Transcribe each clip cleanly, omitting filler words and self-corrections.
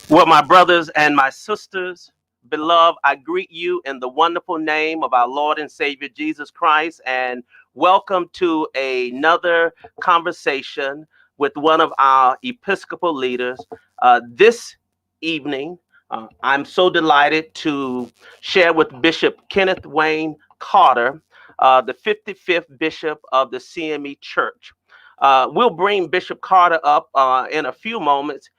Well, my brothers and my sisters, beloved, I greet you in the wonderful name of our Lord and Savior Jesus Christ, and welcome to another conversation with one of our Episcopal leaders. This evening, I'm so delighted to share with Bishop Kenneth Wayne Carter, the 55th Bishop of the CME Church. We'll bring Bishop Carter up in a few moments.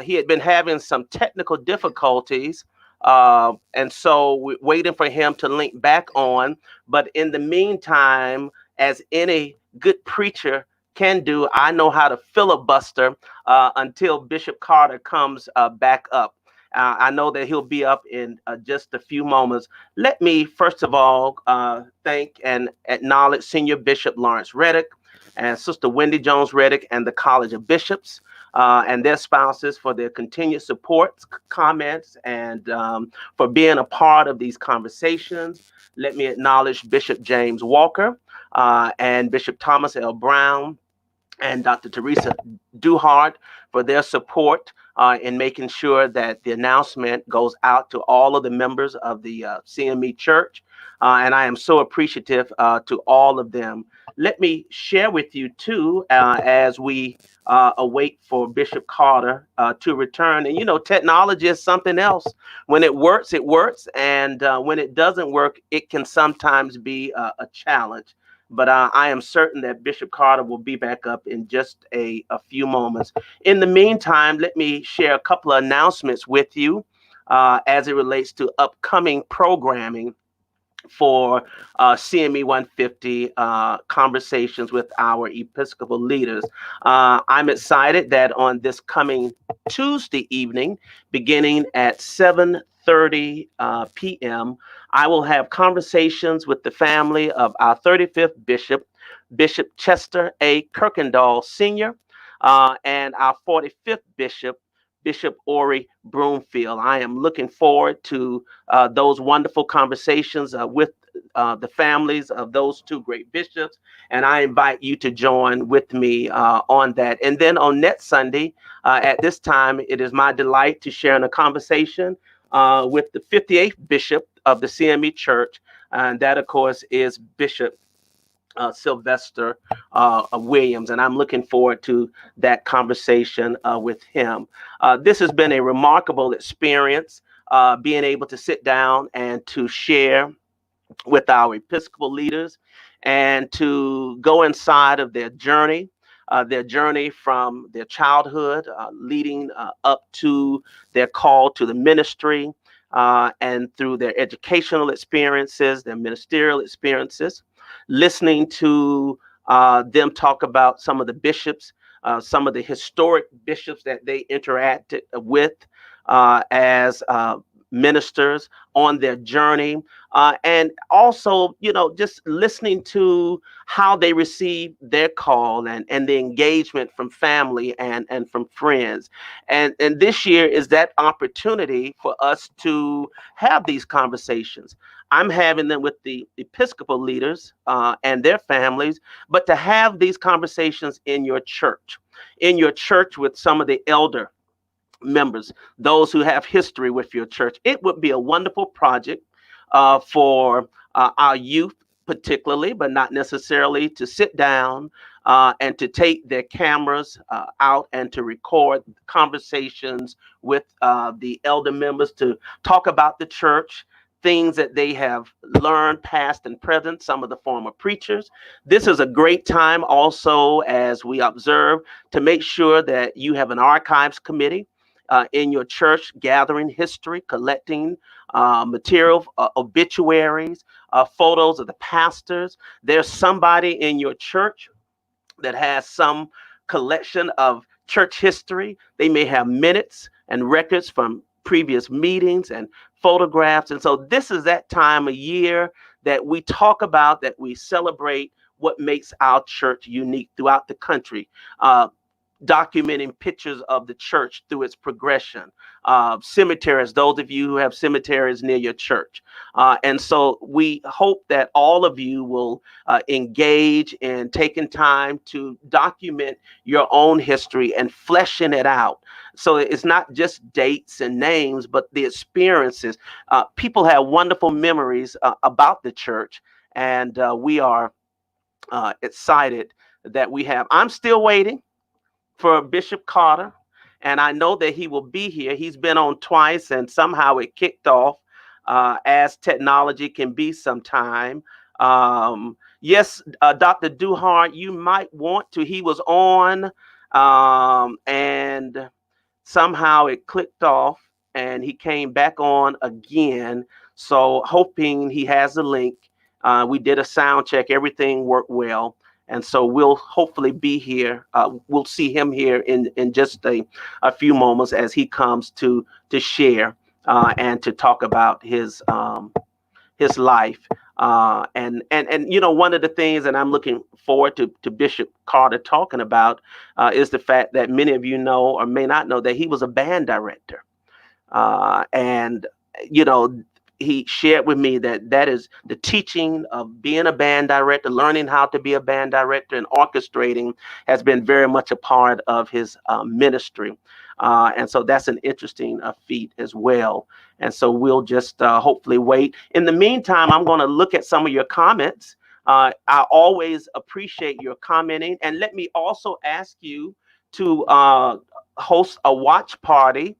He had been having some technical difficulties, and so we're waiting for him to link back on. But in the meantime, as any good preacher can do, I know how to filibuster until Bishop Carter comes back up. I know that he'll be up in just a few moments. Let me, first of all, thank and acknowledge Senior Bishop Lawrence Reddick and Sister Wendy Jones Reddick and the College of Bishops and their spouses for their continued support, comments, and for being a part of these conversations. Let me acknowledge Bishop James Walker and Bishop Thomas L. Brown and Dr. Teresa Duhart for their support in making sure that the announcement goes out to all of the members of the CME Church. And I am so appreciative to all of them. Let me share with you, too, as we await for Bishop Carter to return. And, you know, technology is something else. When it works, it works. And when it doesn't work, it can sometimes be a challenge. But I am certain that Bishop Carter will be back up in just a few moments. In the meantime, let me share a couple of announcements with you as it relates to upcoming programming for CME150 conversations with our Episcopal leaders. I'm excited that on this coming Tuesday evening, beginning at 7:30 p.m., I will have conversations with the family of our 35th Bishop, Bishop Chester A. Kirkendall Sr., and our 45th Bishop, Bishop Ori Broomfield. I am looking forward to those wonderful conversations with the families of those two great bishops, and I invite you to join with me on that. And then on next Sunday, at this time, it is my delight to share in a conversation with the 58th Bishop of the CME Church, and that, of course, is Bishop Sylvester Williams, and I'm looking forward to that conversation with him. This has been a remarkable experience, being able to sit down and to share with our Episcopal leaders and to go inside of their journey from their childhood, leading up to their call to the ministry, and through their educational experiences, their ministerial experiences, listening to them talk about some of the bishops, some of the historic bishops that they interacted with as ministers on their journey, and also, you know, just listening to how they received their call and the engagement from family and from friends. And this year is that opportunity for us to have these conversations. I'm having them with the Episcopal leaders and their families, but to have these conversations in your church with some of the elder members, those who have history with your church. It would be a wonderful project for our youth, particularly, but not necessarily, to sit down and to take their cameras out and to record conversations with the elder members to talk about the church, things that they have learned, past and present, some of the former preachers. This is a great time also, as we observe, to make sure that you have an archives committee in your church, gathering history, collecting material, obituaries, photos of the pastors. There's somebody in your church that has some collection of church history. They may have minutes and records from previous meetings and photographs. And so this is that time of year that we talk about, that we celebrate what makes our church unique throughout the country. documenting pictures of the church through its progression. Cemeteries, those of you who have cemeteries near your church. And so we hope that all of you will engage in taking time to document your own history and fleshing it out. So it's not just dates and names, but the experiences. People have wonderful memories about the church, and we are excited that we have. I'm still waiting for Bishop Carter, and I know that he will be here. He's been on twice, and somehow it kicked off, as technology can be sometime. Yes, Dr. Duhart, you might want to. He was on, and somehow it clicked off, and he came back on again. So hoping he has a link. We did a sound check, everything worked well, and so we'll hopefully be here. We'll see him here in just a few moments as he comes to share and to talk about his life. And one of the things that I'm looking forward to Bishop Carter talking about is the fact that many of you know or may not know that he was a band director. And you know, he shared with me that is the teaching of being a band director, learning how to be a band director, and orchestrating has been very much a part of his ministry. And so that's an interesting feat as well. And so we'll just hopefully wait. In the meantime, I'm going to look at some of your comments. I always appreciate your commenting. And let me also ask you to host a watch party,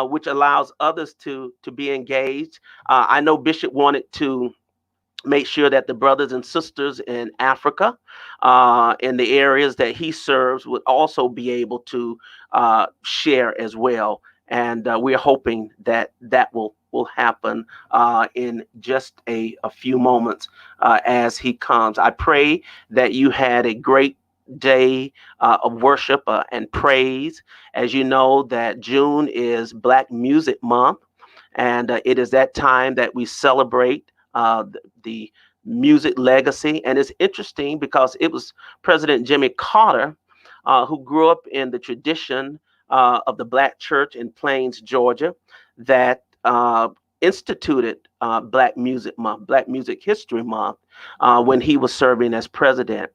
which allows others to be engaged. I know Bishop wanted to make sure that the brothers and sisters in Africa, in the areas that he serves, would also be able to share as well. And we're hoping that that will happen in just a few moments as he comes. I pray that you had a great day of worship and praise. As you know, that June is Black Music Month, and it is that time that we celebrate the music legacy. And it's interesting because it was President Jimmy Carter who grew up in the tradition of the Black church in Plains, Georgia, that instituted Black Music Month, Black Music History Month, when he was serving as president.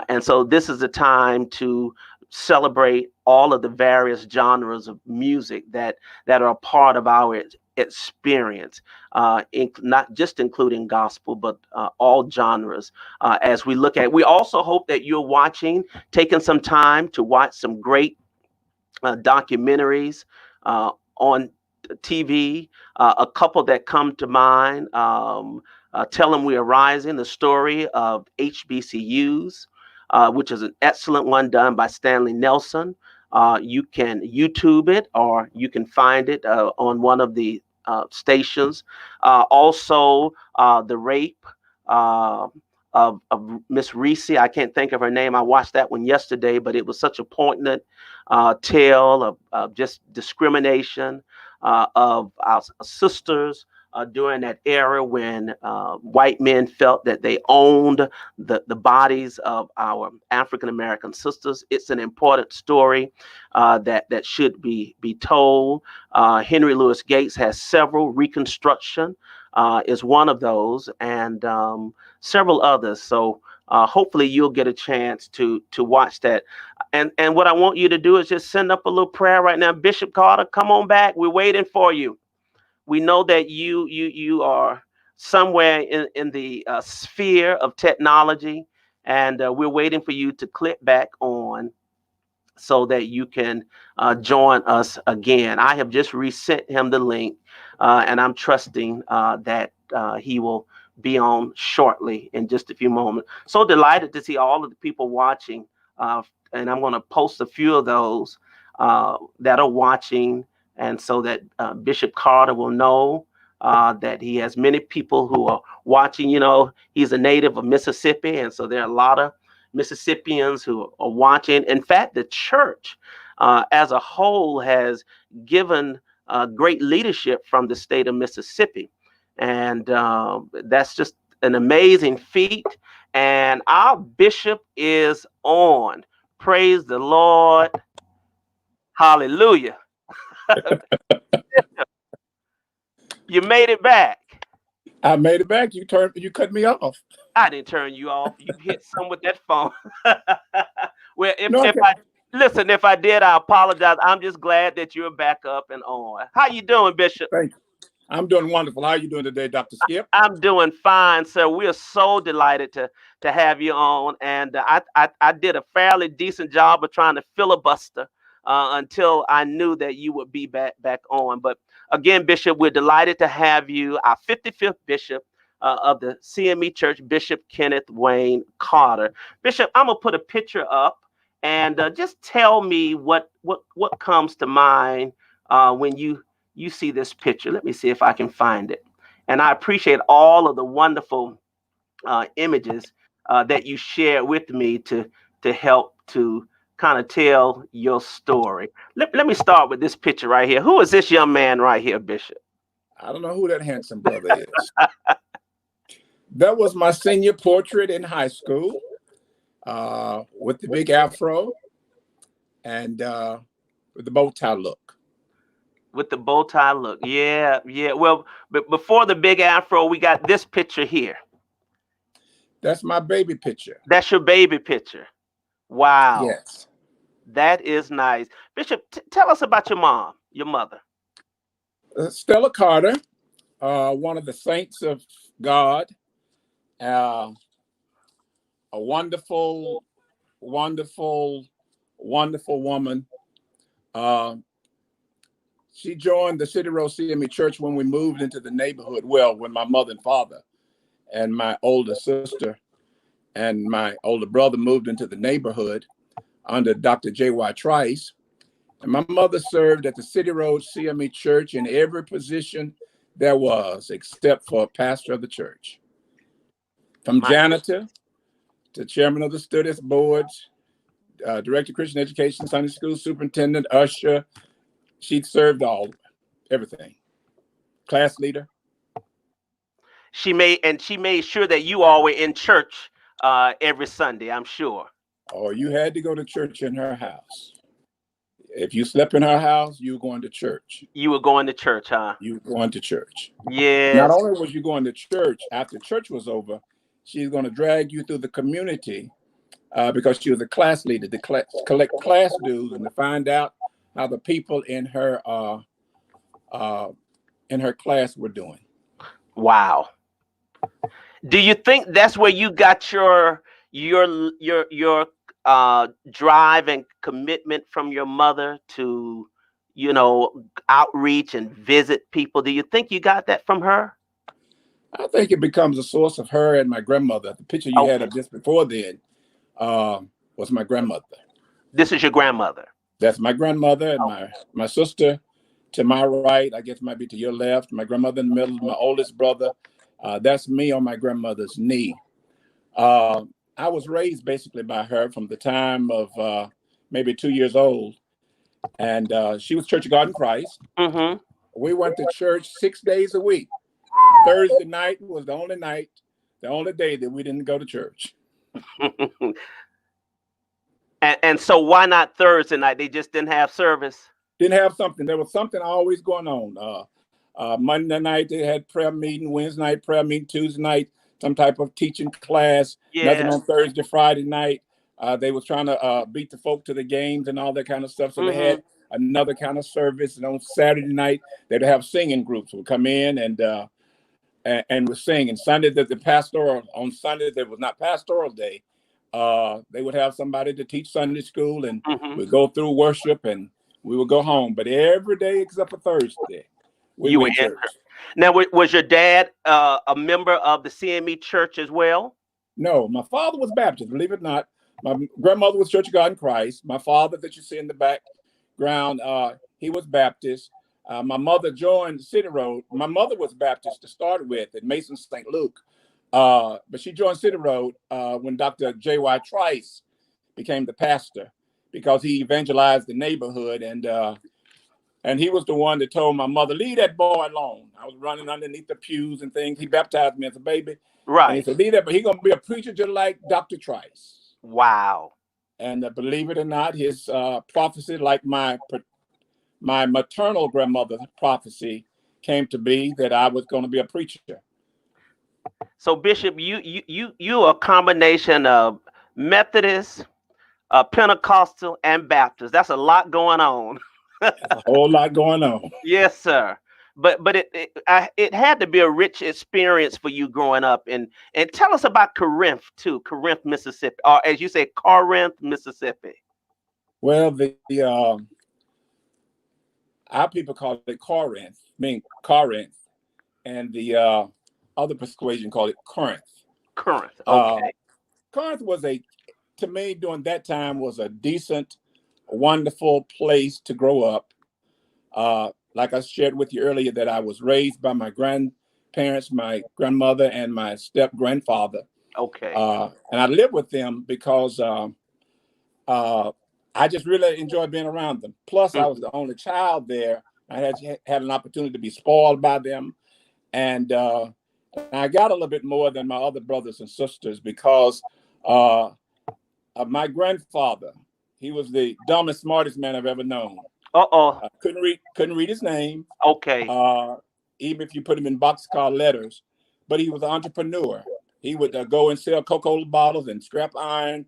And so this is a time to celebrate all of the various genres of music that are a part of our experience, not just including gospel, but all genres. As we look at, we also hope that you're taking some time to watch some great documentaries on TV. A couple that come to mind: Tell Them We Are Rising, the story of HBCUs, which is an excellent one done by Stanley Nelson. You can YouTube it, or you can find it on one of the stations. Also, the rape of Miss Reese. I can't think of her name. I watched that one yesterday, but it was such a poignant tale of just discrimination of our sisters during that era when white men felt that they owned the bodies of our African American sisters. It's an important story that should be told. Henry Louis Gates has several. Reconstruction is one of those, and several others. So hopefully you'll get a chance to watch that. And what I want you to do is just send up a little prayer right now. Bishop Carter, come on back. We're waiting for you. We know that you are somewhere in the sphere of technology, and we're waiting for you to click back on so that you can join us again. I have just resent him the link, and I'm trusting that he will be on shortly in just a few moments. So delighted to see all of the people watching, and I'm going to post a few of those that are watching, and so that Bishop Carter will know that he has many people who are watching. You know, he's a native of Mississippi, and so there are a lot of Mississippians who are watching. In fact, the church as a whole has given great leadership from the state of Mississippi. And that's just an amazing feat. And our bishop is on. Praise the Lord. Hallelujah. You made it back. I made it back. You cut me off. I didn't turn you off. You hit some with that phone. Well, No, if I listen, if I did, I apologize. I'm just glad that you're back up and on. How you doing, Bishop? thank you. I'm doing wonderful. How are you doing today, Dr. Skip? I'm doing fine, sir. We are so delighted to have you on, and I did a fairly decent job of trying to filibuster until I knew that you would be back on. But again, Bishop, we're delighted to have you, our 55th Bishop of the CME Church, Bishop Kenneth Wayne Carter. Bishop, I'm gonna put a picture up, and just tell me what comes to mind when you see this picture. Let me see if I can find it. And I appreciate all of the wonderful images that you share with me to help to kind of tell your story. Let me start with this picture right here. Who is this young man right here, Bishop? I don't know who that handsome brother is. That was my senior portrait in high school with the big afro and with the bow tie look. With the bow tie look. Yeah. Well, but before the big afro, we got this picture here. That's my baby picture. That's your baby picture. Wow. Yes. That is nice. Bishop, tell us about your mom, your mother. Stella Carter, one of the saints of God, a wonderful, wonderful, wonderful woman. She joined the City Road CME Church when we moved into the neighborhood. Well, when my mother and father and my older sister and my older brother moved into the neighborhood under Dr. J.Y. Trice. And my mother served at the City Road CME Church in every position there was, except for pastor of the church. From janitor to chairman of the studies boards, director of Christian education, Sunday school superintendent, usher. She served everything. Class leader. She made sure that you all were in church every Sunday, I'm sure. Oh, you had to go to church in her house. If you slept in her house, you were going to church. You were going to church, huh? You were going to church. Yes. Not only was you going to church, after church was over, she's going to drag you through the community because she was a class leader to collect class dues and to find out how the people in her class were doing. Wow. Do you think that's where you got your drive and commitment from your mother to, outreach and visit people? Do you think you got that from her? I think it becomes a source of her and my grandmother. The picture you had of just before then was my grandmother. This is your grandmother? That's my grandmother, and my sister to my right, I guess might be to your left. My grandmother in the middle, my oldest brother. That's me on my grandmother's knee. I was raised basically by her from the time of maybe 2 years old. And she was Church of God in Christ. Mm-hmm. We went to church 6 days a week. Thursday night was the only day that we didn't go to church. And so why not Thursday night? They just didn't have service? Didn't have something. There was something always going on. Monday night they had prayer meeting, Wednesday night prayer meeting, Tuesday night some type of teaching class. Yeah. Nothing on Thursday, Friday night. They was trying to beat the folk to the games and all that kind of stuff. So they had another kind of service. And on Saturday night they'd have singing groups would come in and would sing. And Sunday on Sunday that was not pastoral day. They would have somebody to teach Sunday school, and we'd go through worship and we would go home. But every day except for Thursday, we went to church. Now, was your dad a member of the CME Church as well? No, my father was Baptist, believe it or not. My grandmother was Church of God in Christ. My father that you see in the background, he was Baptist. My mother joined City Road. My mother was Baptist to start with at Mason St. Luke. But she joined City Road when Dr. J.Y. Trice became the pastor, because he evangelized the neighborhood, and he was the one that told my mother, leave that boy alone. I was running underneath the pews and things. He baptized me as a baby. Right. And he said, leave that, but he's going to be a preacher just like Dr. Trice. Wow. And believe it or not, his prophecy, like my maternal grandmother's prophecy, came to be that I was going to be a preacher. So Bishop, you a combination of Methodist, Pentecostal, and Baptist. That's a lot going on. There's a whole lot going on. Yes, sir. But it had to be a rich experience for you growing up. And tell us about Corinth too, Corinth, Mississippi, or as you say, Corinth, Mississippi. Well, our people call it Corinth, Corinth, and the other persuasion called it Corinth. Corinth. Okay. Corinth was to me during that time was a decent, wonderful place to grow up. Like I shared with you earlier, that I was raised by my grandparents, my grandmother, and my step grandfather. Okay. And I lived with them because I just really enjoyed being around them. Plus, I was the only child there. I had an opportunity to be spoiled by them, and I got a little bit more than my other brothers and sisters because of my grandfather. He was the dumbest, smartest man I've ever known. Couldn't read his name. Okay. Even if you put him in boxcar letters, but he was an entrepreneur. He would go and sell Coca-Cola bottles and scrap iron,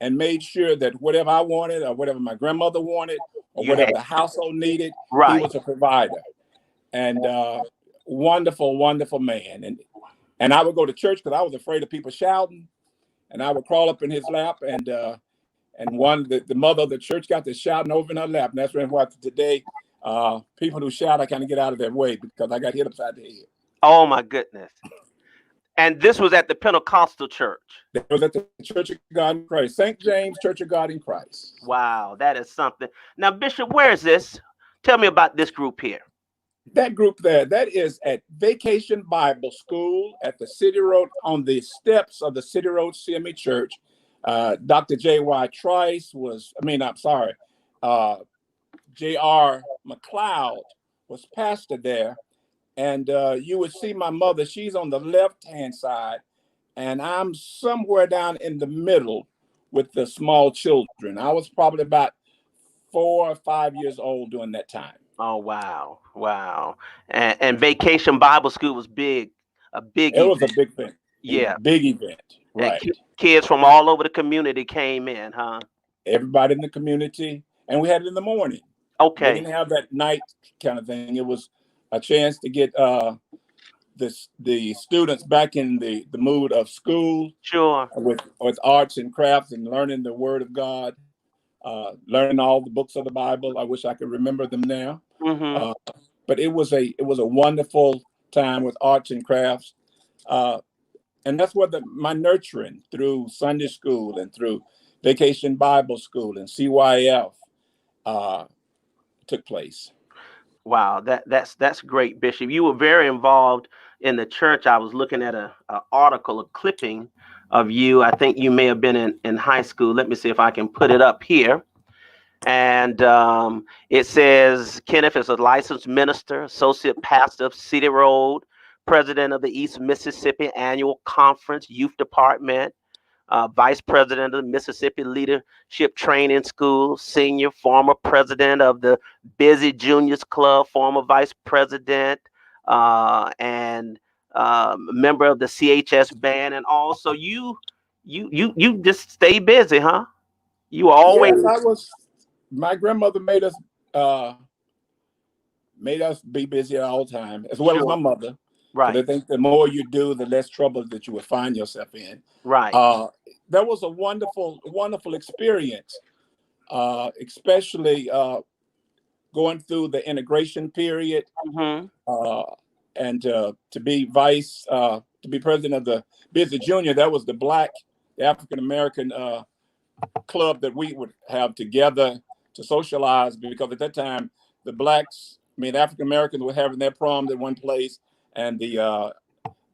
and made sure that whatever I wanted or whatever my grandmother wanted or whatever the household needed, he was a provider. And wonderful, wonderful man. And I would go to church because I was afraid of people shouting, and I would crawl up in his lap, and the mother of the church got to shouting over in her lap. And that's why today people who shout, I kind of get out of their way because I got hit upside the head. Oh my goodness. And this was at the Pentecostal church. It was at the Church of God in Christ, St. James Church of God in Christ. Wow, that is something. Now, Bishop, where is this? Tell me about this group here. That group there, that is at Vacation Bible School at the City Road, on the steps of the City Road CME Church. Dr. J.Y. Trice J.R. McLeod was pastor there. And you would see my mother, she's on the left-hand side, and I'm somewhere down in the middle with the small children. I was probably about 4 or 5 years old during that time. Oh, wow. Wow. And Vacation Bible School was big, a big It event. was a big thing. Yeah. Big event. Right. And kids from all over the community came in, huh? Everybody in the community. And we had it in the morning. Okay. We didn't have that night kind of thing. It was a chance to get the students back in the mood of school. Sure. With arts and crafts and learning the Word of God, learning all the books of the Bible. I wish I could remember them now. Mm-hmm. But it was a wonderful time with arts and crafts, and that's where my nurturing through Sunday school and through Vacation Bible School and CYF took place. Wow, that's great, Bishop. You were very involved in the church. I was looking at a article, a clipping of you. I think you may have been in high school. Let me see if I can put it up here. And it says Kenneth is a licensed minister, associate pastor of City Road, president of the East Mississippi Annual Conference Youth Department, vice president of the Mississippi Leadership Training School, senior, former president of the Busy Juniors Club, former vice president, and member of the CHS band. And also you just stay busy, huh? You always. Yes, my grandmother made us be busy all the time, as well as my mother. Right. I think the more you do, the less trouble that you will find yourself in. Right. That was a wonderful, wonderful experience, especially going through the integration period, and to be president of the Busy Junior. That was the African American club that we would have together to socialize, because at that time the African Americans were having their proms at one place, and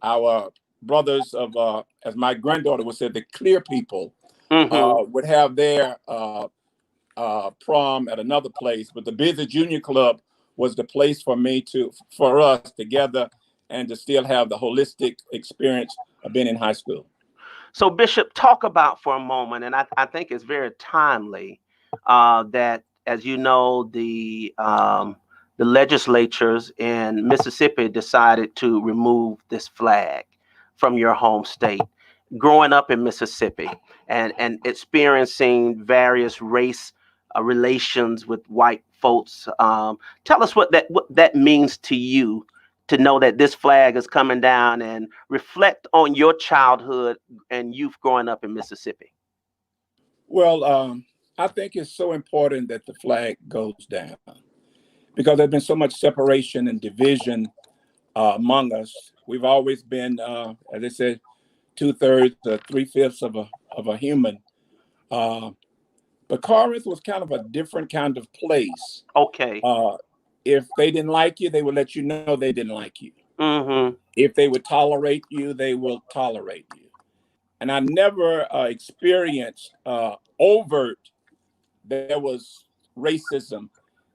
our brothers of, as my granddaughter would say, the clear people would have their prom at another place. But the Busy Junior Club was the place for us together and to still have the holistic experience of being in high school. So, Bishop, talk about for a moment, and I think it's very timely that, as you know, the legislatures in Mississippi decided to remove this flag from your home state. Growing up in Mississippi and experiencing various race relations with white folks, tell us what that means to you to know that this flag is coming down, and reflect on your childhood and youth growing up in Mississippi. Well, I think it's so important that the flag goes down because there's been so much separation and division among us. We've always been, as I said, 2/3 or 3/5 of a human. Uh, but Corinth was kind of a different kind of place. Okay. If they didn't like you, they would let you know they didn't like you. Mm-hmm. If they would tolerate you, they will tolerate you. And I never experienced overt there was racism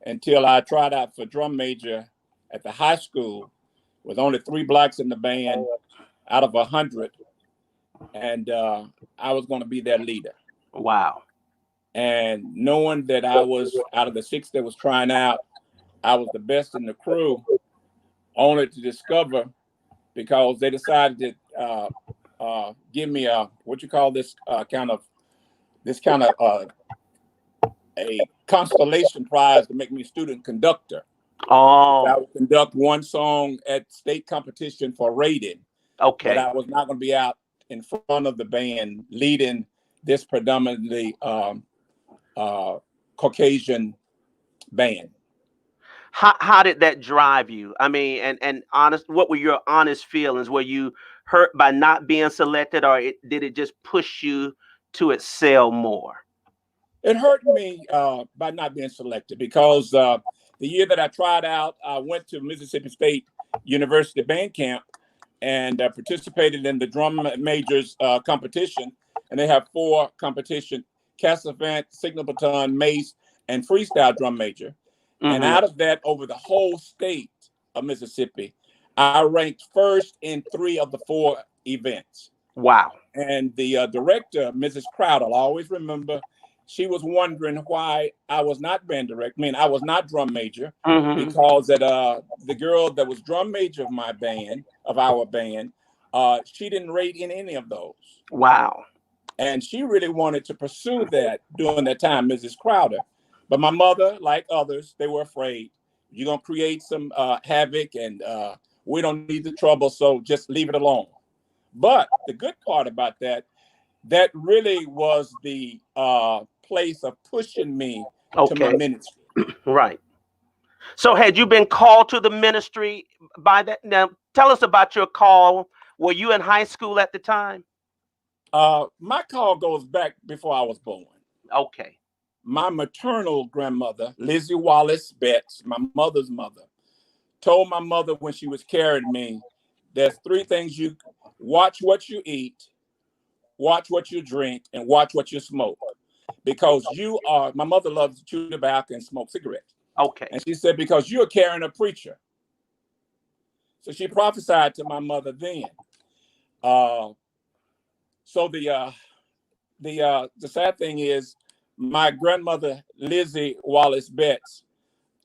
until I tried out for drum major at the high school with only 3 blacks in the band out of 100. And I was going to be their leader. Wow. And knowing that I was out of the 6 that was trying out, I was the best in the crew, only to discover because they decided to give me a what you call this kind of a constellation prize to make me student conductor. Oh. I would conduct one song at state competition for rating, but Okay. I was not going to be out in front of the band leading this predominantly Caucasian band. How did that drive you? I mean, and honest, what were your honest feelings? Were you hurt by not being selected, or did it just push you to excel more? It hurt me by not being selected because the year that I tried out, I went to Mississippi State University band camp and participated in the drum majors competition. And they have 4 competition: Cassavant, Signal Baton, Mace, and Freestyle drum major. And Mm-hmm. out of that, over the whole state of Mississippi, I ranked first in 3 of the 4 events. Wow. And the director, Mrs. Crowder, I'll always remember, she was wondering why I was not band director. I mean, I was not drum major Mm-hmm. because that the girl that was drum major of my band, of our band, she didn't rate in any of those. Wow. And she really wanted to pursue that during that time, Mrs. Crowder. But my mother, like others, they were afraid. You're going to create some havoc and we don't need the trouble, so just leave it alone. But the good part about that really was the place of pushing me to my Okay. ministry. Right. So had you been called to the ministry by that? Now, tell us about your call. Were you in high school at the time? My call goes back before I was born. Okay. My maternal grandmother, Lizzie Wallace Betts, my mother's mother, told my mother when she was carrying me, there's 3 things: you watch what you eat, watch what you drink, and watch what you smoke. Because my mother loves to chew tobacco and smoke cigarettes. Okay. And she said, because you're carrying a preacher. So she prophesied to my mother then. So the sad thing is, my grandmother, Lizzie Wallace Betts,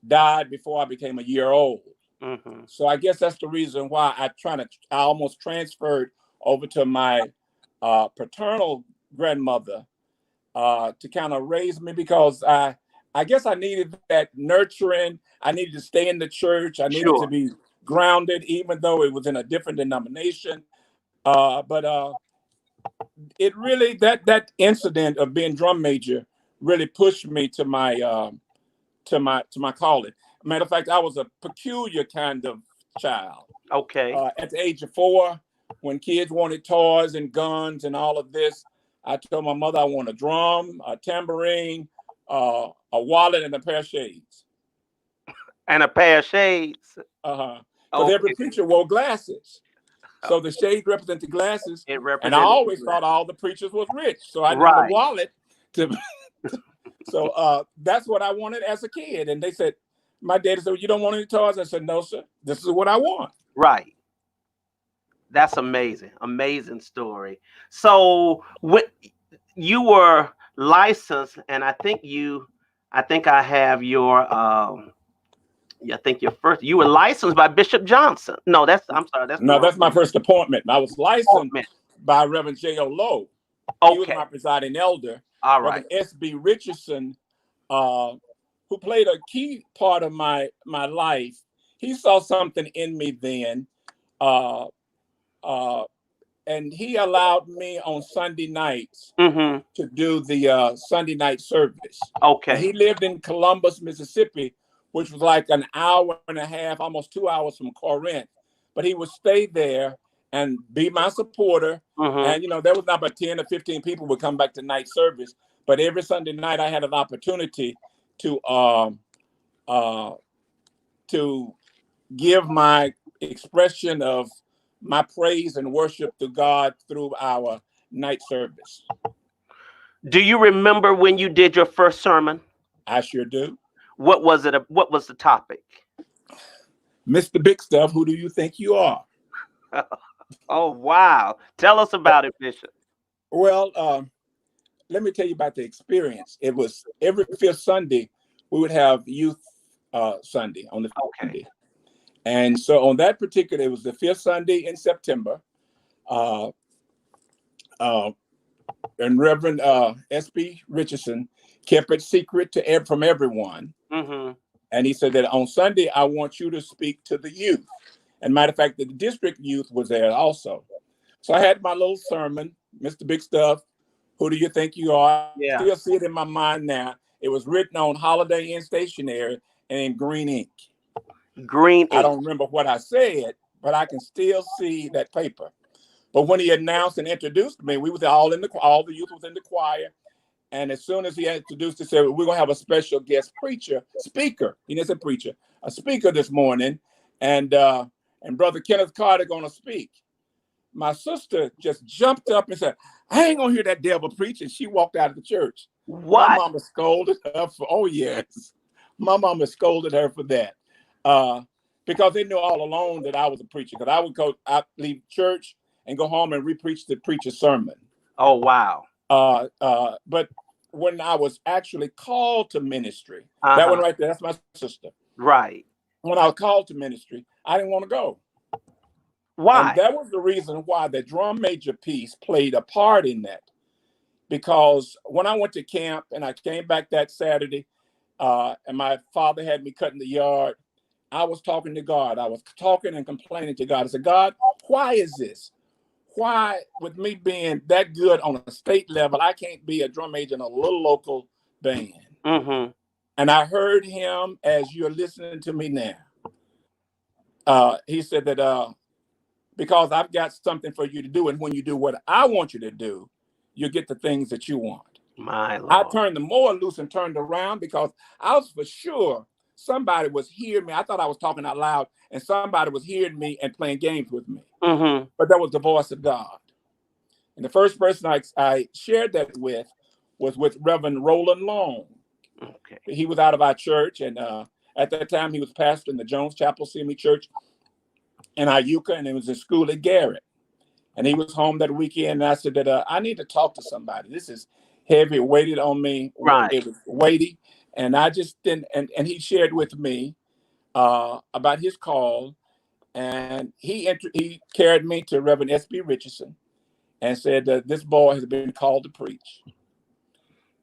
died before I became a year old. Mm-hmm. So I guess that's the reason why I almost transferred over to my paternal grandmother to kind of raise me, because I guess I needed that nurturing. I needed to stay in the church. I needed to be grounded, even though it was in a different denomination. But it really, that incident of being drum major really pushed me to my calling. Matter of fact, I was a peculiar kind of child. Okay. At the age of 4, when kids wanted toys and guns and all of this, I told my mother I want a drum, a tambourine, a wallet, and a pair of shades. And a pair of shades. Because every preacher wore glasses. So the shades represent the glasses. And I always thought all the preachers was rich. So I needed a wallet to... So that's what I wanted as a kid. And they said, my daddy said, you don't want any toys? I said, no, sir. This is what I want. Right. That's amazing. Amazing story. So when you were licensed, and I think I have your I think your first, you were licensed by Bishop Johnson. No, I'm sorry, that's the No, wrong that's my first appointment. I was licensed appointment. by Reverend J.O. Lowe. He was Okay. my presiding elder. All right. Reverend S.B. Richardson, uh, who played a key part of my life, he saw something in me then, uh, uh, and he allowed me on Sunday nights Mm-hmm. to do the Sunday night service. And Okay. he lived in Columbus, Mississippi, which was like an hour and a half, almost 2 hours from Corinth. But he would stay there and be my supporter. Mm-hmm. And, there was not about 10 or 15 people would come back to night service. But every Sunday night I had an opportunity to to give my expression of my praise and worship to God through our night service. Do you remember when you did your first sermon? I sure do. What was it? What was the topic? Mr. Big Stuff, who do you think you are? Oh, wow. Tell us about it, Bishop. Well, let me tell you about the experience. It was every fifth Sunday, we would have youth Sunday on the Okay. Sunday. And so on that particular, it was the fifth Sunday in September. Uh, uh, and Reverend S.B. Richardson kept it secret from everyone. Mm-hmm. And he said that on Sunday, I want you to speak to the youth. And matter of fact, the district youth was there also. So I had my little sermon, Mr. Big Stuff, who do you think you are? I Yeah. still see it in my mind now. It was written on Holiday Inn stationery and in green ink. Green I ink. don't remember what I said, but I can still see that paper. But when he announced and introduced me, we was all the youth was in the choir. And as soon as he introduced, he said, we're going to have a special guest speaker. He didn't say preacher, a speaker this morning. And Brother Kenneth Carter going to speak. My sister just jumped up and said, I ain't going to hear that devil preach. And she walked out of the church. My What? mama scolded her oh, yes. My mama scolded her for that. Because they knew all along that I was a preacher. Because I'd leave church and go home and re-preach the preacher's sermon. Oh, wow. But when I was actually called to ministry, Uh-huh. that one right there, that's my sister. Right. When I was called to ministry, I didn't want to go. Why? And that was the reason why the drum major piece played a part in that. Because when I went to camp and I came back that Saturday, and my father had me cutting the yard, I was talking to God. I was talking and complaining to God. I said, God, why is this? Why, with me being that good on a state level, I can't be a drum major in a little local band? Mm-hmm. And I heard him as you're listening to me now. He said that because I've got something for you to do, and when you do what I want you to do, you get the things that you want. My Lord. I turned the more loose and turned around because I was for sure somebody was hearing me. I thought I was talking out loud, and somebody was hearing me and playing games with me. Mm-hmm. But that was the voice of God. And the first person I shared that with was with Reverend Roland Long. Okay. He was out of our church, and at that time he was pastor in the Jones Chapel CME Church in Iuka, and he was in school at Garrett. And he was home that weekend, and I said that I need to talk to somebody. This is heavy, weighted on me. Right. It was weighty, and I just didn't. And he shared with me about his call, and he carried me to Reverend S.B. Richardson and said that this boy has been called to preach.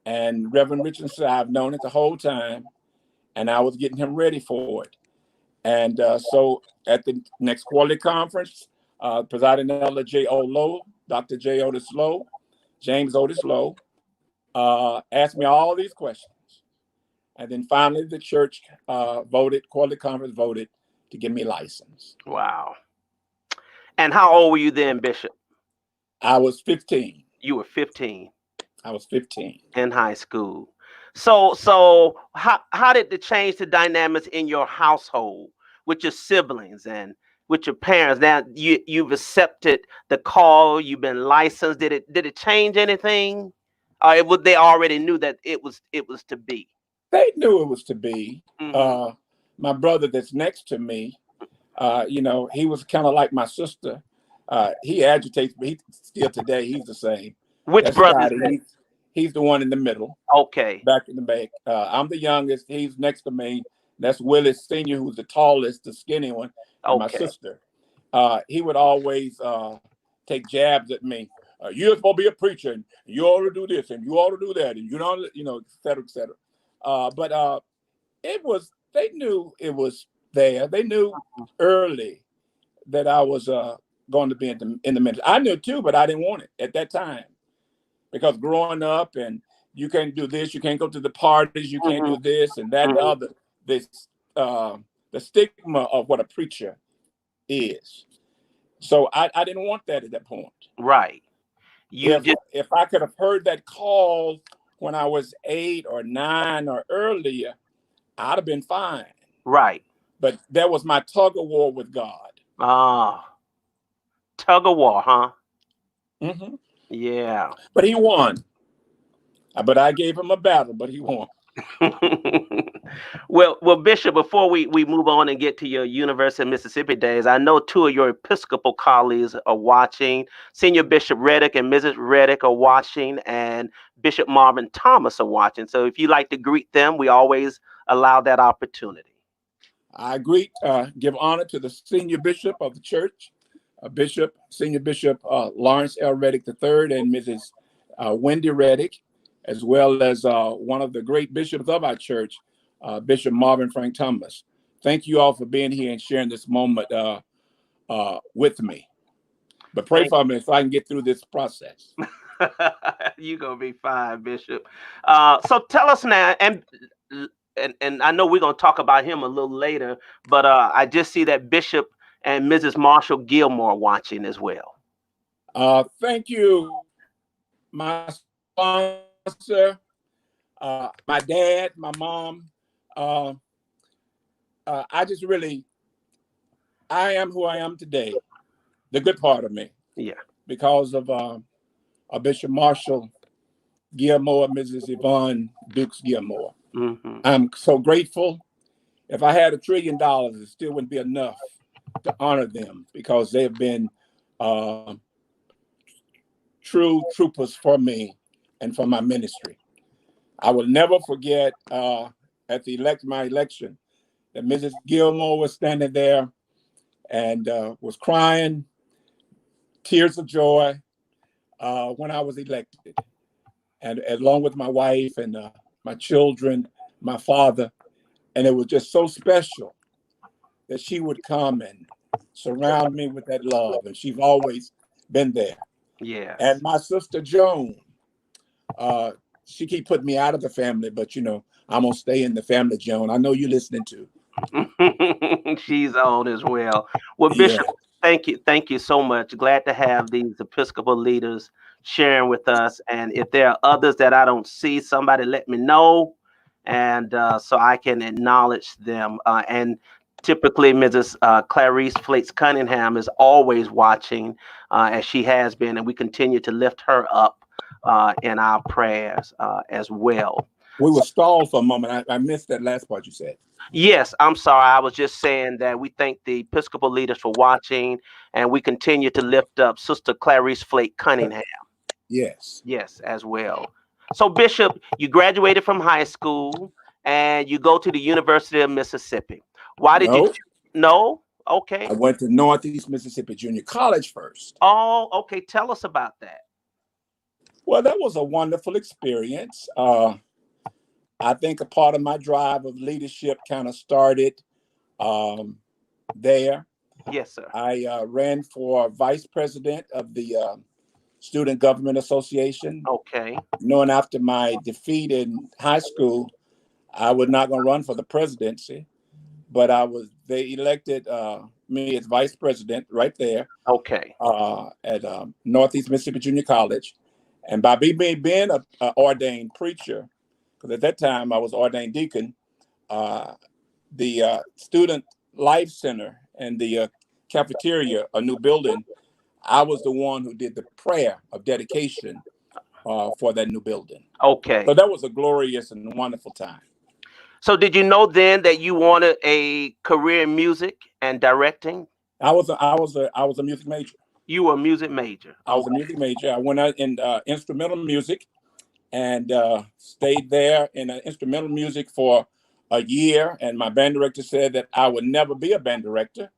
And Reverend Richardson said, I've known it the whole time, and I was getting him ready for it. And so at the next quarterly conference, presiding elder J.O. Lowe, Dr. J. Otis Lowe, James Otis Lowe, asked me all these questions. And then finally the church quarterly conference voted to give me license. Wow. And how old were you then, Bishop? I was 15. You were 15 I was 15. in high school. So how did it change the dynamics in your household with your siblings and with your parents? Now you've accepted the call, you've been licensed. Did it change anything? They already knew that it was to be. They knew it was to be. Mm-hmm. My brother that's next to me, he was kind of like my sister. He agitates, but still today he's the same. Which That's brother is Scotty. that? He's the one in the middle, Okay. back in the back. I'm the youngest. He's next to me. That's Willis Senior, who's the tallest, the skinny one, and my Okay. sister. He would always take jabs at me. You're supposed to be a preacher, and you ought to do this, and you ought to do that, and et cetera, et cetera. But it was. They knew it was there. They knew early that I was going to be in the ministry. I knew too, but I didn't want it at that time, because growing up and you can't do this, you can't go to the parties, you can't do this and that and the other. This the stigma of what a preacher is. So I didn't want that at that point. Right. You If just if I could have heard that call when I was 8 or 9 or earlier, I'd have been fine. right. But that was my tug of war with God. Ah, tug of war, huh? Hmm. Yeah. But he won. But I gave him a battle, but he won. Well, Bishop, before we move on and get to your University of Mississippi days, I know two of your Episcopal colleagues are watching. Senior Bishop Reddick and Mrs. Reddick are watching, and Bishop Marvin Thomas are watching. So if you like to greet them, we always allow that opportunity. I give honor to the senior bishop of the church, Senior Bishop Lawrence L. Reddick III, and Mrs. Wendy Reddick, as well as one of the great bishops of our church, Bishop Marvin Frank Thomas. Thank you all for being here and sharing this moment with me. But pray Thank for me so I can get through this process. you gonna be fine, Bishop. So tell us now, and I know we're gonna talk about him a little later, but I just see that Bishop and Mrs. Marshall Gilmore watching as well. Thank you, my sponsor, my dad, my mom. Uh, I am who I am today, the good part of me, Yeah. because of Bishop Marshall Gilmore, Mrs. Yvonne Dukes Gilmore. Hmm. I'm so grateful. If I had $1 trillion, it still wouldn't be enough to honor them, because they have been uh, true troopers for me and for my ministry. I will never forget at my election that Mrs. Gilmore was standing there and was crying tears of joy when I was elected, and along with my wife and my children, my father. And it was just so special that she would come and surround me with that love, and she's always been there. And Yes. my sister Joan, she keep putting me out of the family, but I'm gonna stay in the family, Joan. I know you're listening to. She's on as well. Well, Yeah. Bishop, thank you so much. Glad to have these Episcopal leaders sharing with us. And if there are others that I don't see, somebody let me know, and so I can acknowledge them. And typically, Mrs. Clarice Flates Cunningham is always watching, as she has been, and we continue to lift her up in our prayers as well. We were stalled for a moment. I missed that last part you said. Yes, I'm sorry. I was just saying that we thank the Episcopal leaders for watching, and we continue to lift up Sister Clarice Flake Cunningham. Yes. Yes, as well. So, Bishop, you graduated from high school and you go to the University of Mississippi. Why did you No, No? I Okay. went to Northeast Mississippi Junior College first. Oh, okay. Tell us about that. Well, that was a wonderful experience. I think a part of my drive of leadership kind of started um, there. Yes, sir. I ran for vice president of the Student Government Association, Okay. knowing after my defeat in high school, I was not going to run for the presidency, but they elected me as vice president right there Okay. at Northeast Mississippi Junior College. And by me being a ordained preacher, because at that time I was ordained deacon, the Student Life Center and the cafeteria, a new building, I was the one who did the prayer of dedication for that new building. So Okay. that was a glorious and wonderful time. So, did you know then that you wanted a career in music and directing? I was a music major. You were a music major. I was a music major. I went out in instrumental music and stayed there in instrumental music for a year. And my band director said that I would never be a band director.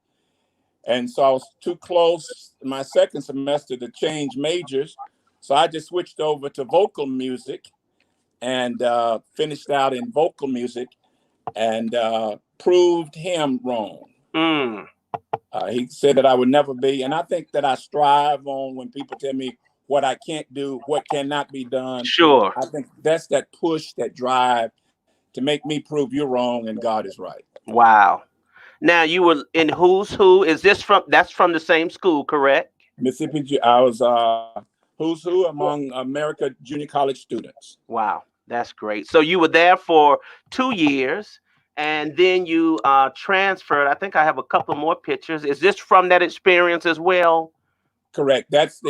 And so I was too close my second semester to change majors. So I just switched over to vocal music and finished out in vocal music and proved him wrong. Mm, He said that I would never be. And I think that I strive on when people tell me what I can't do, what cannot be done. sure. I think that's that push, that drive to make me prove you're wrong and God is right. Wow. Now you were in Who's Who. Is this from? That's from the same school, correct? Mississippi, I was who's who among America junior college students. Wow, that's great. So you were there for 2 years, and then you transferred. I think I have a couple more pictures. Is this from that experience as well? Correct. That's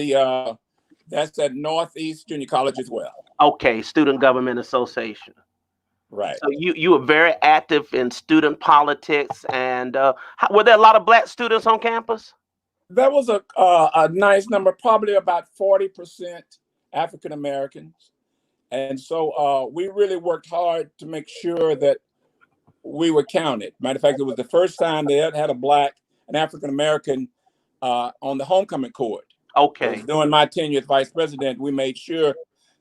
at Northeast Junior College as well. Okay, Student Government Association. Right. So you were very active in student politics, and were there a lot of black students on campus? That was a nice number, probably about 40% African Americans. And so we really worked hard to make sure that we were counted. Matter of fact, it was the first time they had an African American on the homecoming court. Okay. During my tenure as vice president, we made sure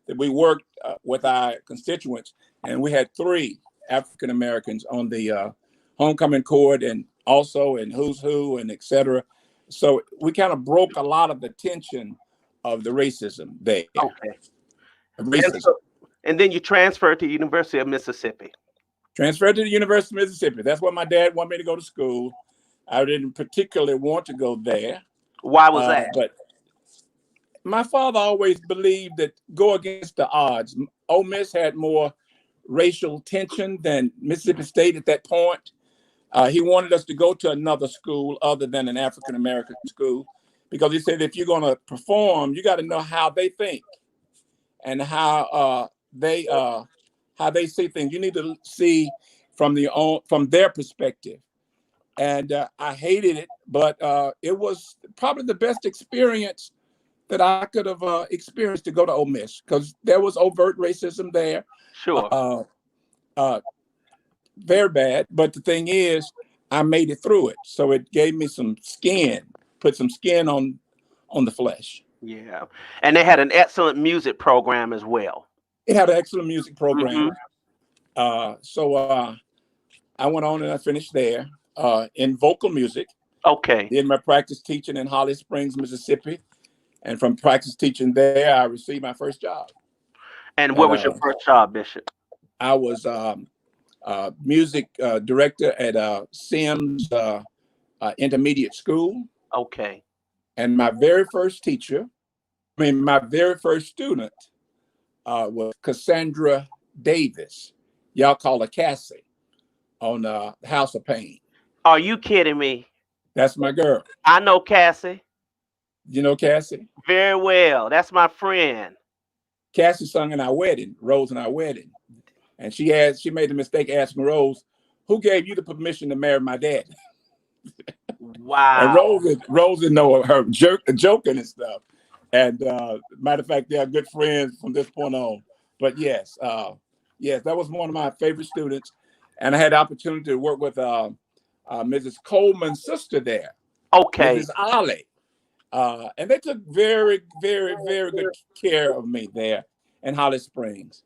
that we worked with our constituents, and we had 3 African Americans on the homecoming court, and also in Who's Who and et cetera. So we kind of broke a lot of the tension of the racism there. Okay. Racism. And then you transferred to University of Mississippi. Transferred to the University of Mississippi. That's where my dad wanted me to go to school. I didn't particularly want to go there. Why was that? But my father always believed that go against the odds. Ole Miss had more racial tension than Mississippi State at that point. He wanted us to go to another school other than an African American school, because he said if you're going to perform, you got to know how they think and how they see things. You need to see from their perspective. And I hated it, but it was probably the best experience that I could have experienced to go to Ole Miss, because there was overt racism there. Sure. Very bad. But the thing is, I made it through it. So it gave me some skin, put some skin on the flesh. Yeah. And they had an excellent music program as well. It had an excellent music program. Mm-hmm. So I went on and I finished there in vocal music. Okay. Did my practice teaching in Holly Springs, Mississippi. And from practice teaching there, I received my first job. And what was your first job, Bishop? I was music director at CME's intermediate school. Okay. And my very first my very first student was Cassandra Davis. Y'all call her Cassie on House of Pain. Are you kidding me? That's my girl. I know Cassie. You know Cassie? Very well. That's my friend. Cassie sung in our wedding, Rose in our wedding. And she made the mistake asking Rose, who gave you the permission to marry my dad? Wow. And Rose didn't know her joking and stuff. And matter of fact, they are good friends from this point on. But yes, that was one of my favorite students. And I had the opportunity to work with Mrs. Coleman's sister there. Okay. Mrs. Ollie. And they took very, very, very good care of me there in Holly Springs.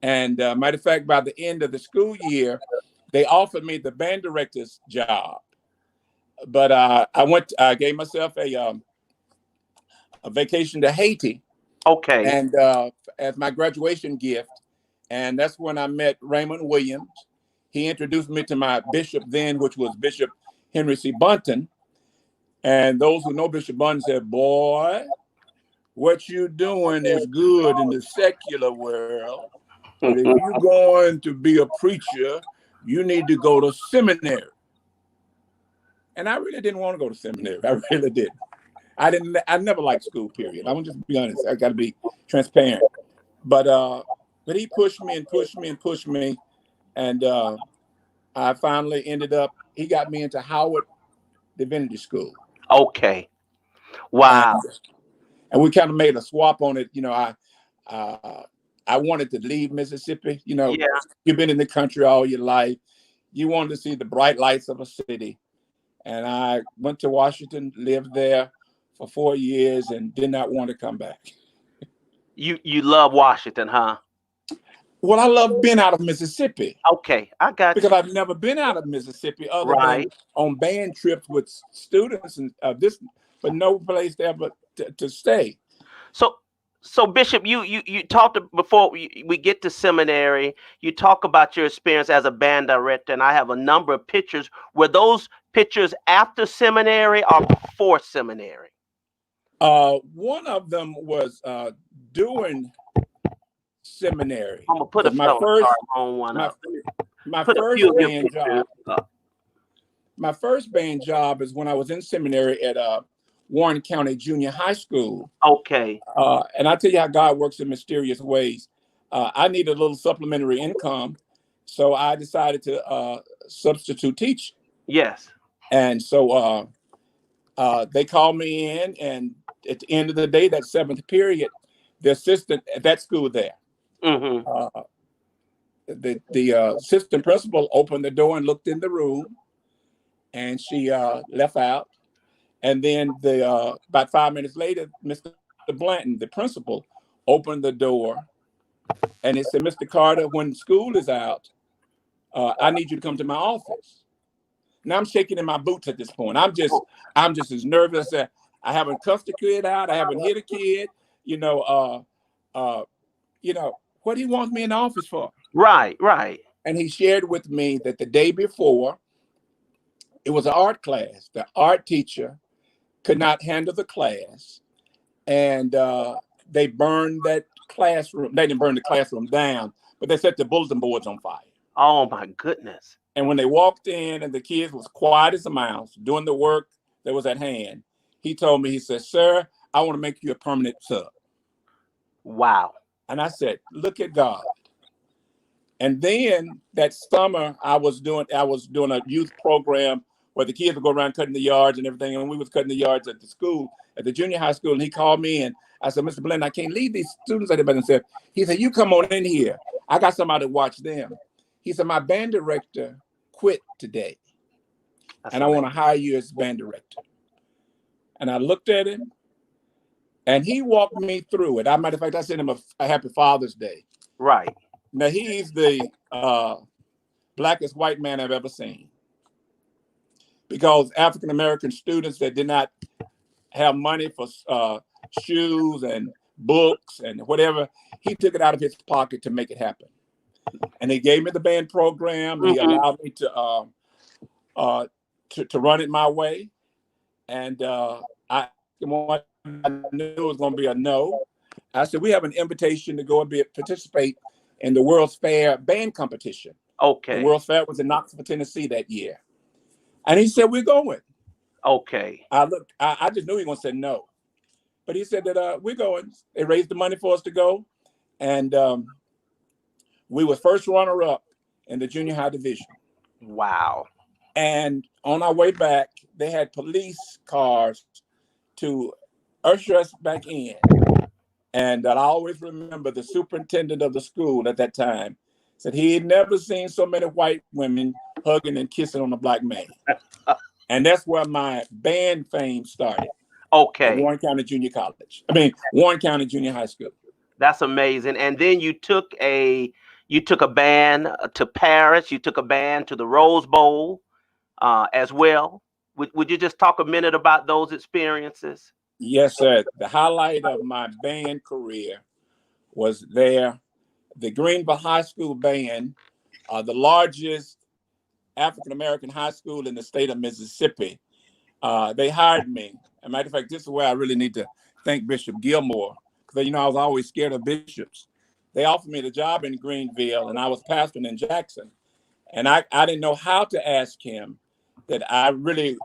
And matter of fact, by the end of the school year, they offered me the band director's job. But I gave myself a vacation to Haiti. Okay. And as my graduation gift. And that's when I met Raymond Williams. He introduced me to my bishop then, which was Bishop Henry C. Bunton. And those who know Bishop Bunton said, boy, what you're doing is good in the secular world. But if you're going to be a preacher, you need to go to seminary. And I really didn't want to go to seminary. I really didn't. I never liked school, period. I'm gonna just be honest. I gotta be transparent. But he pushed me and pushed me and pushed me. And I finally he got me into Howard Divinity School. Okay. and Wow. and we kind of made a swap on it. Uh, I wanted to leave Mississippi. Yeah. You've been in the country all your life. You wanted to see the bright lights of a city. And I went to Washington, lived there for 4 years, and did not want to come back. You love Washington, huh? Well, I love being out of Mississippi Okay, I got because you. I've never been out of Mississippi other than Right. on band trips with students and but no place there but to stay. So, Bishop, you talked before we get to seminary. You talk about your experience as a band director, and I have a number of pictures. Were those pictures after seminary or before seminary? One of them was during seminary I'm gonna put a. because Oh, sorry, wrong one my up. Let me my put a first few of your band pictures job up. my first band job is when I was in seminary at Warren County Junior High School. Okay. And I tell you how God works in mysterious ways. I needed a little supplementary income, so I decided to substitute teach. Yes. And so they called me in, and at the end of the day, that seventh period, the assistant at that school there, Mm-hmm. uh, the assistant principal opened the door and looked in the room, and she left out. And then about 5 minutes later, Mr. Blanton, the principal, opened the door and he said, "Mr. Carter, when school is out, I need you to come to my office." Now I'm shaking in my boots at this point. I'm just as nervous. I haven't cussed a kid out. I haven't hit a kid. You know, you know, what he wants me in the office for. Right. Right. And he shared with me that the day before, it was an art class. The art teacher could not handle the class, and they burned that classroom. They didn't burn the classroom down, but they set the bulletin boards on fire. Oh my goodness. And when they walked in and the kids was quiet as a mouse doing the work that was at hand, he told me, he said, "Sir, I want to make you a permanent sub." Wow. And I said, "Look at God." And then that summer, I was doing a youth program where the kids would go around cutting the yards and everything. And we was cutting the yards at the school, at the junior high school. And he called me and I said, "Mr. Blanton, I can't leave these students at the by themselves." He said, "You come on in here. I got somebody to watch them." He said, "My band director quit today, That's and I want to hire you as band director." And I looked at him and he walked me through it. As a matter of fact, I sent him a happy Father's Day. right. Now, he's the blackest white man I've ever seen, because African-American students that did not have money for shoes and books and whatever, he took it out of his pocket to make it happen. And he gave me the band program. He Mm-hmm. allowed me to run it my way. And I knew it was going to be a no. I said, "We have an invitation to go and participate in the World's Fair band competition." The Okay. World's Fair was in Knoxville, Tennessee that year. And he said, "We're going." Okay. I just knew he was going to say no. But he said that we're going. They raised the money for us to go. And we were first runner up in the junior high division. Wow. And on our way back, they had police cars to usher us back in. And I always remember the superintendent of the school at that time said he had never seen so many white women hugging and kissing on a black man. And that's where my band fame started. At Okay. Warren County Junior High School. That's amazing. And then you took a band to Paris. You took a band to the Rose Bowl as well. Would you just talk a minute about those experiences? Yes, sir. The highlight of my band career was there. The Greenville High School Band, the largest African-American high school in the state of Mississippi. They hired me. As a matter of fact, this is where I really need to thank Bishop Gilmore, because I was always scared of bishops. They offered me the job in Greenville, and I was pastoring in Jackson. And I didn't know how to ask him that I really,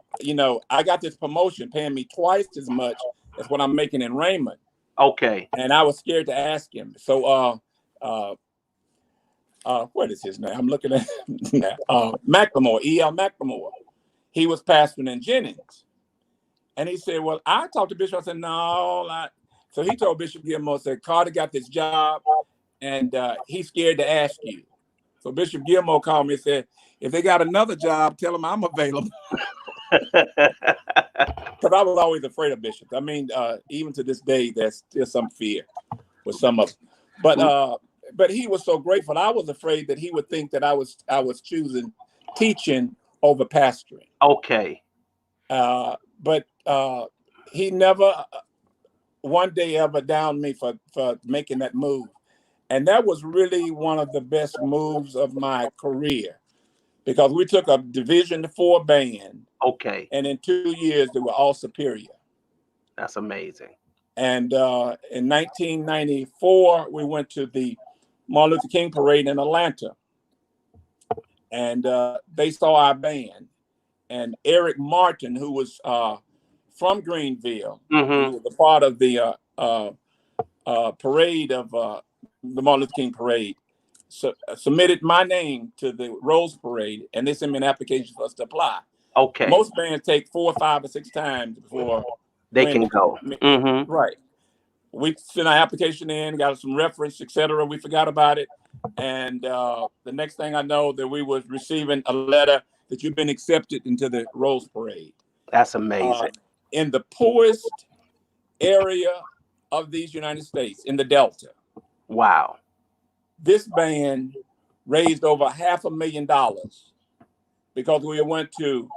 I got this promotion paying me twice as much as what I'm making in Raymond. Okay. And I was scared to ask him. So, what is his name? I'm looking at McLemore, E.L. McLemore. He was pastoring in Jennings. And he said, well, I talked to Bishop. I said, no. So he told Bishop Gilmore, said, Carter got this job, and he's scared to ask you. So Bishop Gilmore called me and said, if they got another job, tell them I'm available. Because I was always afraid of bishops. I mean, even to this day, there's still some fear with some of them. But he was so grateful. I was afraid that he would think that I was choosing teaching over pastoring. Okay. But he never one day ever downed me for making that move. And that was really one of the best moves of my career, because we took a Division IV band. Okay. And in 2 years, they were all superior. That's amazing. And in 1994, we went to the Martin Luther King parade in Atlanta. And they saw our band. And Eric Martin, who was from Greenville, who was a part of the parade of the Martin Luther King parade, submitted my name to the Rose Parade, and they sent me an application for us to apply. Okay. Most bands take 4, 5, or 6 times before they can go. Right. We sent our application in, got some reference, etc. We forgot about it. And the next thing I know, that we was receiving a letter that you've been accepted into the Rose Parade. That's amazing. In the poorest area of these United States, in the Delta. Wow. This band raised over $500,000 because we went to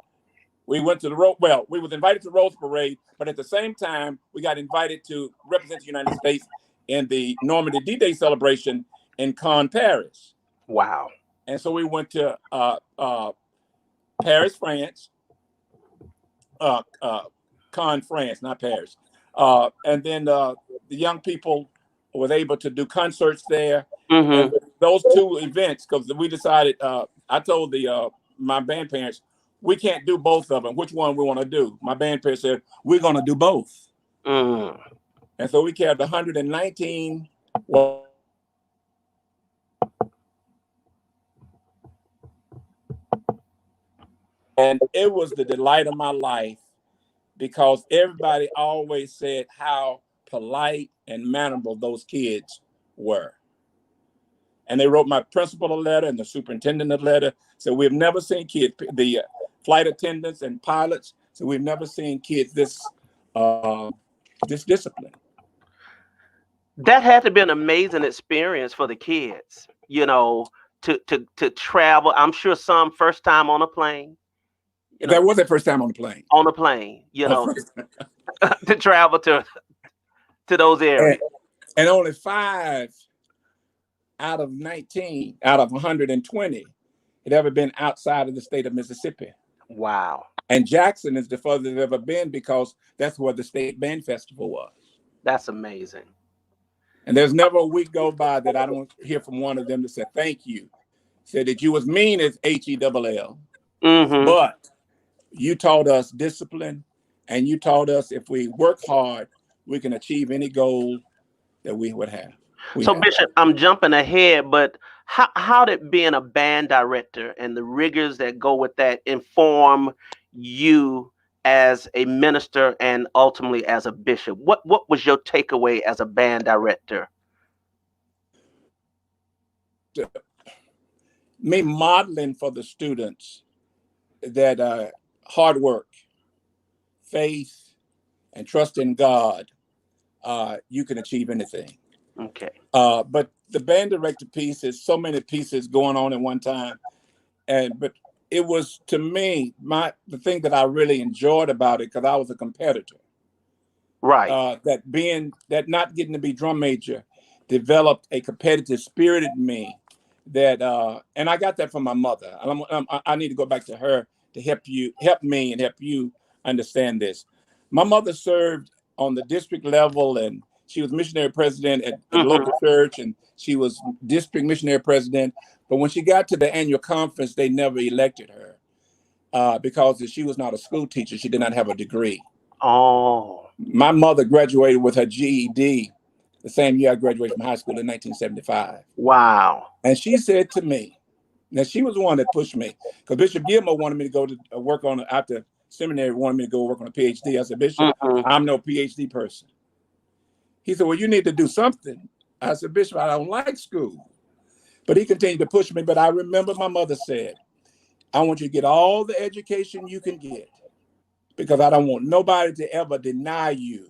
the we was invited to the Rose Parade, but at the same time, we got invited to represent the United States in the Normandy D-Day celebration in Cannes, Paris. Wow. And so we went to Paris, France, Cannes, France, not Paris. And then the young people was able to do concerts there. And those 2 events, because we decided, I told my band parents, we can't do both of them. Which one we want to do? My band parents said, we're going to do both. And so we carried 119. And it was the delight of my life, because everybody always said how polite and mannerable those kids were. And they wrote my principal a letter and the superintendent a letter. So we've never seen kids, the flight attendants and pilots. So we've never seen kids this discipline. That had to be an amazing experience for the kids, to travel. I'm sure some first time on a plane. That was their first time on the plane. On a plane, to travel to those areas. And only 5 out of 19, out of 120, had ever been outside of the state of Mississippi. Wow. And Jackson is the furthest they've ever been, because that's where the state band festival was. That's amazing. And there's never a week go by that I don't hear from one of them to say thank you. Said that you was mean as HELL, but you taught us discipline, and you taught us if we work hard, we can achieve any goal that we would have. Bishop, I'm jumping ahead, but how did being a band director and the rigors that go with that inform you as a minister and ultimately as a bishop? What was your takeaway as a band director? Me modeling for the students that hard work, faith, and trust in God, you can achieve anything. Okay. But the band director piece is so many pieces going on at one time. But it was, to me, the thing that I really enjoyed about it, because I was a competitor. Right. That not getting to be drum major developed a competitive spirit in me and I got that from my mother. I need to go back to her to help me and help you understand this. My mother served on the district level, and she was missionary president at the local church, and she was district missionary president. But when she got to the annual conference, they never elected her because she was not a school teacher. She did not have a degree. Oh. My mother graduated with her GED the same year I graduated from high school in 1975. Wow. And she said to me, now she was the one that pushed me, because Bishop Gilmore wanted me to go to work on after seminary wanted me to go work on a PhD. I said, Bishop, Mm-hmm. I'm no PhD person. He said, well, you need to do something. I said, Bishop, I don't like school. But he continued to push me. But I remember my mother said, I want you to get all the education you can get, because I don't want nobody to ever deny you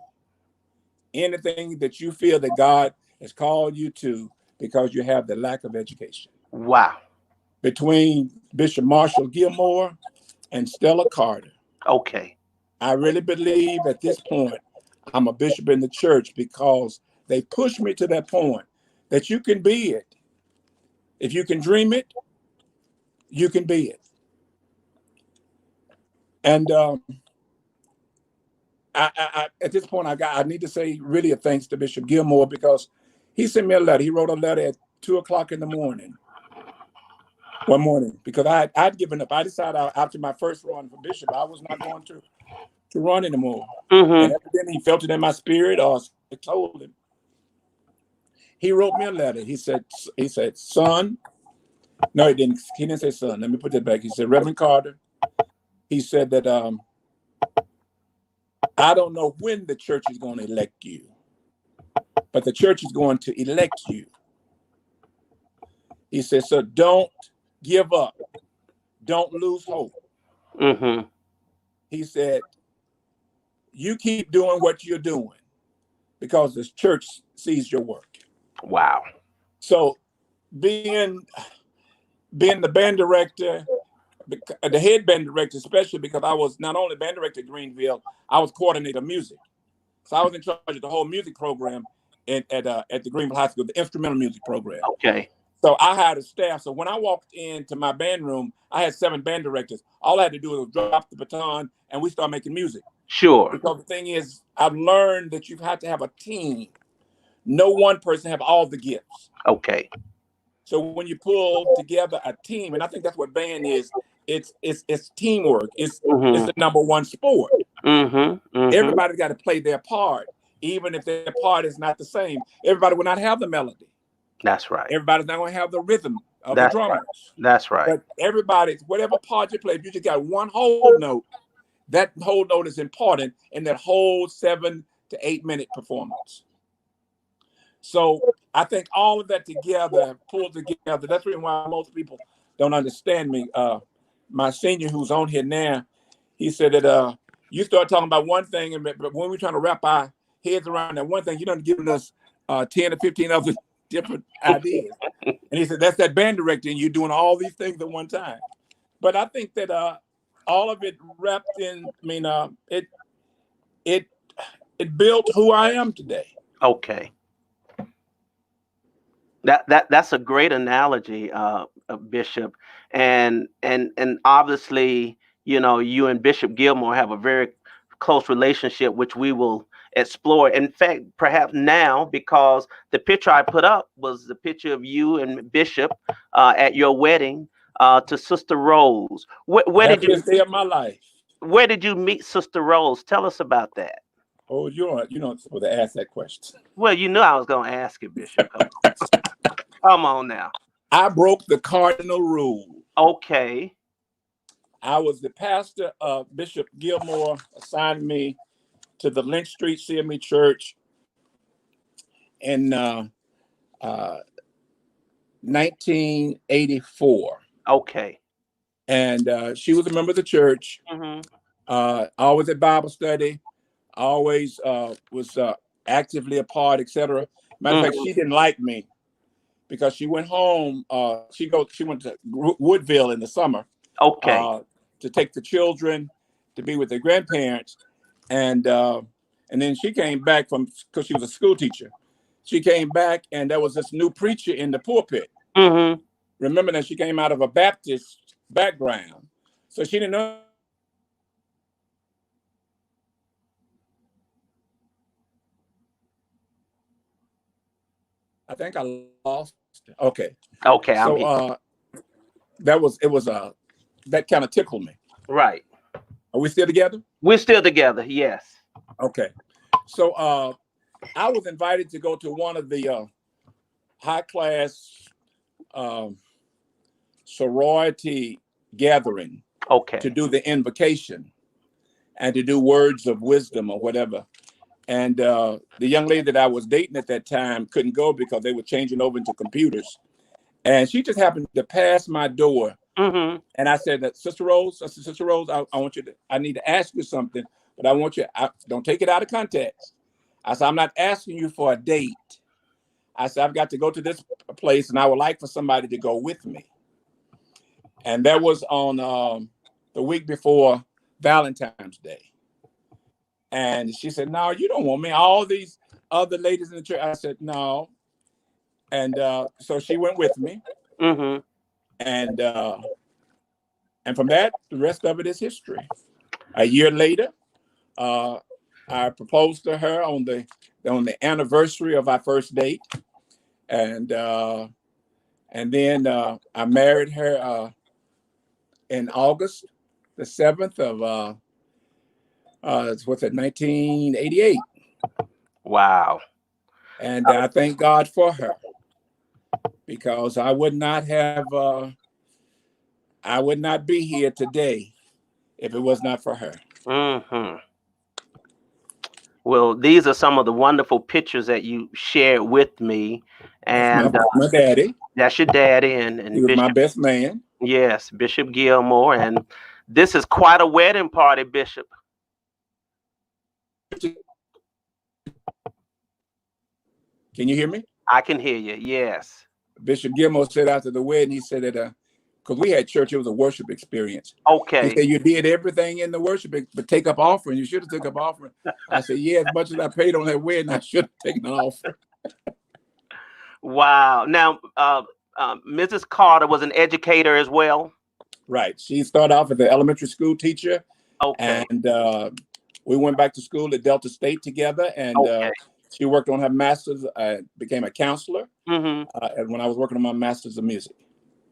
anything that you feel that God has called you to, because you have the lack of education. Wow. Between Bishop Marshall Gilmore and Stella Carter, Okay. I really believe at this point I'm a bishop in the church, because they pushed me to that point that you can be it. If you can dream it, you can be it. And at this point, I need to say really a thanks to Bishop Gilmore, because he sent me a letter. He wrote a letter at 2:00 in the morning, one morning, because I'd given up. I decided after my first run for bishop, I was not going to run anymore. Mm-hmm. And evidently he felt it in my spirit, or I told him. He wrote me a letter. He said, son. No, he didn't. He didn't say son. Let me put that back. He said, Reverend Carter. He said that I don't know when the church is going to elect you, but the church is going to elect you. He said, so don't give up. Don't lose hope. Mm-hmm. He said, you keep doing what you're doing, because the church sees your work. Wow. So being the band director, the head band director, especially because I was not only band director at Greenville, I was coordinator of music. So I was in charge of the whole music program at the Greenville High School, the instrumental music program. Okay. So I had a staff. So when I walked into my band room, I had 7 band directors. All I had to do was drop the baton and we started making music. Sure. Because the thing is, I've learned that you have to have a team. No one person have all the gifts. Okay. So when you pull together a team, and I think that's what band is, it's teamwork. It's Mm-hmm. the number one sport. Mm-hmm. Mm-hmm. Everybody got to play their part, even if their part is not the same. Everybody will not have the melody. That's right. Everybody's not going to have the rhythm of the That's drummers. right. That's right. But everybody, whatever part you play, if you just got one whole note, that whole note is important in that whole 7 to 8 minute performance. So I think all of that together, pulled together, that's the reason why most people don't understand me. My senior, who's on here now, he said that you start talking about one thing, but when we're trying to wrap our heads around that one thing, you done giving us 10 or 15 other different ideas. And he said, that's that band director, and you're doing all these things at one time. But I think that all of it wrapped in, I mean, it built who I am today. Okay. That's a great analogy, Bishop, and obviously, you and Bishop Gilmore have a very close relationship, which we will explore. In fact, perhaps now, because the picture I put up was the picture of you and Bishop at your wedding to Sister Rose. Where did Happiest you day of my life. where did you meet Sister Rose? Tell us about that. Oh, you're not supposed to ask that question. Well, you knew I was going to ask it, Bishop. Come on now. I broke the cardinal rule. Okay. I was the pastor of Bishop Gilmore assigned me to the Lynch Street CME Church in 1984. Okay. And she was a member of the church, Mm-hmm. always at Bible study, always was actively a part, etc. Matter of fact, she didn't like me because she went home. She went to Woodville in the summer. Okay. To take the children to be with their grandparents, and then she came back because she was a school teacher. She came back, and there was this new preacher in the pulpit. Mm-hmm. Remember that she came out of a Baptist background, so she didn't know. I think I lost it. Okay. Okay. I'm here. So that kind of tickled me. Right. Are we still together? We're still together. Yes. Okay. So I was invited to go to one of the high class sorority gathering to Okay. do the invocation. and to do words of wisdom or whatever. And the young lady that I was dating at that time couldn't go because they were changing over into computers. And she just happened to pass my door. Mm-hmm. And I said, Sister Rose, I said, Sister Rose, I want you to, I need to ask you something, but I want you, don't take it out of context. I said, I'm not asking you for a date. I said, I've got to go to this place and I would like for somebody to go with me. And that was on the week before Valentine's Day. And she said, no, you don't want me. All these other ladies in the church. I said, no. And so she went with me. Mm-hmm. And from that, the rest of it is history. A year later, I proposed to her on the anniversary of our first date. And then I married her in August the 7th of what's that, 1988. Wow. And I thank God for her, because I would not be here today if it was not for her. Mm-hmm. Well, these are some of the wonderful pictures that you shared with me, and That's my daddy. that's your daddy, He and was Bishop. my best man. Yes, Bishop Gilmore, and this is quite a wedding party, Bishop. Can you hear me? I can hear you. Yes. Bishop Gilmore said after the wedding, he said that because we had church, it was a worship experience. Okay. He said, you did everything in the worship, but take up offering. You should have took up offering. I said, yeah, as much as I paid on that wedding, I should have taken an offering. Wow. Now, Mrs. Carter was an educator as well. Right. She started off as an elementary school teacher. Okay. And we went back to school at Delta State together. And Okay. she worked on her master's, became a counselor. Mm-hmm. And when I was working on my master's of music.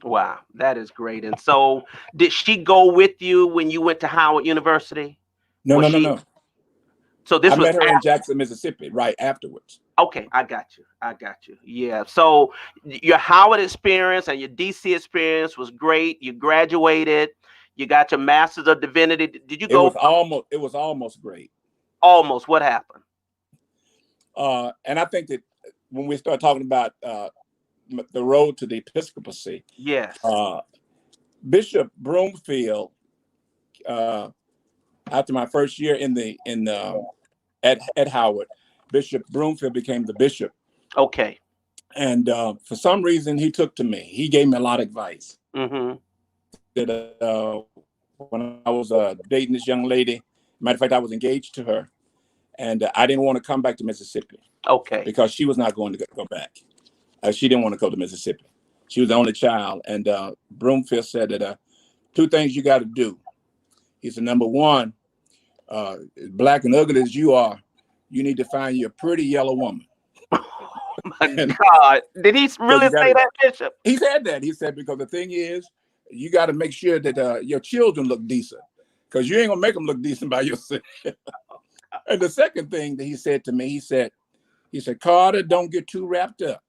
Wow, that is great. And so, did she go with you when you went to Howard University? No. So this I was met her in Jackson, Mississippi, right afterwards. okay. I got you. Yeah. So your Howard experience and your DC experience was great. You graduated. You got your Master's of Divinity. Did you go? It was almost great. Almost. What happened? And I think that when we start talking about the road to the episcopacy, Yes. Bishop Broomfield, after my first year at Howard, Bishop Broomfield became the bishop. Okay. And for some reason, he took to me. He gave me a lot of advice. Mm-hmm. That when I was dating this young lady, matter of fact, I was engaged to her, and I didn't want to come back to Mississippi. Okay. Because she was not going to go back. She didn't want to go to Mississippi. She was the only child. And Broomfield said that 2 things you got to do. He said, number 1, black and ugly as you are, you need to find you a pretty yellow woman. Oh my God. Did he really say that, Bishop? He said that. He said, because the thing is, you got to make sure that your children look decent, because you ain't going to make them look decent by yourself. And the second thing that he said to me, he said, Carter, don't get too wrapped up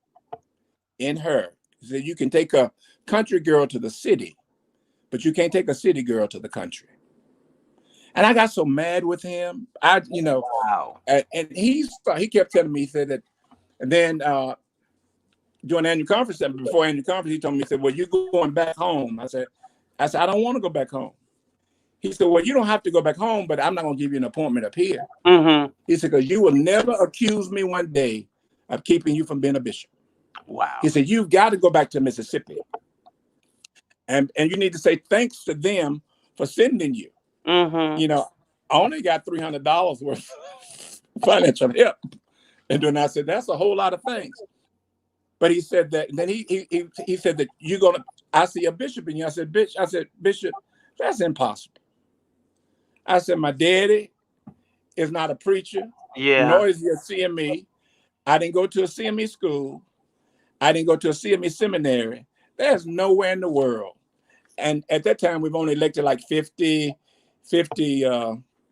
in her. He said, you can take a country girl to the city, but you can't take a city girl to the country. And I got so mad with him. Wow. And he kept telling me, he said that, and then during annual conference, before annual conference, he told me, he said, well, you're going back home. I said, I don't want to go back home. He said, well, you don't have to go back home, but I'm not going to give you an appointment up here. Mm-hmm. He said, because you will never accuse me one day of keeping you from being a bishop. Wow. He said, you've got to go back to Mississippi. And you need to say thanks to them for sending you. Mm-hmm. I only got $300 worth of financial help. And then I said, that's a whole lot of things. But he said that, and then he said that I see a bishop in you. I said, Bishop, that's impossible. I said, my daddy is not a preacher, nor is he a CME. I didn't go to a CME school. I didn't go to a CME seminary. There's nowhere in the world. And at that time, we've only elected like 50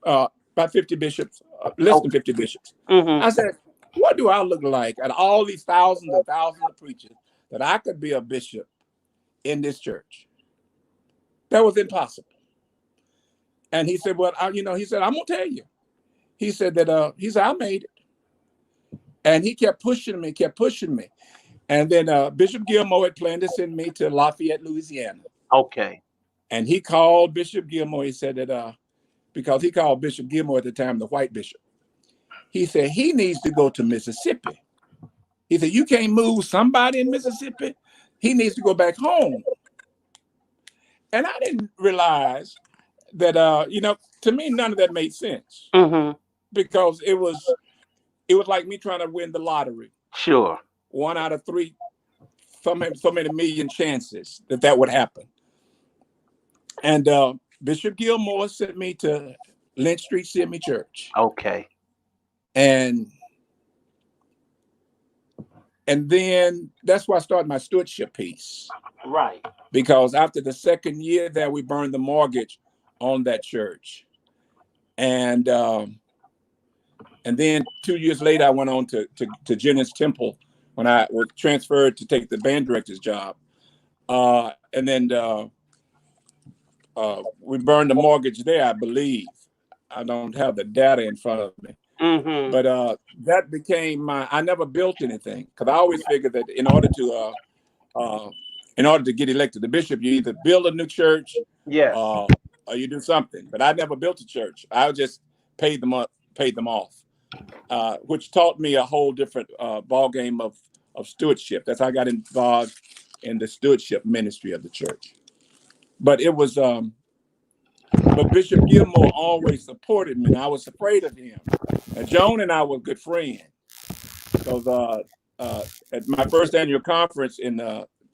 about 50 bishops, less than 50 bishops. Mm-hmm. I said, what do I look like at all these thousands and thousands of preachers that I could be a bishop in this church? That was impossible. And he said, well, he said, I'm gonna tell you. He said that he said, I made it. And he kept pushing me, And then Bishop Gilmore had planned to send me to Lafayette, Louisiana. Okay. And he called Bishop Gilmore. He said that because he called Bishop Gilmore at the time the white bishop. He said he needs to go to Mississippi. He said, you can't move somebody in Mississippi. He needs to go back home. And I didn't realize that, to me, none of that made sense. Mm-hmm. Because it was like me trying to win the lottery. Sure. 1 out of 3, so many million chances that would happen. And Bishop Gilmore sent me to Lynch Street CME Church. Okay. And then that's why I started my stewardship piece. Right. Because after the second year there, we burned the mortgage on that church. And then 2 years later, I went on to Jennings Temple when I was transferred to take the band director's job. And then we burned the mortgage there, I believe. I don't have the data in front of me. Mm-hmm. But that became I never built anything because I always figured that in order to get elected to bishop, you either build a new church, Yes, or you do something. But I never built a church. I just paid them off, which taught me a whole different ball game of stewardship. That's how I got involved in the stewardship ministry of the church. But it was, but Bishop Gilmore always supported me, and I was afraid of him. And Joan and I were good friends because at my first annual conference in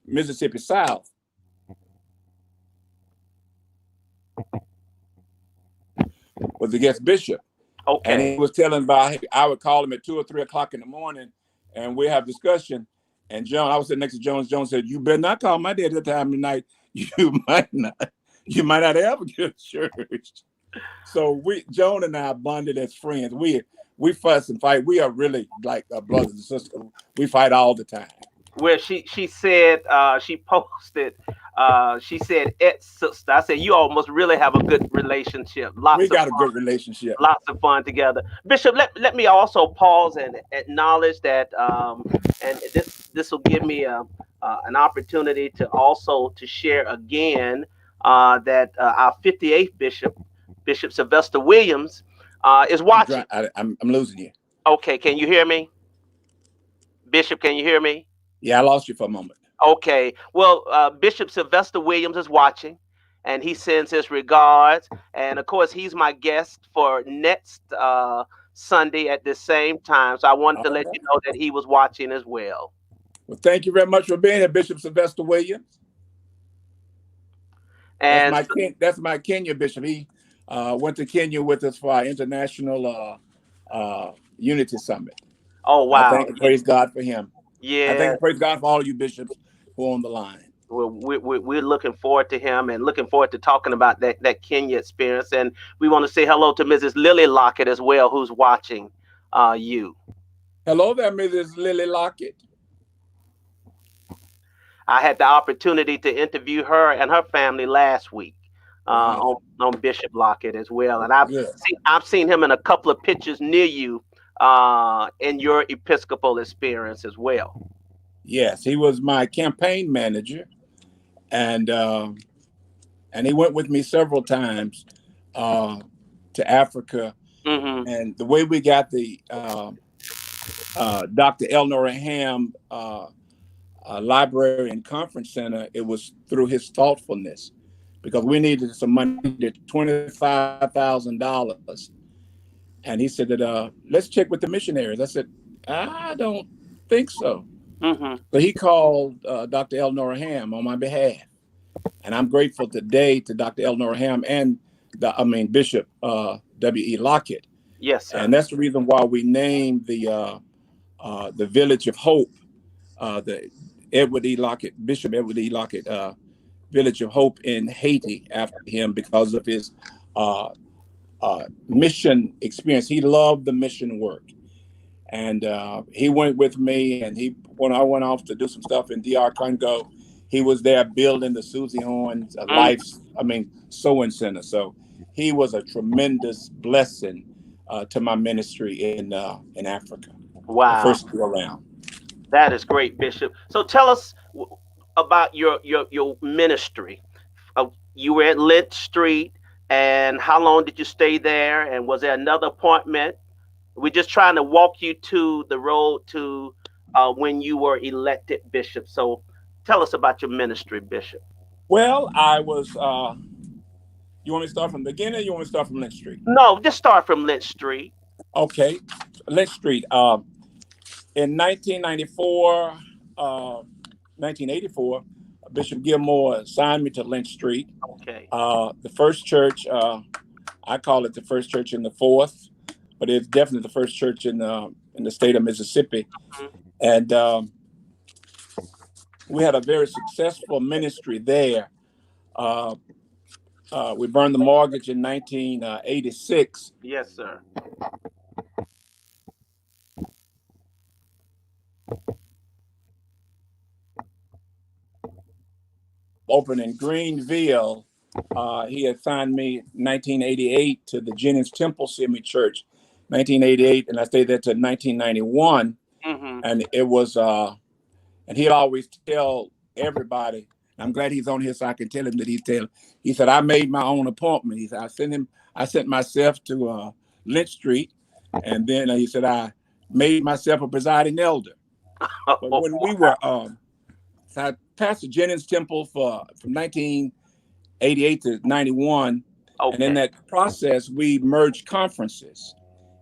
Mississippi South, was the guest bishop. okay. And he was telling about, I would call him at 2 or 3 o'clock in the morning, and we have discussion. And John, I was sitting next to Jones. Jones said, "You better not call my dad at that time of night. You might not ever get to church." So Joan and I bonded as friends. We fuss and fight. We are really like brothers and sisters. We fight all the time. Where she said she posted she said sister. I said you almost really have a good relationship. We got a good relationship. Lots of fun together. Bishop, let me also pause and acknowledge that and this will give me an opportunity to also to share again that our 58th Bishop Sylvester Williams is watching. I'm losing you. Okay, can you hear me? Bishop, can you hear me? Yeah, I lost you for a moment. Okay. Well, Bishop Sylvester Williams is watching, and he sends his regards. And of course, he's my guest for next Sunday at the same time. So I wanted to let you know that he was watching as well. Well, thank you very much for being here, Bishop Sylvester Williams. And that's my Kenya bishop. He went to Kenya with us for our international unity summit. Oh, wow. I thank and praise God for him. Yeah. I thank and praise God for all of you bishops who are on the line. Well, we're looking forward to him and looking forward to talking about that Kenya experience. And we want to say hello to Mrs. Lily Lockett as well, who's watching you. Hello there, Mrs. Lily Lockett. I had the opportunity to interview her and her family last week on Bishop Lockett as well. And I've seen him in a couple of pictures near you in your Episcopal experience as well. Yes, he was my campaign manager, and he went with me several times to Africa. Mm-hmm. And the way we got the Dr. Elnora Ham Library and Conference Center, it was through his thoughtfulness, because we needed some money, $25,000. And he said that, let's check with the missionaries. I said, I don't think so. Mm-hmm. So he called Dr. Elnora Ham on my behalf. And I'm grateful today to Dr. Elnora Ham and Bishop W.E. Lockett. Yes, sir. And that's the reason why we named the Village of Hope, the Edward E. Lockett, Bishop Edward E. Lockett Village of Hope in Haiti after him, because of his mission experience. He loved the mission work. And he went with me, and when I went off to do some stuff in DR Congo, he was there building the Susie Horns sewing center. So he was a tremendous blessing to my ministry in Africa, the Wow. first go around. That is great, Bishop. So tell us about your ministry. You were at Lynch Street, and how long did you stay there? And was there another appointment? We're just trying to walk you to the road to when you were elected bishop. So tell us about your ministry, Bishop. Well, I was. You want me to start from the beginning? Or you want me to start from Lynch Street? No, just start from Lynch Street. Okay, Lynch Street. In 1994, 1984, Bishop Gilmore assigned me to Lynch Street. Okay. The first church, I call it the first church in the fourth, but it's definitely the first church in the state of Mississippi. Mhm. And we had a very successful ministry there. We burned the mortgage in 1986. Yes, sir. Opened in Greenville. He assigned me 1988 to the Jennings Temple CME Church, 1988, and I stayed there till 1991. Mm-hmm. And it was, and he'd always tell everybody. I'm glad he's on here so I can tell him that he said, I made my own appointment. He said, I sent myself to Lynch Street, and then he said, I made myself a presiding elder. But when we were, so I pastored Jennings Temple from 1988 to 91. Okay. And in that process, we merged conferences.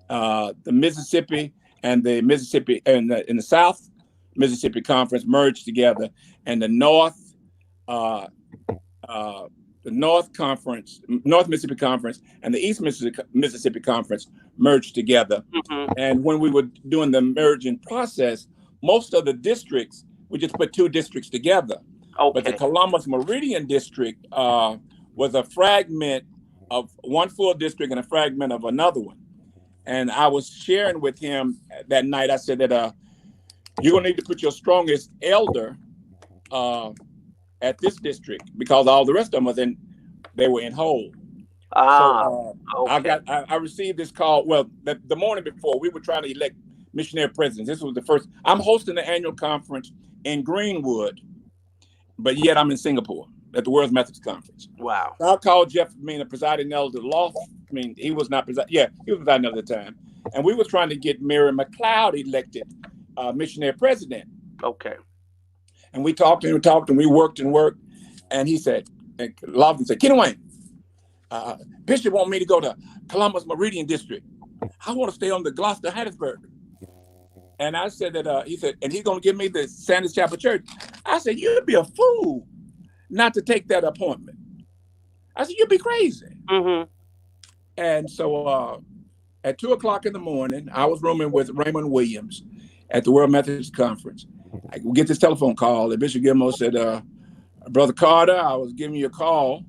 The Mississippi and the Mississippi and in the South Mississippi Conference merged together, and the North Conference, North Mississippi Conference, and the East Mississippi Conference merged together. Mm-hmm. And when we were doing the merging process, most of the districts, we just put two districts together. Okay. But the Columbus Meridian District was a fragment of one full district and a fragment of another one. And I was sharing with him that night, I said that you're going to need to put your strongest elder at this district because all the rest of them they were in whole. So okay. I received this call. Well, the morning before, we were trying to elect missionary presidents. This was the first. I'm hosting the annual conference in Greenwood, but yet I'm in Singapore at the World Methodist Conference. Wow. So I called Jeff, the presiding elder, he was not presiding. Yeah, he was presiding elder at the time. And we were trying to get Mary McLeod elected missionary president. Okay. And we talked and we worked. And he said, and Lofton said, Kenny Wayne, Bishop want me to go to Columbus Meridian District. I want to stay on the Gloucester Hattiesburg. And I said that, he said, and he's going to give me the Sanders Chapel Church. I said, you'd be a fool not to take that appointment. I said, you'd be crazy. Mm-hmm. And so at 2:00 in the morning, I was rooming with Raymond Williams at the World Methodist Conference. I would get this telephone call, and Bishop Gilmore said, Brother Carter, I was giving you a call.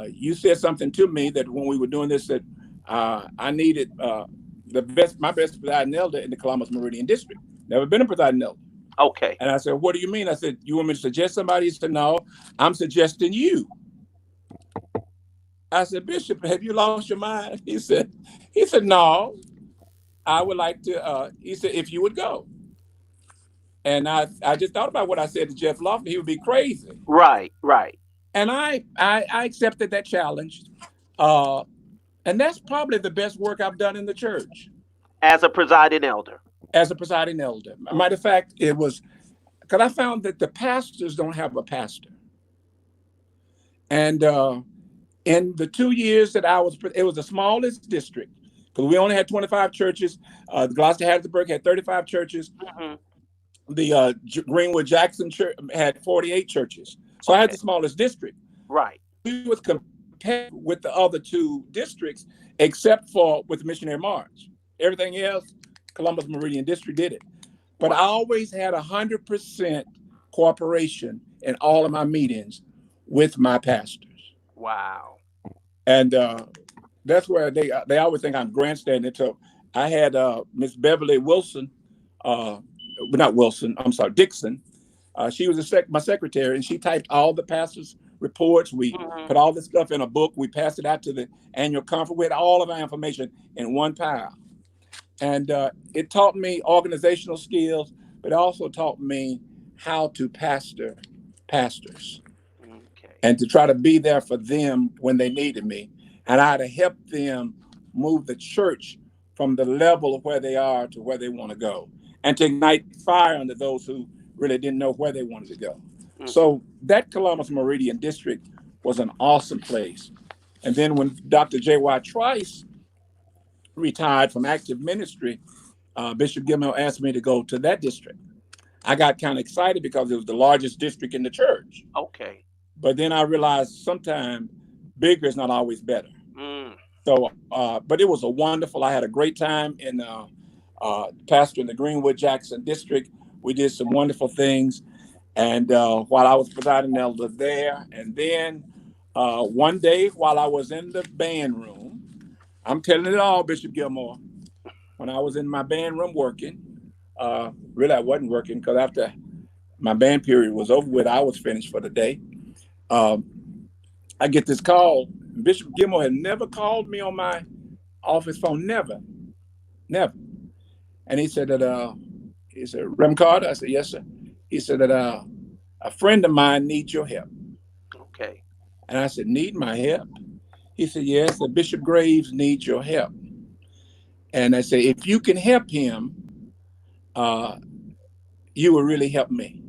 You said something to me that when we were doing this, that I needed my best presiding elder in the Columbus Meridian District. Never been a presiding elder. Okay. And I said, what do you mean? I said, you want me to suggest somebody? He said, no, I'm suggesting you. I said, Bishop, have you lost your mind? He said, no, I would like to, he said, if you would go. And I just thought about what I said to Jeff Lofton. He would be crazy. Right. And I accepted that challenge. And that's probably the best work I've done in the church. As a presiding elder. As a presiding elder. Matter of fact, it was because I found that the pastors don't have a pastor. And in the 2 years that it was the smallest district because we only had 25 churches. The Gloucester Hattiesburg had 35 churches. Mm-hmm. The Greenwood Jackson Church had 48 churches. So I had the smallest district. Right. We was compared with the other two districts, except for with the Missionary March. Everything else, Columbus Meridian District did it. But I always had 100% cooperation in all of my meetings with my pastors. Wow. And that's where they always think I'm grandstanding. So I had Miss Beverly Wilson, not Wilson, I'm sorry, Dixon. She was my secretary, and she typed all the pastors' reports. We Mm-hmm. put all this stuff in a book. We passed it out to the annual conference. We had all of our information in one pile. And it taught me organizational skills, but it also taught me how to pastor pastors Okay. and to try to be there for them when they needed me. And I had to help them move the church from the level of where they are to where they want to go, and to ignite fire under those who really didn't know where they wanted to go. Mm-hmm. So that Columbus Meridian District was an awesome place. And then when Dr. J.Y. Trice retired from active ministry, Bishop Gilmore asked me to go to that district. I got kind of excited because it was the largest district in the church. Okay. But then I realized sometimes bigger is not always better. Mm. So, but it was a wonderful. I had a great time in pastor in the Greenwood Jackson district. We did some wonderful things, and while I was presiding elder there, and then one day while I was in the band room, I'm telling it all, Bishop Gilmore. When I was in my band room working, really I wasn't working because after my band period was over with, I was finished for the day. Um, I get this call. Bishop Gilmore had never called me on my office phone, never. And he said that, he said, Rem Carter? I said, yes, sir. He said that a friend of mine needs your help. Okay. And I said, need my help? He said, yes, the Bishop Graves needs your help. And I said, if you can help him, you will really help me.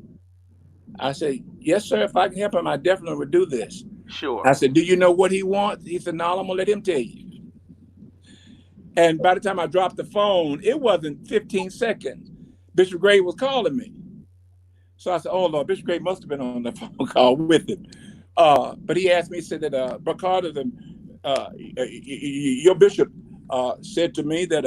I said, yes, sir, if I can help him, I definitely would do this. Sure. I said, do you know what he wants? He said, no, I'm going to let him tell you. And by the time I dropped the phone, it wasn't 15 seconds. Bishop Gray was calling me. So I said, oh, Lord, Bishop Gray must have been on the phone call with him. But he asked me, he said that, Brother Carter, your bishop said to me that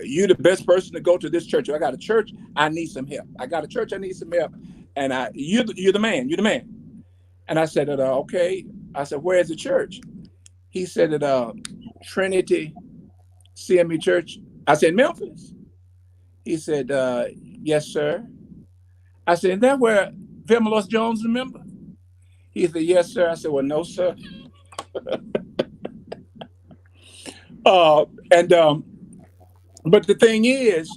you're the best person to go to this church. I got a church, I need some help. I got a church, I need some help. And you're the man, you're the man. And I said, okay. I said, where's the church? He said that Trinity CME Church. I said, Memphis. He said, yes, sir. I said, is that where Velma Lois Jones is a member? He said, yes, sir. I said, well, no, sir. And but the thing is,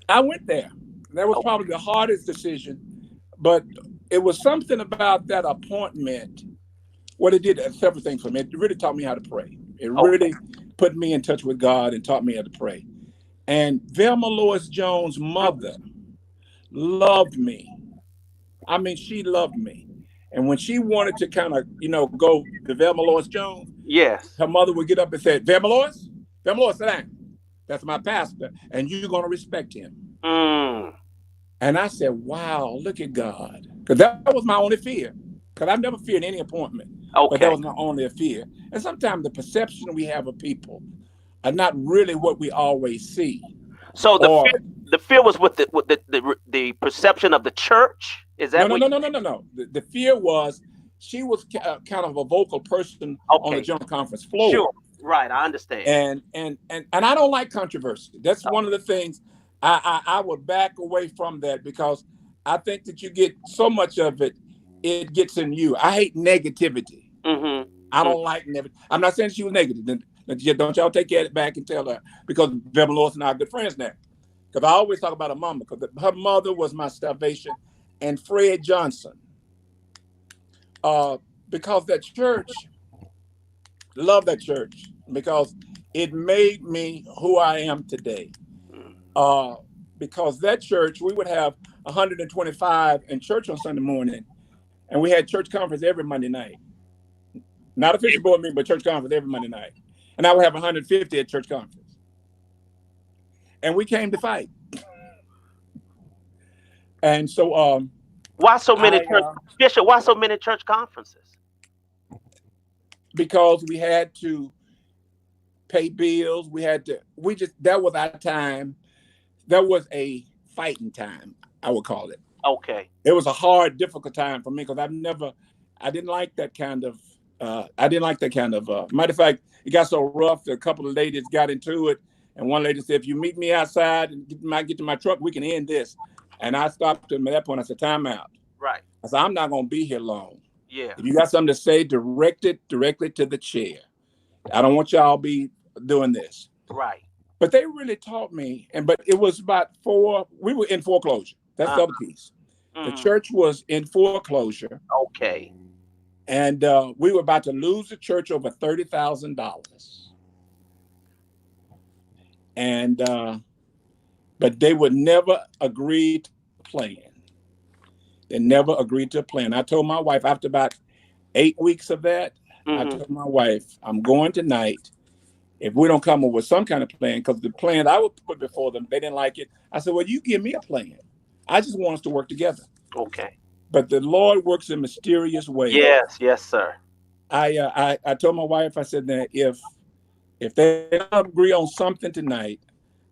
I went there. That was probably the hardest decision, but it was something about that appointment. What it did several things for me. It really taught me how to pray. It really put me in touch with God and taught me how to pray. And Velma Lois Jones' mother loved me. I mean, she loved me. And when she wanted to kind of, go to Velma Lois Jones, Yes. her mother would get up and say, Velma Lois, sit down. That's my pastor, and you're going to respect him. Mm. And I said, wow, look at God. Because that was my only fear. Because I've never feared any appointment. Okay. But that was my only fear. And sometimes the perception we have of people are not really what we always see. So the fear was with the perception of the church. Is that no. The fear was she was kind of a vocal person on the general conference floor. Sure. Right. I understand. And I don't like controversy. That's one of the things I would back away from that, because I think that you get so much of it, it gets in you. I hate negativity. Mm-hmm. I don't like negativity. I'm not saying she was negative. Don't y'all take it back and tell her, because Velma Lois and I are good friends now. Because I always talk about her mama, because her mother was my salvation, and Fred Johnson. Because that church, love that church, because it made me who I am today. Because that church, we would have 125 in church on Sunday morning, and we had church conference every Monday night. Not official board meeting, but church conference every Monday night. And I would have 150 at church conference. And we came to fight. And so why so many Bishop, why so many church conferences? Because we had to pay bills. That was our time. That was a fighting time, I would call it. Okay. It was a hard, difficult time for me, because I didn't like that kind of, matter of fact, it got so rough that a couple of ladies got into it. And one lady said, if you meet me outside and get to my truck, we can end this. And I stopped them at that point. I said, time out. Right. I said, I'm not going to be here long. Yeah. If you got something to say, direct it directly to the chair. I don't want y'all be doing this. Right. But they really taught me, but it was about we were in foreclosure. That's the other piece. The Mm. church was in foreclosure, Okay. and we were about to lose the church over $30,000. And but they would never agree to a plan. They never agreed to a plan. I told my wife after about 8 weeks of that, I Mm-hmm. told my wife, I'm going tonight. If we don't come up with some kind of plan, because the plan I would put before them, they didn't like it. I said, well, you give me a plan. I just want us to work together. Okay. But the Lord works in mysterious ways. Yes. Yes, sir. I told my wife, I said that if they don't agree on something tonight,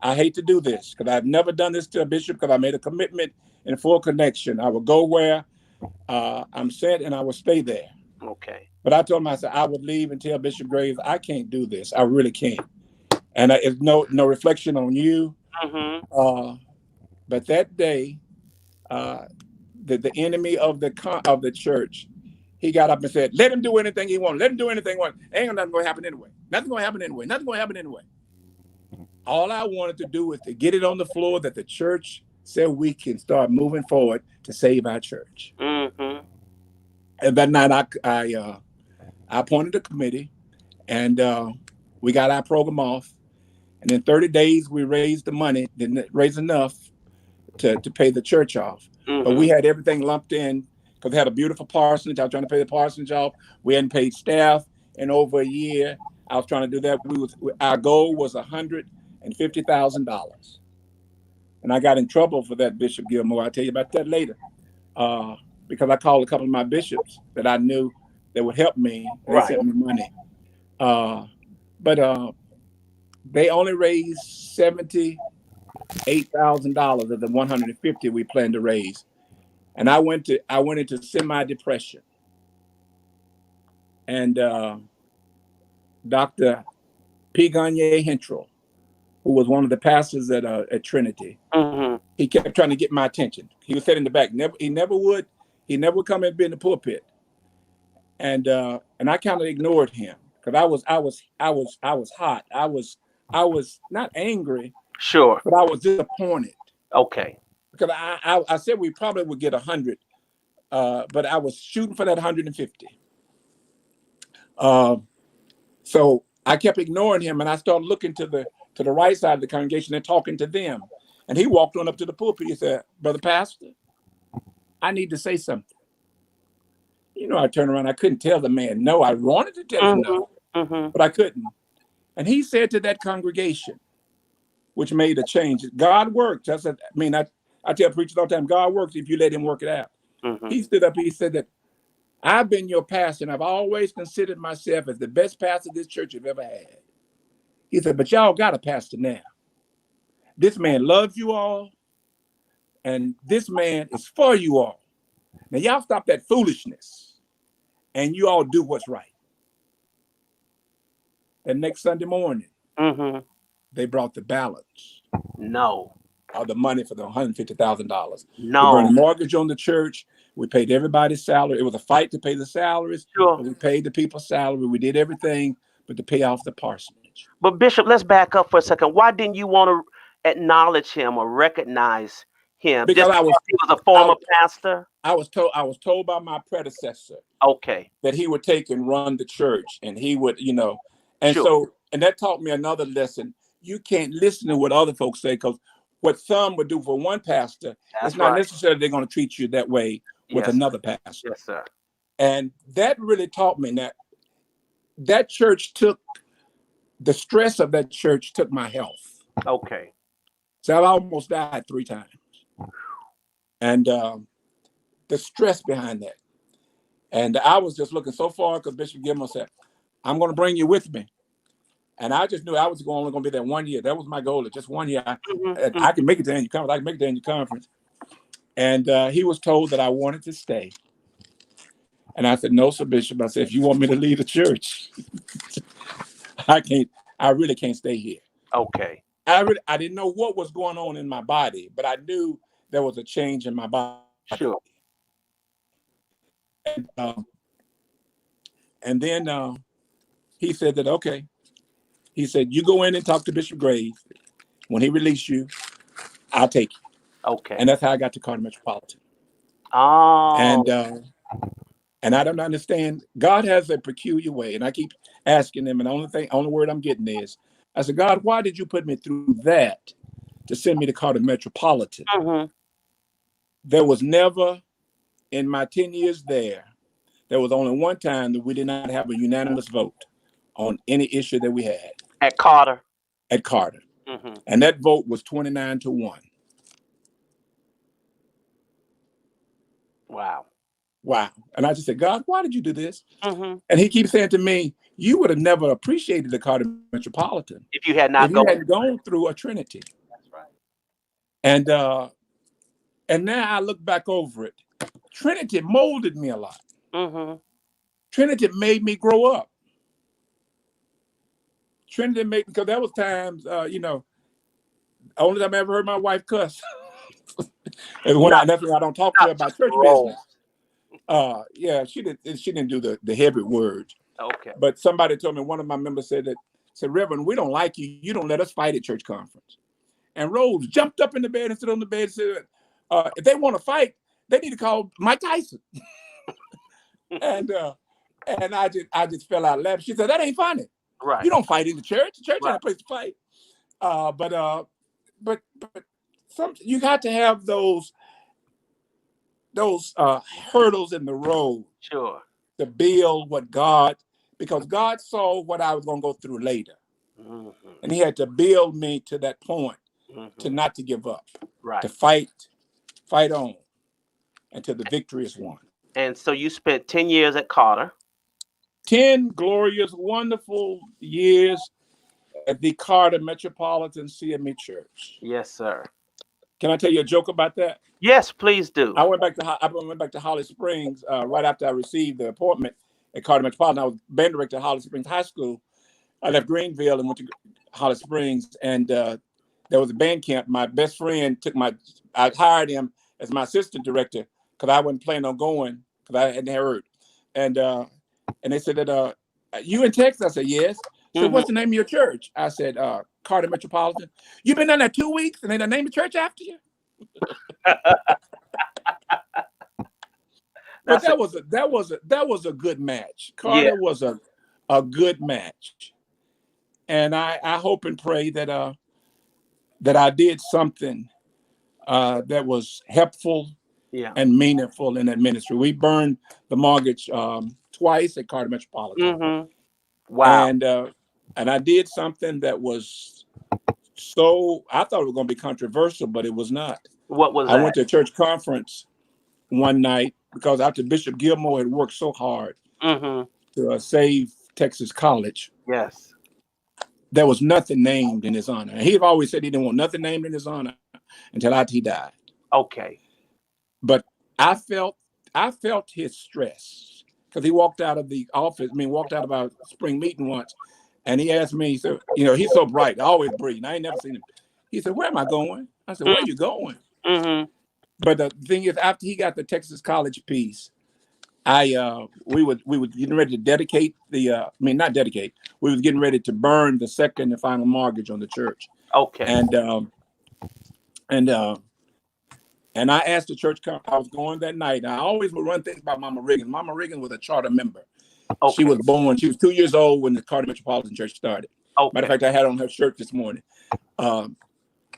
I hate to do this because I've never done this to a bishop because I made a commitment in full connection. I will go where I'm sent and I will stay there. Okay. But I told him, I said, I would leave and tell Bishop Graves, I can't do this. I really can't. And it's no reflection on you. Mm-hmm. But that day, the enemy of the church, he got up and said, let him do anything he wants. Let him do anything he wants. Ain't nothing going to happen anyway. Nothing going to happen anyway. Nothing going to happen anyway. All I wanted to do was to get it on the floor that the church said we can start moving forward to save our church. Mm-hmm. And that night, I appointed a committee, and we got our program off. And in 30 days, we raised the money, didn't raise enough to pay the church off. But Mm-hmm. we had everything lumped in because we had a beautiful parsonage. I was trying to pay the parsonage off. We hadn't paid staff in over a year. I was trying to do that. Our goal was $150,000. And I got in trouble for that, Bishop Gilmore. I'll tell you about that later. Because I called a couple of my bishops that I knew that would help me, and they Right. sent me money. But they only raised $78,000 of the 150 we planned to raise, and I went into semi-depression. And Dr. P. Gagne Hentrell, who was one of the pastors at Trinity, Mm-hmm. he kept trying to get my attention. He was sitting in the back. He never would come and be in the pulpit. And I kind of ignored him because I was hot. I was not angry, Sure. but I was disappointed Okay. because I said we probably would get 100, but I was shooting for that 150. So I kept ignoring him, and I started looking to the right side of the congregation and talking to them. And he walked on up to the pulpit. He said, "Brother Pastor, I need to say something." I turned around. I couldn't tell the man no. I wanted to tell him Mm-hmm. no, Mm-hmm. but I couldn't. And he said to that congregation, which made a change, God works. I tell preachers all the time, God works if you let him work it out. Mm-hmm. He stood up, he said that, I've been your pastor, and I've always considered myself as the best pastor this church have ever had. He said, but y'all got a pastor now. This man loves you all, and this man is for you all. Now y'all stop that foolishness, and you all do what's right. The next Sunday morning, Mm-hmm. they brought the balance No. of the money for the $150,000. We burned No. a mortgage on the church. We paid everybody's salary. It was a fight to pay the salaries, Sure. but we paid the people's salary. We did everything but to pay off the parsonage. But Bishop, let's back up for a second. Why didn't you want to acknowledge him or recognize him Because just because he was a former pastor? I was told by my predecessor Okay. that he would take and run the church, and he would, and Sure. and that taught me another lesson. You can't listen to what other folks say, because what some would do for one pastor, That's it's not right. necessarily they're going to treat you that way with Yes. another pastor. Yes, sir. And that really taught me that church the stress of that church took my health. Okay. So I almost died 3 times. And the stress behind that. And I was just looking so far because Bishop Gilmore said, I'm going to bring you with me. And I just knew I was only going to be there 1 year. That was my goal. Just 1 year. Mm-hmm. I can make it to annual conference. I can make it to annual conference. And he was told that I wanted to stay. And I said, no, sir, Bishop. I said, if you want me to lead the church, I really can't stay here. Okay. I didn't know what was going on in my body, but I knew there was a change in my body. Sure. And And then he said that, okay. He said, you go in and talk to Bishop Graves. When he released you, I'll take you. Okay. And that's how I got to Carter Metropolitan. Oh. And I don't understand. God has a peculiar way. And I keep asking him, and the only word I'm getting is, I said, God, why did you put me through that to send me to Carter Metropolitan? Mm-hmm. There was never, in my 10 years there was only one time that we did not have a unanimous vote on any issue that we had. At Carter. At Carter. Mm-hmm. And that vote was 29-1. Wow. Wow. And I just said, God, why did you do this? Mm-hmm. And he keeps saying to me, you would have never appreciated the Carter Metropolitan If you had if not you gone. hadn't gone through a Trinity. That's right. And now I look back over it. Trinity molded me a lot. Mm-hmm. Trinity made me grow up. Trinity made, because there was times, only time I ever heard my wife cuss. And that's when I don't talk to her about church business. Yeah, she didn't do the heavy words. Okay. But somebody told me, one of my members said, Reverend, we don't like you. You don't let us fight at church conference. And Rose jumped up in the bed and stood on the bed and said, if they want to fight, they need to call Mike Tyson. and I just fell out laughing. She said, that ain't funny. Right. You don't fight in the church. The church Right. ain't a place to fight. But you got to have those hurdles in the road. Sure. To build what God, because God saw what I was going to go through later. Mm-hmm. And he had to build me to that point, mm-hmm. to not to give up, right. to fight on until the victory is won. And so you spent 10 years at Carter. 10 glorious, wonderful years at the Carter Metropolitan CME Church. Yes, sir. Can I tell you a joke about that? Yes, please do. I went back to Holly Springs right after I received the appointment at Carter Metropolitan. I was band director at Holly Springs High School. I left Greenville and went to Holly Springs, and there was a band camp. My best friend I hired him as my assistant director because I wasn't planning on going because I hadn't heard. And they said that, you in Texas? I said, yes. They said, what's the name of your church? I said, Carter Metropolitan. You've been down there 2 weeks and they done named the church after you? But that was a good match. Carter was a good match. And I hope and pray that I did something that was helpful and meaningful in that ministry. We burned the mortgage twice at Carter Metropolitan. Mm-hmm. Wow. And I did something that was I thought it was going to be controversial, but it was not. What was that? I went to a church conference one night because after Bishop Gilmore had worked so hard to save Texas College. Yes. There was nothing named in his honor. And he had always said he didn't want nothing named in his honor until after he died. Okay. But I felt his stress because he walked out of the office, walked out of our spring meeting once, and he asked me, he said, he's so bright, always breathing. I ain't never seen him. He said, where am I going? I said, where are you going? Mm-hmm. But the thing is, after he got the Texas College piece, we were getting ready to dedicate not dedicate. We was getting ready to burn the second and final mortgage on the church. Okay. And I asked the church company, I was going that night. I always would run things by Mama Riggins. Mama Riggins was a charter member. Okay. She was 2 years old when the Carter Metropolitan Church started. Okay. Matter of fact, I had on her shirt this morning. And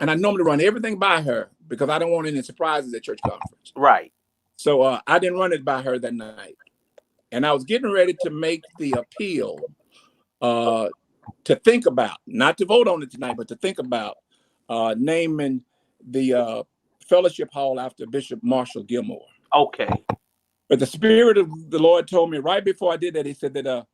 I normally run everything by her because I don't want any surprises at church conference. Right. So I didn't run it by her that night. And I was getting ready to make the appeal to think about, not to vote on it tonight, but to think about naming the fellowship hall after Bishop Marshall Gilmore. Okay. But the Spirit of the Lord told me right before I did that, he said that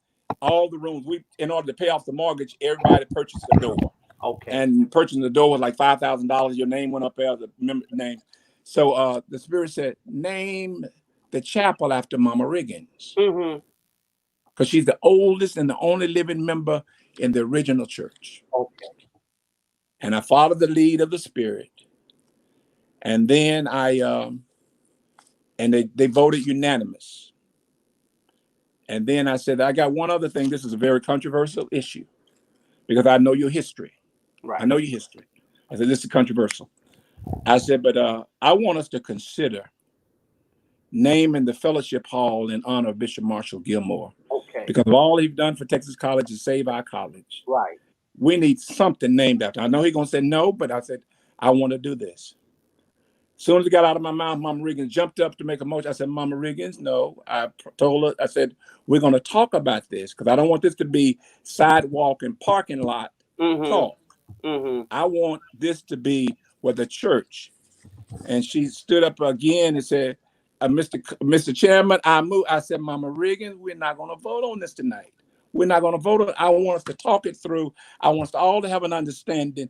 all the rooms, in order to pay off the mortgage, everybody purchased a door. Okay. And purchasing the door was like $5,000. Your name went up there, the member name. So the Spirit said, name the chapel after Mama Riggins. Mm-hmm. Because she's the oldest and the only living member in the original church. Okay. And I followed the lead of the Spirit. And then they voted unanimous. And then I said, I got one other thing. This is a very controversial issue because I know your history. I Right. know your history. I said, this is controversial. I said, but I want us to consider naming the fellowship hall in honor of Bishop Marshall Gilmore Okay. because of all he's done for Texas College to save our college. Right. We need something named after. I know he's going to say no, but I said, I want to do this. As soon as it got out of my mouth, Mama Riggins jumped up to make a motion. I said, Mama Riggins, no. I told her, I said, we're going to talk about this because I don't want this to be sidewalk and parking lot talk. I want this to be where the church. And she stood up again and said, Mr. Chairman, I move. I said, Mama Riggins, we're not going to vote on this tonight. We're not going to vote on it. I want us to talk it through. I want us all to have an understanding.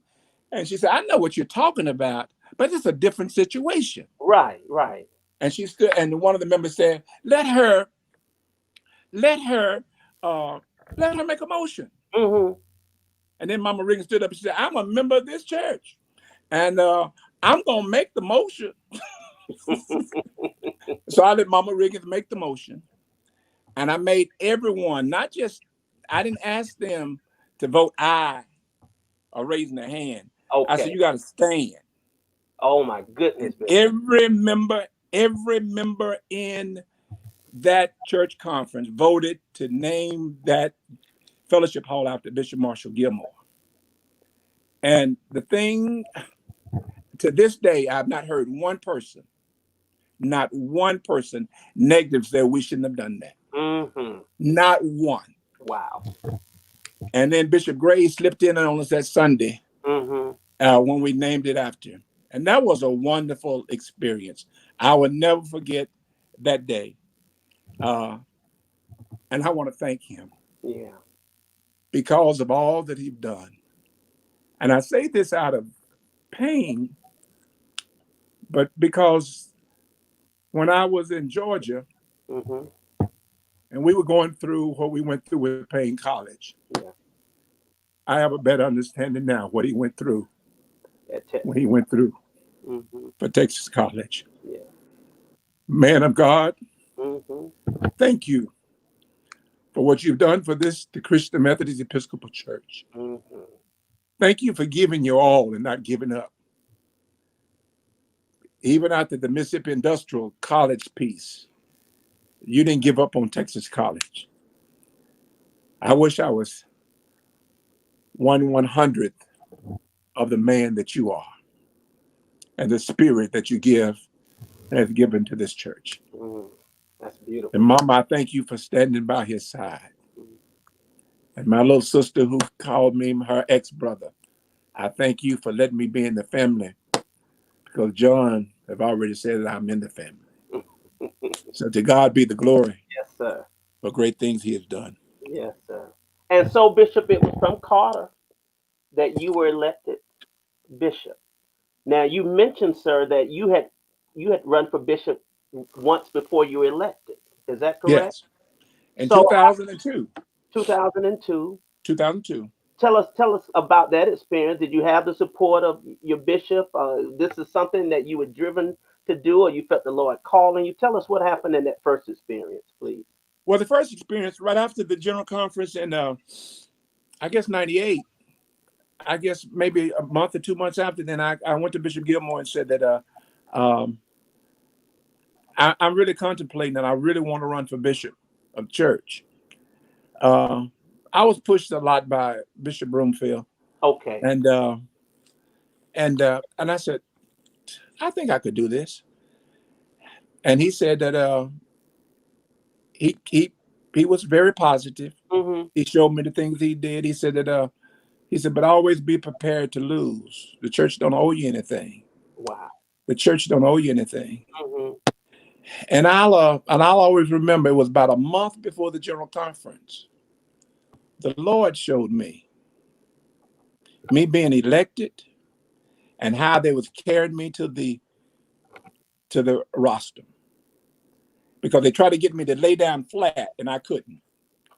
And she said, I know what you're talking about, but it's a different situation. Right. Right. And she stood, and one of the members said, let her make a motion. And then Mama Riggins stood up and she said, I'm a member of this church. And I'm going to make the motion. So I let Mama Riggins make the motion. And I made everyone, I didn't ask them to vote aye or raising their hand. Okay. I said, you got to stand. Oh my goodness. Every member in that church conference voted to name that fellowship hall after Bishop Marshall Gilmore. And the thing, to this day, I've not heard not one person negative say we shouldn't have done that. Not one. Wow. And then Bishop Gray slipped in on us that Sunday when we named it after him. And that was a wonderful experience. I will never forget that day. And I want to thank him. Yeah. Because of all that he's done. And I say this out of pain, but because when I was in Georgia, and we were going through what we went through with Payne College, I have a better understanding now what he went through when he went through for Texas College. Yeah. Man of God, thank you for what you've done for the Christian Methodist Episcopal Church. Thank you for giving your all and not giving up. Even after the Mississippi Industrial College piece, you didn't give up on Texas College. I wish I was 1/100th of the man that you are and the spirit that you give and have given to this church. That's beautiful. And Mama, I thank you for standing by his side. And my little sister who called me her ex-brother, I thank you for letting me be in the family because John have already said that I'm in the family. So to God be the glory. Yes, sir. For great things he has done. Yes, sir. And so, Bishop, it was from Carter that you were elected bishop. Now, you mentioned, sir, that you had run for bishop once before you were elected. Is that correct? Yes. In So, 2002. 2002. 2002. Tell us about that experience. Did you have the support of your bishop? This is something that you were driven to do, or you felt the Lord calling you? Tell us what happened in that first experience, please. Well, the first experience, right after the general conference in, I guess, 98, I guess maybe a month or 2 months after, then I went to Bishop Gilmore and said that I'm really contemplating that I really want to run for bishop of church. I was pushed a lot by Bishop Broomfield. Okay. And I said, I think I could do this. And he said that he was very positive. He showed me the things he did. He said that but always be prepared to lose. The church don't owe you anything. Wow. The church don't owe you anything. And I'll always remember it was about a month before the general conference. The Lord showed me being elected and how they was carrying me to the rostrum. Because they tried to get me to lay down flat and I couldn't.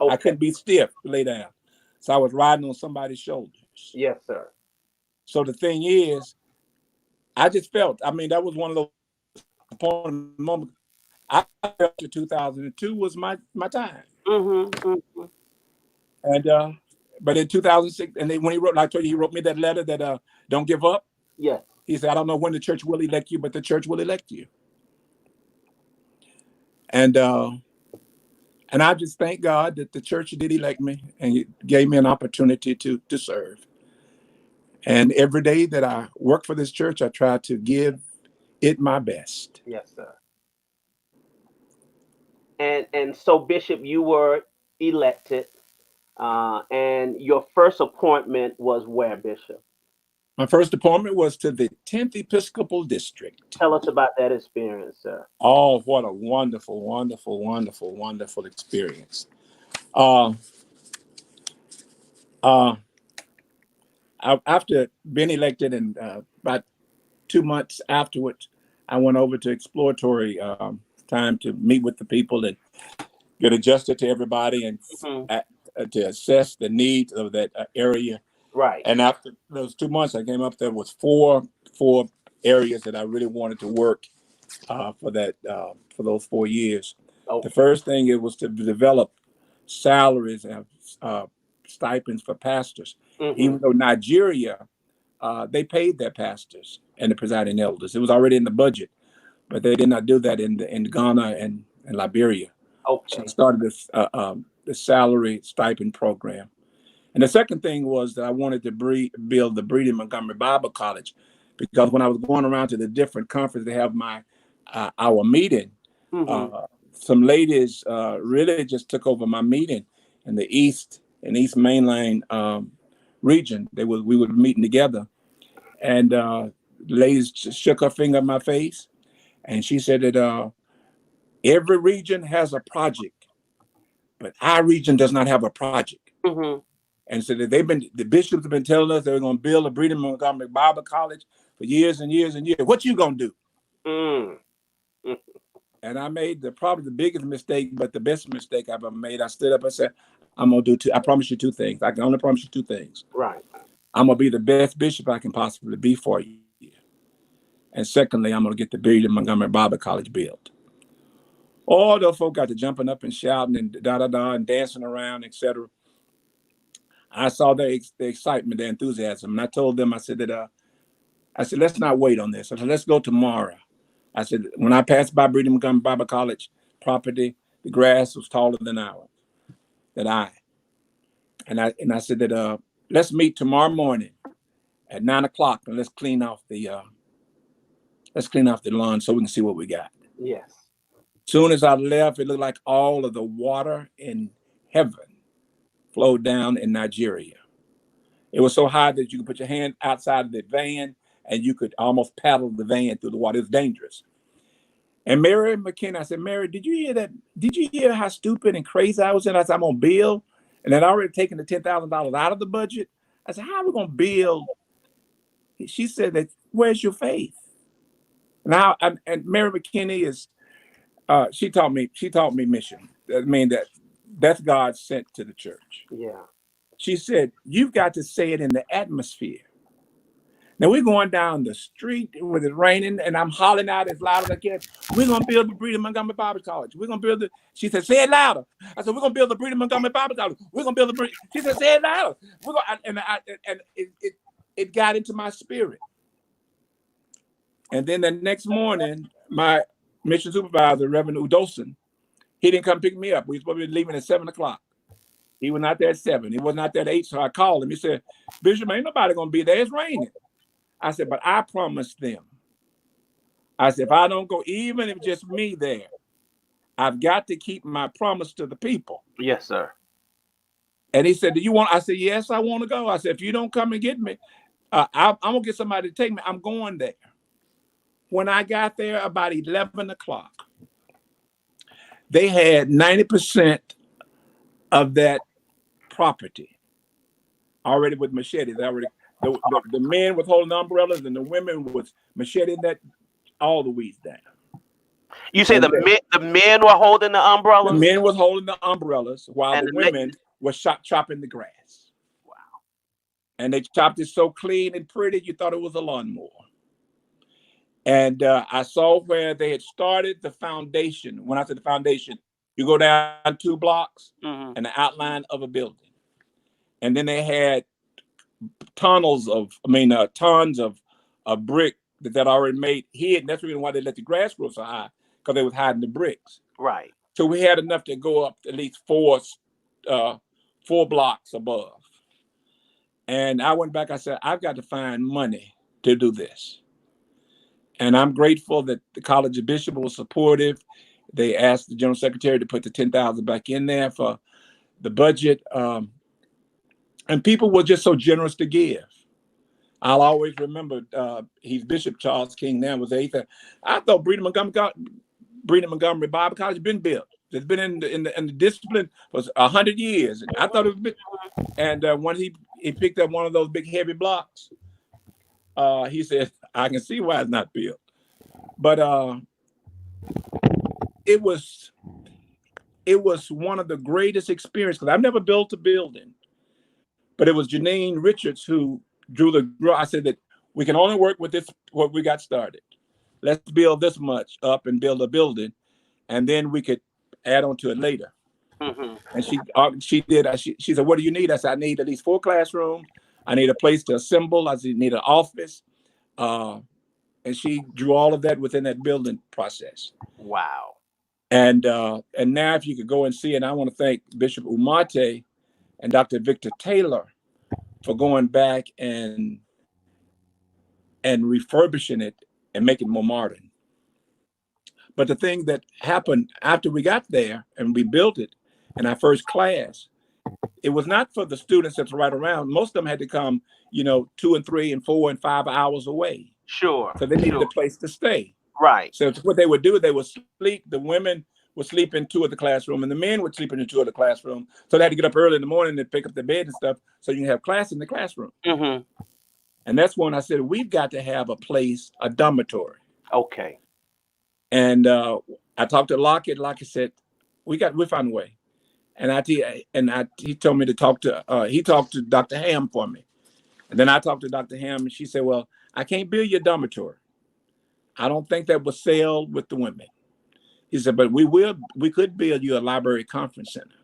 Okay. I couldn't be stiff to lay down. So I was riding on somebody's shoulders. Yes, sir. So the thing is, I just felt, that was one of those moments. I felt 2002 was my time. Mm-hmm. And but in 2006, and then when he wrote, like I told you, he wrote me that letter that don't give up. Yes. He said, I don't know when the church will elect you, but the church will elect you. And I just thank God that the church did elect me and he gave me an opportunity to serve. And every day that I work for this church, I try to give it my best. Yes, sir. And so, Bishop, you were elected, and your first appointment was where, Bishop? My first appointment was to the 10th Episcopal District. Tell us about that experience, sir. Oh, what a wonderful, wonderful, wonderful, wonderful experience. Uh, uh, After being elected and about 2 months afterwards, I went over to exploratory time to meet with the people and get adjusted to everybody and Mm-hmm. to assess the needs of that area. Right. And after those 2 months, I came up there with four areas that I really wanted to work for those 4 years. The Okay. first thing it was to develop salaries and stipends for pastors. Mm-hmm. Even though Nigeria, they paid their pastors and the presiding elders. It was already in the budget, but they did not do that in Ghana and Liberia. So I Okay. started this the salary stipend program. And the second thing was that I wanted to build the Breeden Montgomery Bible College, because when I was going around to the different conferences to have our meeting, Mm-hmm. uh, some ladies really just took over my meeting in the East Mainland region. We were meeting together, and the ladies just shook her finger in my face, and she said that every region has a project, but our region does not have a project. Mm-hmm. And so that the bishops have been telling us they were going to build a Breeden Montgomery Bible College for years and years and years. What you going to do? Mm. And I made probably the biggest mistake, but the best mistake I've ever made. I stood up and said, I'm going to do I promise you two things. I can only promise you two things. Right. I'm going to be the best bishop I can possibly be for you. And secondly, I'm going to get the Breeden Montgomery Bible College built. All those folk got to jumping up and shouting and da-da-da and dancing around, etc. I saw their excitement, their enthusiasm. And I told them, I said, let's not wait on this. I said, let's go tomorrow. I said, when I passed by Breeden Montgomery Bible College property, the grass was taller than I. And I said that let's meet tomorrow morning at 9 o'clock and let's clean off the lawn so we can see what we got. Yes. Soon as I left, it looked like all of the water in heaven flowed down in Nigeria. It was so high that you could put your hand outside of the van and you could almost paddle the van through the water. It was dangerous. And Mary McKinney, I said, Mary, did you hear that? Did you hear how stupid and crazy I was? And I said, I'm going to build. And I'd already taken the $10,000 out of the budget. I said, how are we going to build? She said, that, where's your faith? And Mary McKinney is, she taught me mission. I mean, that's God sent to the church. Yeah. She said, you've got to say it in the atmosphere. Now we're going down the street with it raining, and I'm hollering out as loud as I can. We're gonna build the Breeden Montgomery Bible College. We're gonna build it. She said, "Say it louder." I said, "We're gonna build the Breeden Montgomery Bible College. We're gonna build the Breeden." She said, "Say it louder." We're gonna, and it got into my spirit. And then the next morning, my mission supervisor, Reverend Udoson, he didn't come pick me up. We were supposed to be leaving at 7 o'clock. He was not there at 7. He was not there at 8. So I called him. He said, "Bishop, ain't nobody gonna be there. It's raining." I said, "But I promised them." I said, if I don't go, even if just me there, I've got to keep my promise to the people. Yes, sir. And he said, do you want? I said, yes, I want to go. I said, if you don't come and get me, I'm going to get somebody to take me. I'm going there. When I got there about 11 o'clock, they had 90% of that property already with machetes. The men was holding umbrellas and the women was macheting all the weeds down. You say the men were holding the umbrellas? The men was holding the umbrellas while and the women were chopping the grass. Wow. And they chopped it so clean and pretty, you thought it was a lawnmower. And I saw where they had started the foundation. When I said the foundation, You go down 2 blocks Mm-hmm. and the outline of a building. And then they had tons of brick that already made hid. And that's the reason why they let the grass grow so high, because they was hiding the bricks. Right. So we had enough to go up at least uh, 4 blocks above. And I went back, I said, I've got to find money to do this. And I'm grateful that the College of Bishop was supportive. They asked the General Secretary to put the 10,000 back in there for the budget. And people were just so generous to give. I'll always remember, he's Bishop Charles King now, was 8th. I thought Breeden Montgomery Bible College had been built. It's been in the discipline for 100 years. And I thought it was big. And when he picked up one of those big heavy blocks, he said, I can see why it's not built. But it was one of the greatest experiences, because I've never built a building. But it was Janine Richards who drew the. I said that we can only work with this, what we got started. Let's build this much up and build a building, and then we could add on to it later. Mm-hmm. And she did. She said, "What do you need?" I said, "I need at least 4 classrooms. I need a place to assemble. I need an office." And she drew all of that within that building process. Wow. And now, if you could go and see it, I want to thank Bishop Umate and Dr. Victor Taylor for going back and refurbishing it and making it more modern. But the thing that happened after we got there and we built it in our first class, it was not for the students that's right around. Most of them had to come, 2 and 3 and 4 and 5 hours away. Sure. So they needed a place to stay. Right. So what they would do, they would sleep. The women would sleep in 2 of the classroom, and the men would sleep in 2 of the classroom. So they had to get up early in the morning to pick up the bed and stuff, so you can have class in the classroom. Mm-hmm. And that's when I said, we've got to have a place, a dormitory. Okay. And I talked to Lockett. Lockett said, we'll find a way. And he told me to talk to Dr. Ham for me. And then I talked to Dr. Ham, and she said, well, I can't build you a dormitory. I don't think that will sell with the women. He said, but we could build you a library conference center.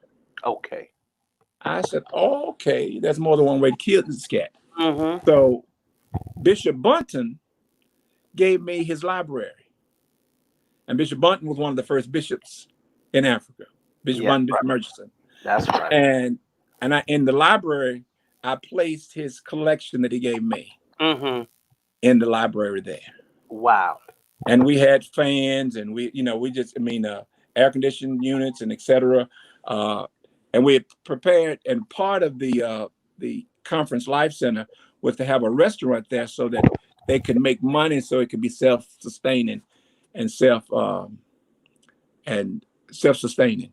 Okay. I said, oh, okay, that's more than one way to kill this cat. Mm-hmm. So Bishop Bunton gave me his library. And Bishop Bunton was one of the first bishops in Africa. Bishop Bunton, Bishop Murchison. That's right. And in the library, I placed his collection that he gave me in the library there. Wow. And we had fans, and air conditioning units and et cetera. And we had prepared, and part of the Conference Life Center was to have a restaurant there so that they could make money, so it could be self-sustaining and self-sustaining.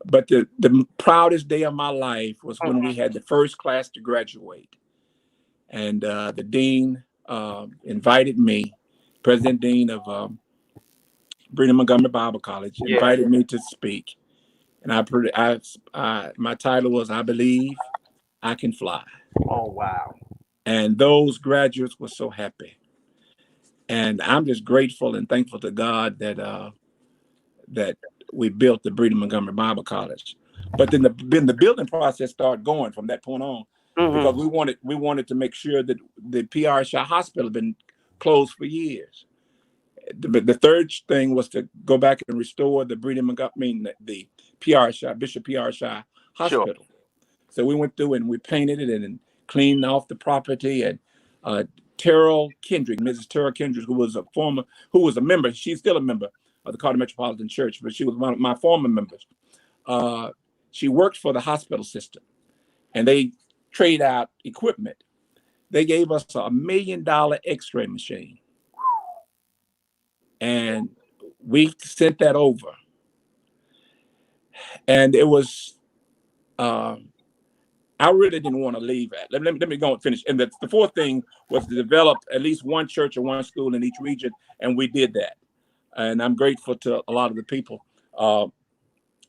But the proudest day of my life was when we had the first class to graduate. And the dean invited me, President Dean of Breeden Montgomery Bible College, invited me to speak. And my title was, I Believe I Can Fly. Oh, wow. And those graduates were so happy. And I'm just grateful and thankful to God that we built the Breeden Montgomery Bible College. But then the building process started going from that point on, because we wanted to make sure that the PRSI hospital had been closed for years. The third thing was to go back and restore the Breeden Montgomery, the PRSI, Bishop PRSI hospital. Sure. So we went through and we painted it and cleaned off the property. And Terrell Kendrick, Mrs. Terrell Kendrick, who was a member, she's still a member of the Carter Metropolitan Church, but she was one of my former members. She worked for the hospital system, and they trade out equipment. They gave us $1 million X-ray machine, and we sent that over. And it was, I really didn't want to leave it. Let me go and finish. And the fourth thing was to develop at least one church or one school in each region, and we did that. And I'm grateful to a lot of the people.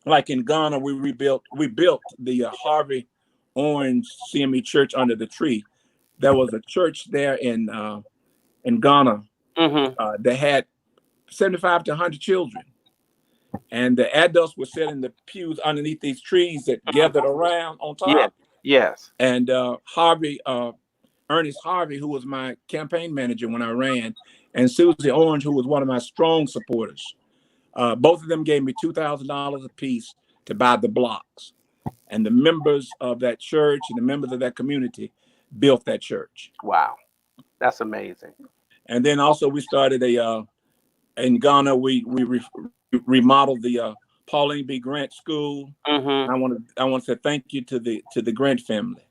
Like in Ghana, we built the Harvey Orange CME Church under the tree. There was a church there in Ghana that had 75 to 100 children. and the adults would sit in the pews underneath these trees that Mhm. gathered around on Yeah. top. Yes. And Ernest Harvey, who was my campaign manager when I ran, and Susie Orange, who was one of my strong supporters. Both of them gave me $2,000 apiece to buy the blocks. And the members of that church and the members of that community built that church. Wow. That's amazing. And then also we started in Ghana, remodeled the Pauline B. Grant School. Hmm. I want to say thank you to the Grant family.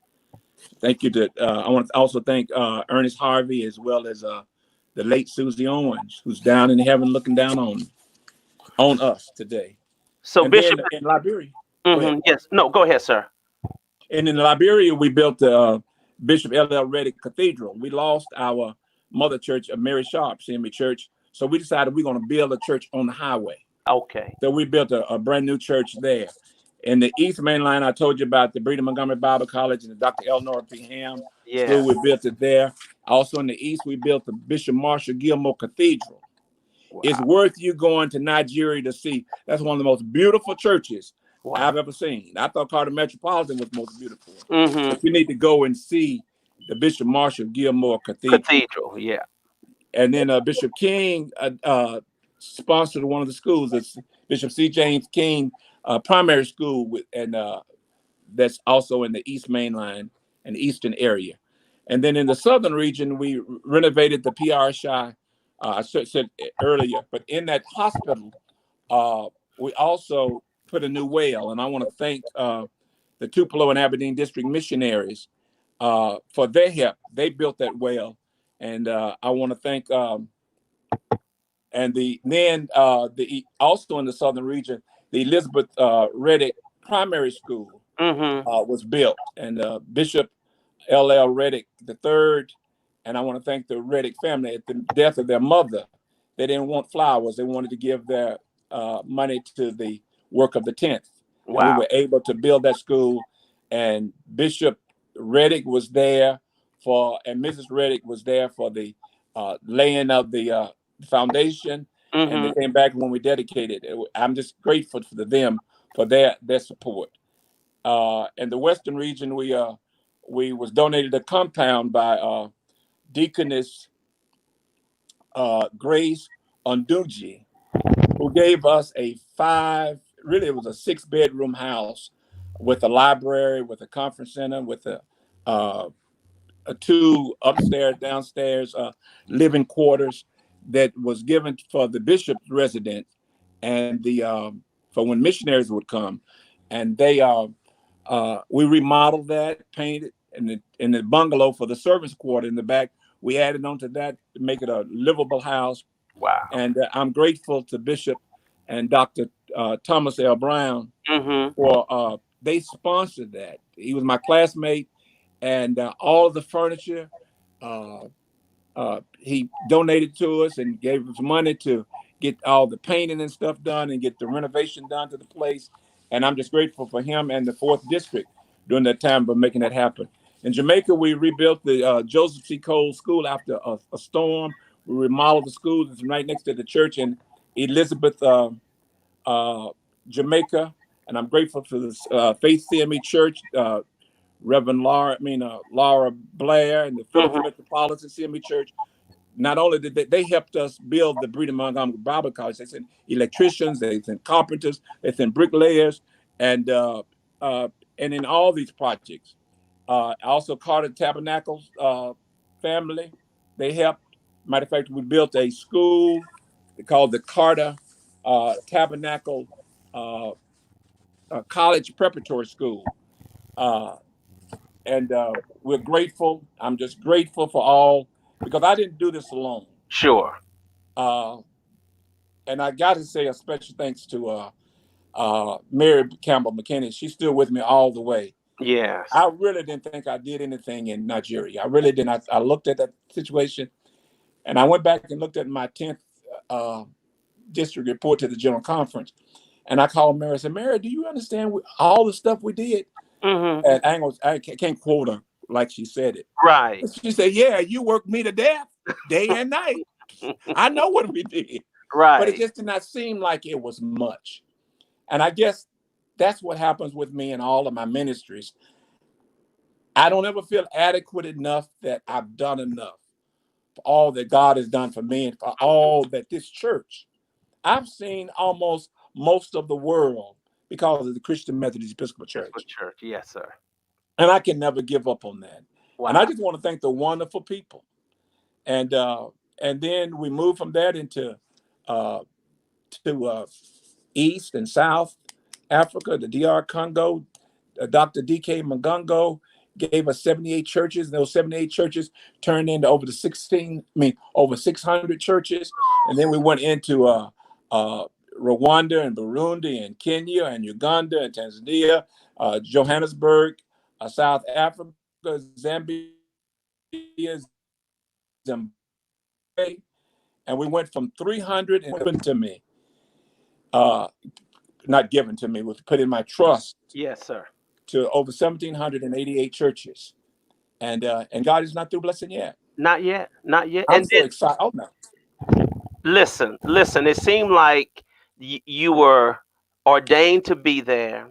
Thank you to I want to also thank Ernest Harvey, as well as the late Susie Owens, who's down in heaven looking down on us today. So And then Bishop. in Liberia, go ahead. Hmm. Yes. No. Go ahead, sir. And in Liberia, we built the Bishop L. Reddick Cathedral. We lost our mother church of Mary Sharp, CME Church. So we decided we're going to build a church on the highway. Okay. So we built a brand new church there. In the East Main Line, I told you about the Breeden Montgomery Bible College and the Dr. Eleanor P. Ham Yeah. School. We built it there. Also in the East, we built the Bishop Marshall Gilmore Cathedral. It's Wow. worth you going to Nigeria to see. That's one of the most beautiful churches Wow. I've ever seen. I thought Carter Metropolitan was most beautiful. Hmm. But you need to go and see the Bishop Marshall Gilmore Cathedral. Cathedral. Yeah. And then Bishop King sponsored one of the schools. It's Bishop C. James King Primary School, and that's also in the East Main Line and the Eastern area. And then in the Southern region, we renovated the PR Shy, I said earlier. But in that hospital, we also put a new well. And I want to thank the Tupelo and Aberdeen District missionaries for their help. They built that well. And I want to thank and the also in the southern region, the Elizabeth Reddick Primary School Hmm. was built, and Bishop L.L. Reddick III, and I want to thank the Reddick family. At the death of their mother, they didn't want flowers; they wanted to give their money to the work of the 10th, and we Wow. were able to build that school. And Bishop Reddick was there and Mrs. Reddick was there for the laying of the foundation, and they Hmm. came back when we dedicated. I'm just grateful for them for their support. In the Western region, we was donated a compound by Deaconess Grace Onduji, who gave us really it was a 6-bedroom house with a library, with a conference center, with uh, a 2 upstairs, downstairs living quarters that was given for the bishop's residence and the for when missionaries would come, and we remodeled that, painted, in the bungalow for the service quarter in the back. We added on to that to make it a livable house. Wow. And I'm grateful to Bishop and Dr. Thomas L. Brown Hmm. for they sponsored that. He was my classmate, and all of the furniture uh, he donated to us and gave us money to get all the painting and stuff done and get the renovation done to the place. And I'm just grateful for him and the 4th District during that time for making that happen. In Jamaica, we rebuilt the Joseph C. Cole School after a storm. We remodeled the school. It's right next to the church in Elizabeth, uh, Jamaica. And I'm grateful for this Faith CME Church, Reverend Laura Blair, and the Phillips Hmm. Metropolitan CME Church. Not only did they helped us build the Breeden Montgomery Bible College, they sent electricians, they sent carpenters, they sent bricklayers, and uh, and in all these projects, also Carter Tabernacles family, they helped. Matter of fact, we built a school called the Carter Tabernacle uh, College Preparatory School. Uh, and we're grateful. I'm just grateful for all, because I didn't do this alone. Sure. Uh, and I got to say a special thanks to Mary Campbell McKinney. She's still with me all the way. Yes. I really didn't think I did anything in Nigeria. I really didn't. I looked at that situation, and I went back and looked at my 10th uh, district report to the General Conference. And I called Mary and said, Mary, do you understand all the stuff we did? Hmm. And I can't quote her like she said it. Right. But she said, yeah, you worked me to death day and night. I know what we did. But it Right. just did not seem like it was much. And I guess that's what happens with me in all of my ministries. I don't ever feel adequate enough that I've done enough for all that God has done for me and for all that this church. I've seen almost most of the world because of the Christian Methodist Episcopal Episcopal Church. Church. Yes, sir. And I can never give up on that. And I Wow. just want to thank the wonderful people. And then we moved from that into uh, to East and South Africa, the DR Congo. Dr. D.K. Magungo gave us 78 churches. And those 78 churches turned into over 600 churches. And then we went into Rwanda and Burundi and Kenya and Uganda and Tanzania, Johannesburg, South Africa, Zambia, Zimbabwe. And we went from 300 and given to me, not given to me, was put in my trust. Yes, sir. To over 1,788 churches. And God is not through blessing yet. Not yet. Not yet. I'm And so excited. Oh, no. listen, listen. It seemed like you were ordained to be there.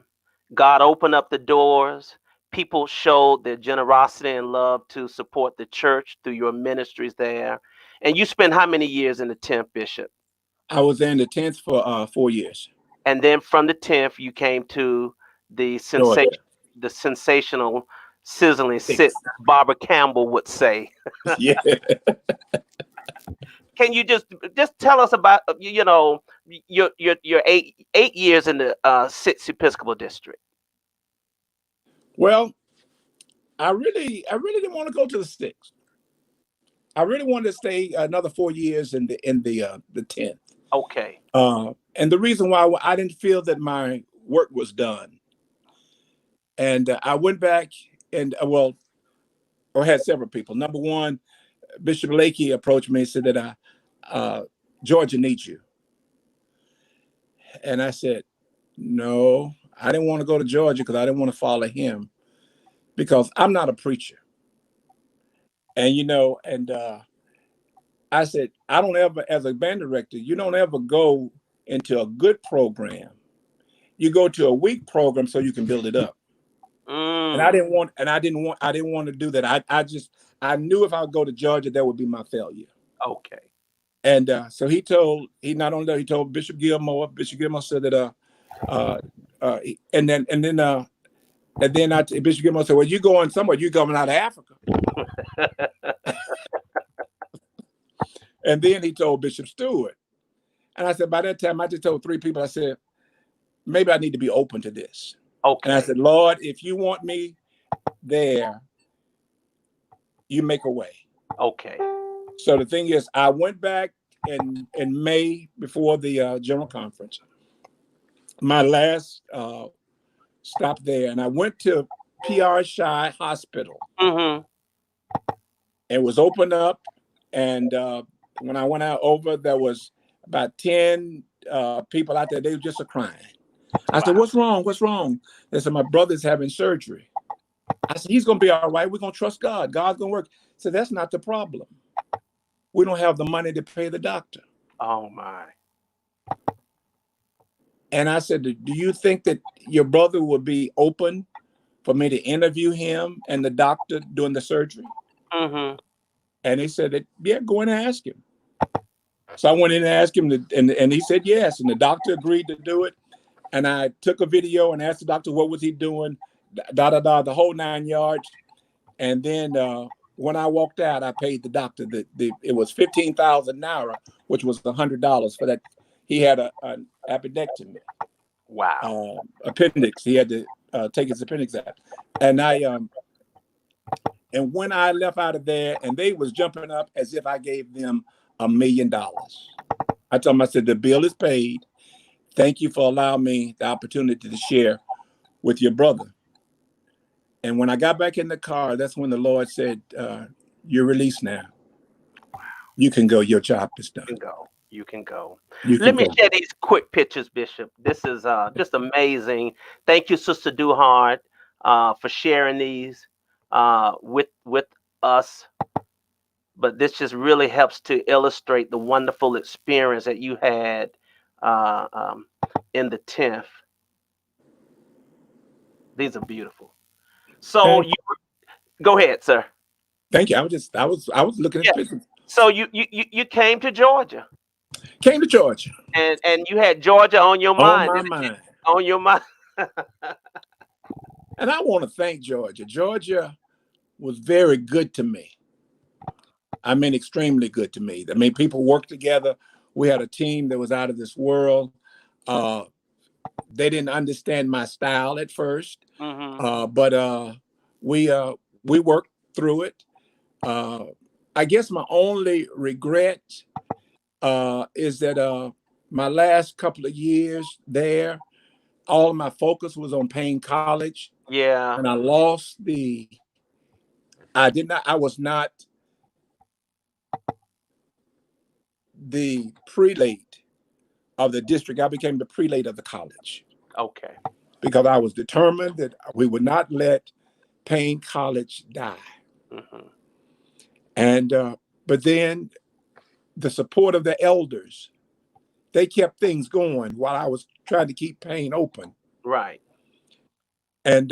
God opened up the doors. People showed their generosity and love to support the church through your ministries there. And you spent how many years in the 10th, Bishop? I was in the 10th for 4 years. And then from the 10th, you came to the Georgia. sensational, sizzling sit, 6. Barbara Campbell would say. Yeah. Can you just tell us about your 8 years in the Sitz Episcopal District? Well, I really didn't want to go to the 6. I really wanted to stay another 4 years in the 10th. Okay. And the reason why I didn't feel that my work was done. And I went back and or had several people. Number one, Bishop Lakey approached me and said that Georgia needs you. And I said, no, I didn't want to go to Georgia because I didn't want to follow him because I'm not a preacher. And, I said, I don't ever, as a band director, you don't ever go into a good program. You go to a weak program so you can build it up. And I didn't want to do that. I knew if I would go to Georgia, that would be my failure. Okay. And so he told Bishop Gilmore. Bishop Gilmore said that Bishop Gilmore said, well, you going somewhere, you coming out of Africa. And then he told Bishop Stewart. And I said, by that time, I just told 3 people, I said, maybe I need to be open to this. Okay. And I said, Lord, if you want me there, you make a way. Okay. So the thing is, I went back in May before the General Conference. My last stop there, and I went to PR Shy Hospital. Mm-hmm. It was opened up, and when I went out over, there was about 10 people out there. They were just crying. I said, what's wrong? What's wrong? They said, my brother's having surgery. I said, he's going to be all right. We're going to trust God. God's going to work. So that's not the problem. We don't have the money to pay the doctor. Oh, my. And I said, do you think that your brother would be open for me to interview him and the doctor doing the surgery? Mm-hmm. And they said that, yeah, go in and ask him. So I went in and asked him, and he said yes. And the doctor agreed to do it. And I took a video and asked the doctor what was he doing, the whole 9 yards. And then when I walked out, I paid the doctor. It was 15,000 naira, which was $100 for that. He had an appendectomy. Wow. Appendix. He had to take his appendix out. And when I left out of there, and they was jumping up as if I gave them $1 million. I told them, I said, the bill is paid. Thank you for allowing me the opportunity to share with your brother. And when I got back in the car, that's when the Lord said, you're released now. You can go. Your job is done. You can go. You Let can me go. share these quick pictures, Bishop. This is just amazing. Thank you, Sister Duhart, for sharing these with us. But this just really helps to illustrate the wonderful experience that you had in the 10th. These are beautiful. So And you go ahead, sir. thank you. I was looking at Yeah. the pictures. So you came to Georgia, Came to Georgia and you had Georgia on your on mind. my mind. On your mind. And I want to thank Georgia. Georgia was very good to me. I mean, extremely good to me. I mean, people worked together. We had a team that was out of this world. Uh, they didn't understand my style at first, Hmm. but we worked through it. Uh, I guess my only regret is that my last couple of years there, all of my focus was on Payne College, Yeah. and I lost the. I did not. I was not the prelate of the district. I became the prelate of the college Okay. because I was determined that we would not let Payne College die. Hmm. And but then the support of the elders, they kept things going while I was trying to keep Payne open. Right. And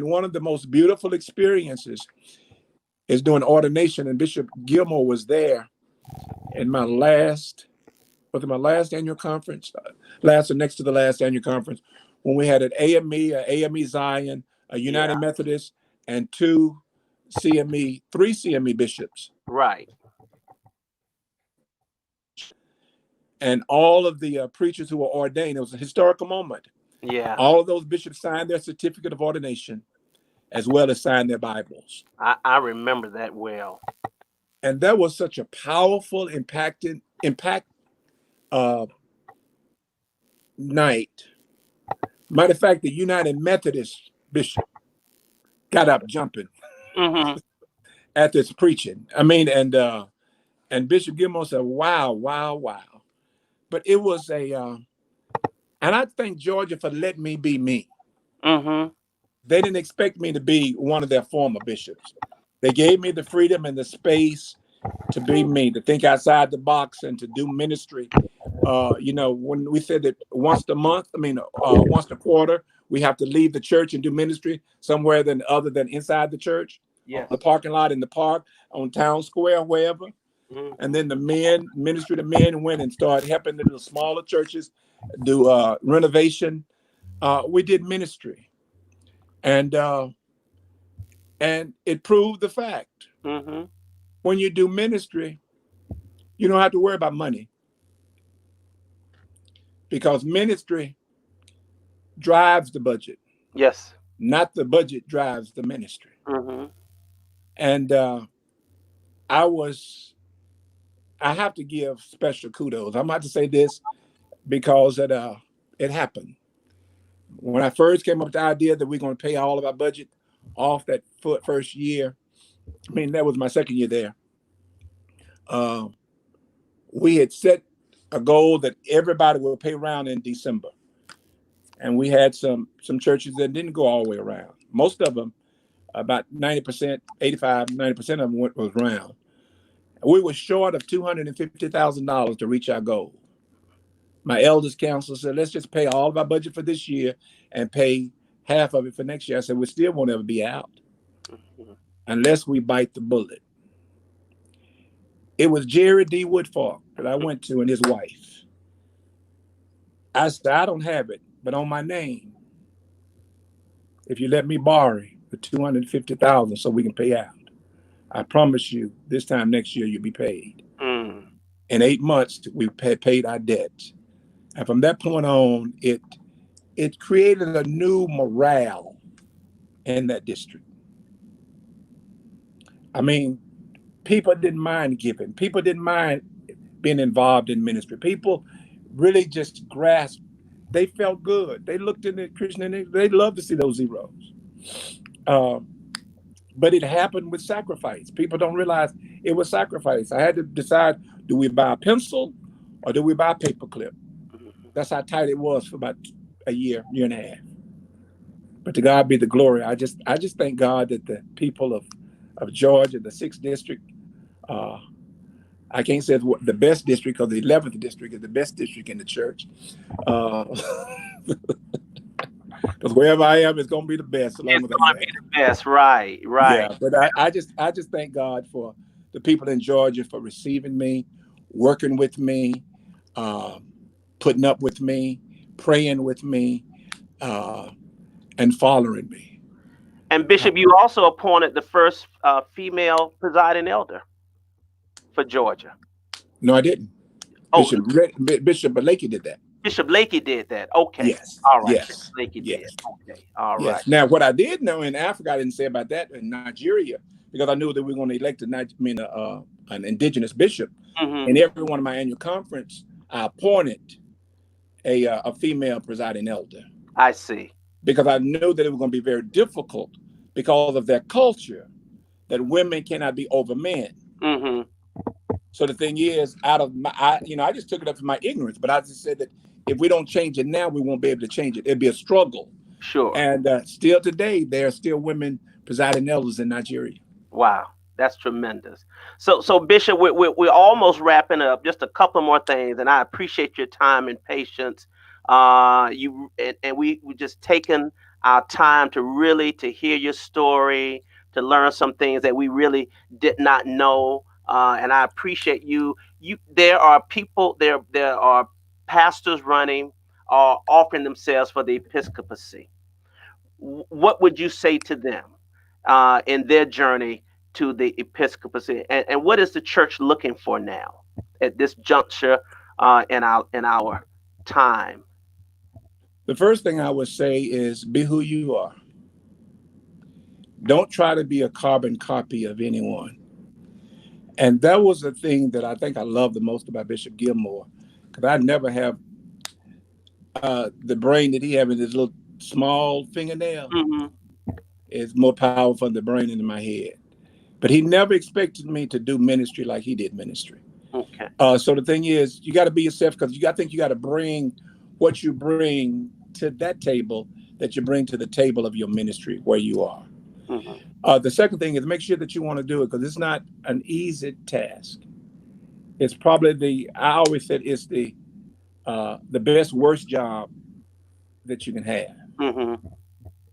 one of the most beautiful experiences is doing ordination. And Bishop Gilmore was there in my last, was it my last annual conference, last or next to the last annual conference, when we had an AME, a AME Zion, a Yeah. United Methodist, and two CME, three CME bishops, Right. and all of the preachers who were ordained. It was a historical moment. Yeah. All of those bishops signed their certificate of ordination as well as signed their Bibles. I remember that well. And that was such a powerful, impact uh, night. Matter of fact, the United Methodist bishop got up jumping Hmm. at this preaching. I mean, and Bishop Gilmore said, "Wow, wow, wow!" But it was and I thank Georgia for letting me be me. Hmm. They didn't expect me to be one of their former bishops. They gave me the freedom and the space to be me, to think outside the box and to do ministry. When we said that once a month, once a quarter, we have to leave the church and do ministry somewhere than other than inside the church, on Yes. the parking lot, in the park, on town square, wherever. And Hmm. then the men, ministry to men, went and started helping the little smaller churches do renovation. We did ministry, and it proved the fact: Hmm. when you do ministry, you don't have to worry about money because ministry drives the budget, Yes. not the budget drives the ministry. Hmm. And I was, I have to give special kudos. I'm about to say this because it happened. When I first came up with the idea that we're going to pay all of our budget off that first year, I mean, that was my second year there. Uh, we had set a goal that everybody would pay around in December. And we had some churches that didn't go all the way around. Most of them, about 90%, 85, 90% of them was round. We were short of $250,000 to reach our goal. My elders council said, let's just pay all of our budget for this year and pay half of it for next year. I said, we still won't ever be out unless we bite the bullet. It was Jerry D. Woodfork that I went to and his wife. I said, I don't have it, but on my name, if you let me borrow the 250,000 so we can pay out, I promise you this time next year you'll be paid. Mm. In 8 months, we paid our debt. And from that point on, it created a new morale in that district. I mean, people didn't mind giving. People didn't mind being involved in ministry. People really just grasped. They felt good. They looked in the Christian and they loved to see those zeros. Um, but it happened with sacrifice. People don't realize it was sacrifice. I had to decide: do we buy a pencil or do we buy a paperclip? That's how tight it was for about a year and a half. But to God be the glory. I just thank God that the people of Georgia, the sixth district, uh, I can't say it's the best district because the 11th district is the best district in the church. Because Because wherever I am, it's gonna be the best, as long It's as I'm going to there. be the best. Right, right. Yeah, but I just thank God for the people in Georgia for receiving me, working with me, um, putting up with me, praying with me, uh, and following me. And Uh, Bishop, you also appointed the first female presiding elder for Georgia. no, I didn't. Oh, Bishop Blakey did that. Bishop Lakey did that. Okay. Yes, All right. Bishop yes, Lakey did. yes, Okay. All right. yes. Now, what I did know in Africa, I didn't say about that in Nigeria, because I knew that we were going to elect an indigenous bishop. Hmm. In every one of my annual conference, I appointed a female presiding elder, I see. because I knew that it was going to be very difficult because of their culture, that women cannot be over men. Hmm. So the thing is, I just took it up to my ignorance, but I just said that if we don't change it now, we won't be able to change it. It'll be a struggle. Sure. And still today, there are still women presiding elders in Nigeria. Wow, that's tremendous. So Bishop, we're almost wrapping up. Just a couple more things, and I appreciate your time and patience. And we just taken our time to really to hear your story, to learn some things that we really did not know. And I appreciate you. There are people there are pastors running, offering themselves for the episcopacy. What would you say to them in their journey to the episcopacy, and what is the church looking for now at this juncture in our time? The first thing I would say is be who you are. Don't try to be a carbon copy of anyone. And that was the thing that I think I love the most about Bishop Gilmore, because I never have the brain that he has in his little small fingernail Hmm. is more powerful than the brain in my head. But he never expected me to do ministry like he did ministry. Okay. So the thing is, you got to be yourself, because I think you got to bring what you bring to that table that you bring to the table of your ministry where you are. Hmm. The second thing is make sure that you want to do it, because it's not an easy task. It's probably I always said it's the best worst job that you can have. Hmm.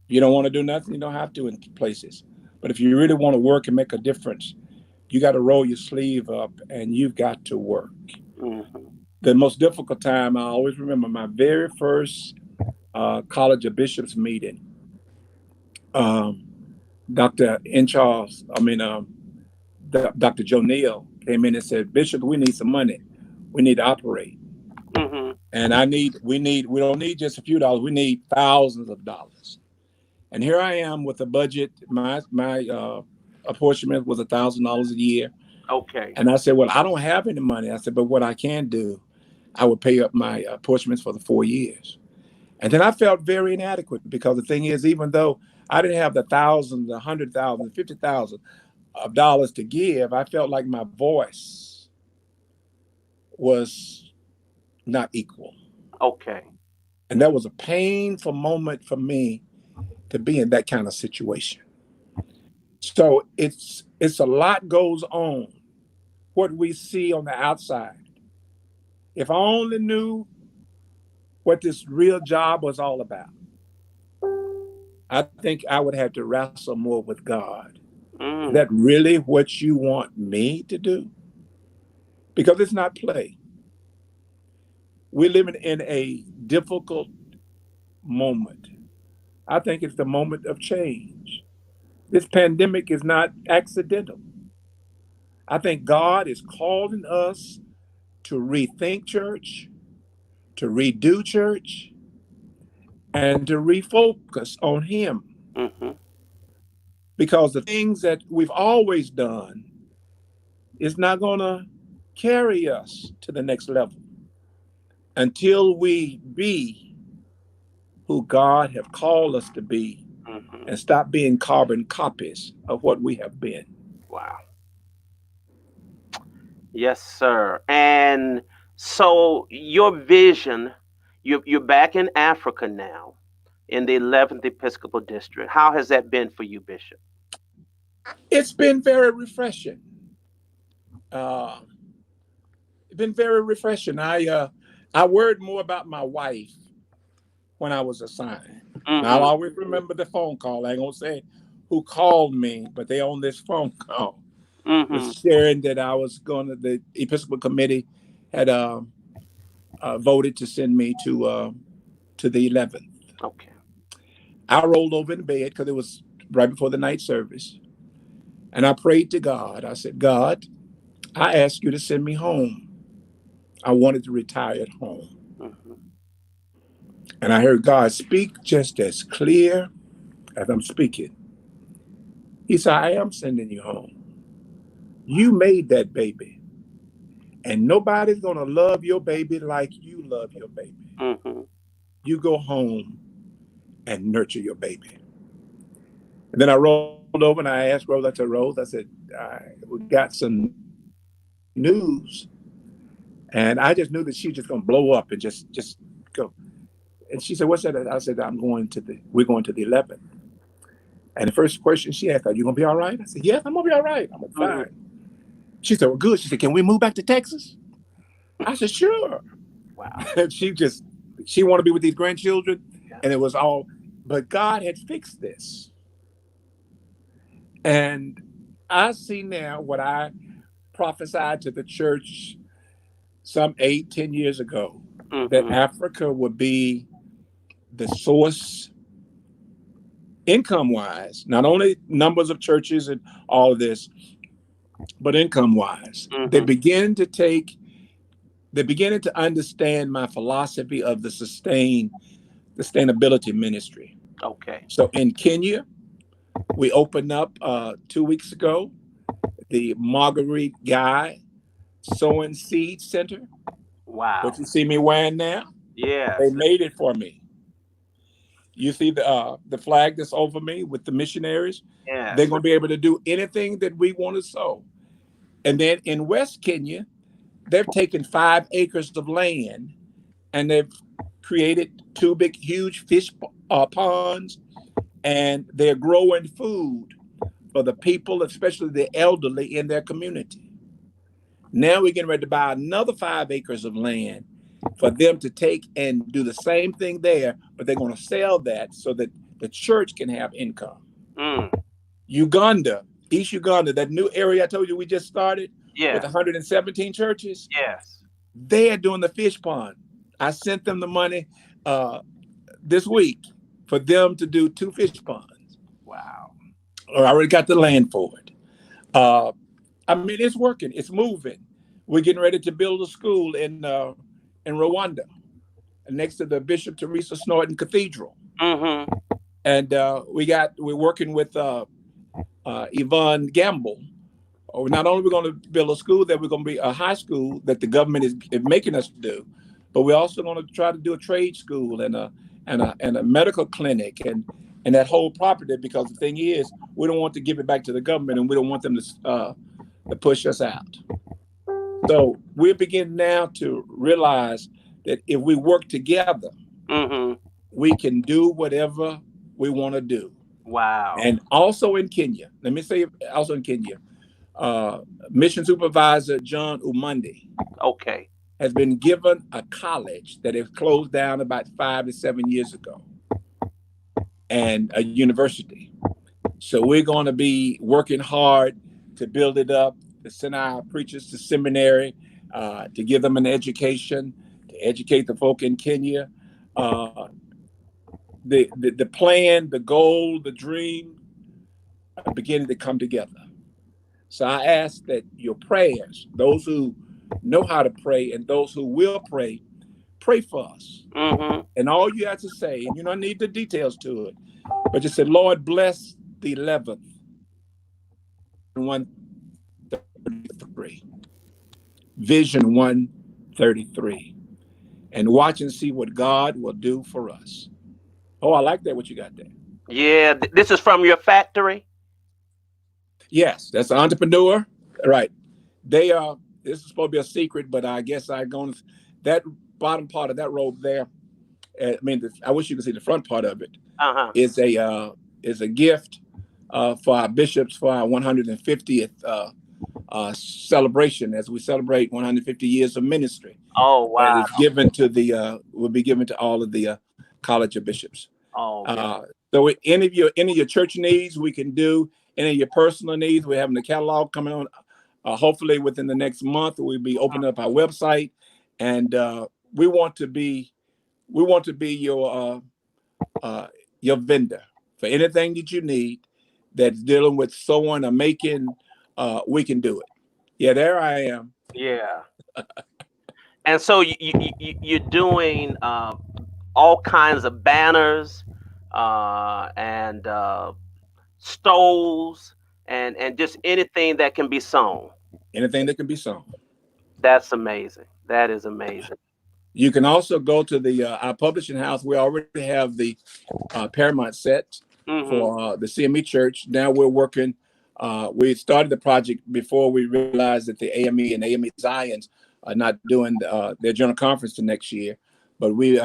You don't want to do nothing, you don't have to in places. But if you really want to work and make a difference, you got to roll your sleeve up and you've got to work. Hmm. The most difficult time, I always remember my very first College of Bishops meeting. Um, Dr. In Charles, Dr. Joe Neal came in and said, Bishop, we need some money. We need to operate. Hmm. And we don't need just a few dollars. We need thousands of dollars. And here I am with a budget. My apportionment was $1,000 a year. Okay. And I said, well, I don't have any money. I said, but what I can do, I would pay up my apportionments for the 4 years. And then I felt very inadequate, because the thing is, even though I didn't have the thousands, the 100,000, 50,000 of dollars to give, I felt like my voice was not equal. Okay. And that was a painful moment for me to be in that kind of situation. So it's a lot goes on. What we see on the outside. If I only knew what this real job was all about, I think I would have to wrestle more with God. Is Mm. that really what you want me to do? Because it's not play. We're living in a difficult moment. I think it's the moment of change. This pandemic is not accidental. I think God is calling us to rethink church, to redo church, and to refocus on Him. Hmm. Because the things that we've always done is not going to carry us to the next level until we be who God have called us to be, Hmm. and stop being carbon copies of what we have been. Wow. Yes, sir. And so your vision, you're back in Africa now, in the 11th Episcopal District. How has that been for you, Bishop? It's been very refreshing. Uh, it's been very refreshing. I worried more about my wife when I was assigned. And I'll always remember the phone call. I ain't gonna say who called me, but they on this phone call was sharing that I was going to the Episcopal Committee had voted to send me to the 11th. Okay. I rolled over in bed because it was right before the night service, and I prayed to God. I said, God, I ask you to send me home. I wanted to retire at home. And I heard God speak just as clear as I'm speaking. He said, I am sending you home. You made that baby. And nobody's going to love your baby like you love your baby. You go home and nurture your baby. And then I rolled over and I asked Rose, I said, Rose, I said, we got some news. And I just knew that she was just going to blow up and just go. And she said, what's that? I said, we're going to the 11th. And the first question she asked, are you going to be all right? I said, yes, I'm going to be all right. I'm fine. She said, well, good. She said, can we move back to Texas? I said, sure. Wow. And she wanted to be with these grandchildren. Yeah. And it was all, but God had fixed this. And I see now what I prophesied to the church some 8-10 years ago, that Africa would be the source income-wise, not only numbers of churches and all of this, but income-wise. They're beginning to understand my philosophy of the sustainability ministry. Okay. So in Kenya, we opened up 2 weeks ago the Marguerite Guy Sowing Seed Center. Wow. What you see me wearing now? Yeah. They made it for me. You see the flag that's over me with the missionaries? Yeah. They're going to be able to do anything that we want to sow. And then in West Kenya, they've taken 5 acres of land and they've created 2 big, huge fish ponds, and they're growing food for the people, especially the elderly in their community. Now we're getting ready to buy another 5 acres of land for them to take and do the same thing there, but they're going to sell that so that the church can have income. Uganda, East Uganda, that new area I told you we just started with 117 churches. Yes. They are doing the fish pond. I sent them the money this week for them to do 2 fish ponds. Wow. I already got the land for it. I mean, it's working. It's moving. We're getting ready to build a school in Rwanda, next to the Bishop Teresa Snorton Cathedral. And we're working with Yvonne Gamble. Not only are we going to build a school, that we're going to be a high school that the government is making us do, but we're also going to try to do a trade school and a medical clinic and that whole property, because the thing is, we don't want to give it back to the government and we don't want them to push us out. So we're beginning now to realize that if we work together, we can do whatever we want to do. Wow. And also in Kenya, let me say also in Kenya, Mission Supervisor John Umandi has been given a college that has closed down about 5 to 7 years ago, and a university. So we're going to be working hard to build it up, to send our preachers to seminary, to give them an education, to educate the folk in Kenya. The plan, the goal, the dream are beginning to come together. So I ask that your prayers, those who know how to pray and those who will pray for us. And all you have to say, and you don't need the details to it, but just say, Lord, bless the 11th, 133, Vision 133, and watch and see what God will do for us. Oh, I like that, what you got there. Yeah, this is from your factory? Yes, that's an entrepreneur. Right. This is supposed to be a secret, but I guess that bottom part of that robe there, I wish you could see the front part of it, is a gift for our bishops for our 150th celebration, as we celebrate 150 years of ministry. Oh, wow. And it's will be given to all of the College of Bishops. Oh, yes. So any of your church needs, we can do. Any of your personal needs, we're having the catalog coming on. Hopefully within the next month, we'll be opening up our website, and we want to be your vendor for anything that you need that's dealing with sewing or making. We can do it. Yeah, there I am. Yeah. And so you're doing all kinds of banners and stoles and just anything that can be sewn. Anything that can be sewn. That's amazing. That is amazing. You can also go to the our publishing house. We already have the Paramount set Hmm. for the CME Church. Now we're working. We started the project before we realized that the AME and AME Zions are not doing their general conference the next year. But we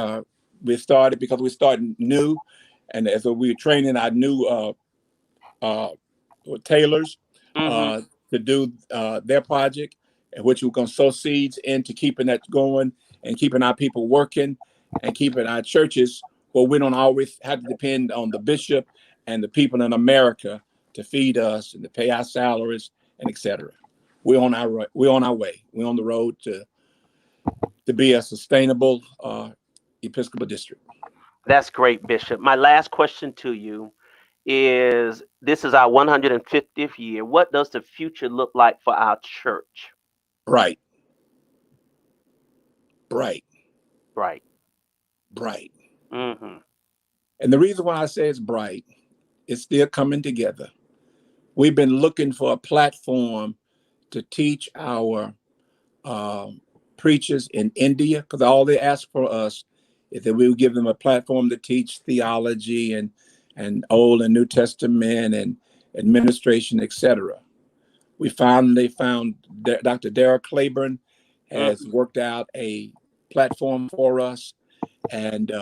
started because we started new, and as we were training our new uh, tailors Hmm. to do their project, which we're going to sow seeds into keeping that going and keeping our people working and keeping our churches where we don't always have to depend on the bishop and the people in America to feed us and to pay our salaries and etc. We're on our way. We're on the road to be a sustainable Episcopal district. That's great, Bishop. My last question to you is this is our 150th year. What does the future look like for our church? Bright, bright, Right. bright. Hmm. And the reason why I say it's bright, it's still coming together. We've been looking for a platform to teach our preachers in India, because all they ask for us is that we would give them a platform to teach theology and Old and New Testament and administration, etc. We finally found Dr. Darrell Claiborne has Hmm. worked out a platform for us, and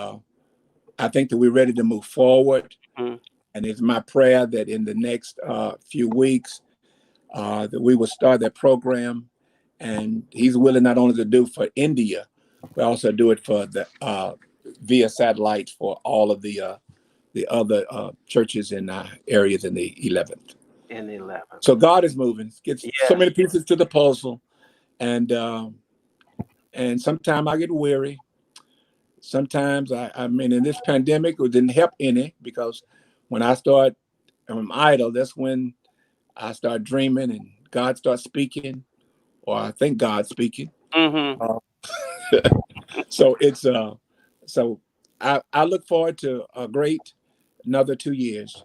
I think that we're ready to move forward. Hmm. And it's my prayer that in the next few weeks that we will start that program. And he's willing not only to do for India, but also do it for the via satellite for all of the other churches in areas in the 11th. In the 11th. So God is moving. Gets so Yes. many pieces to the puzzle, and sometimes I get weary. Sometimes I mean, in this pandemic, it didn't help any because when I'm idle. That's when I start dreaming and God starts speaking, or I think God's speaking. Hmm. Uh, so it's so I look forward to a great another 2 years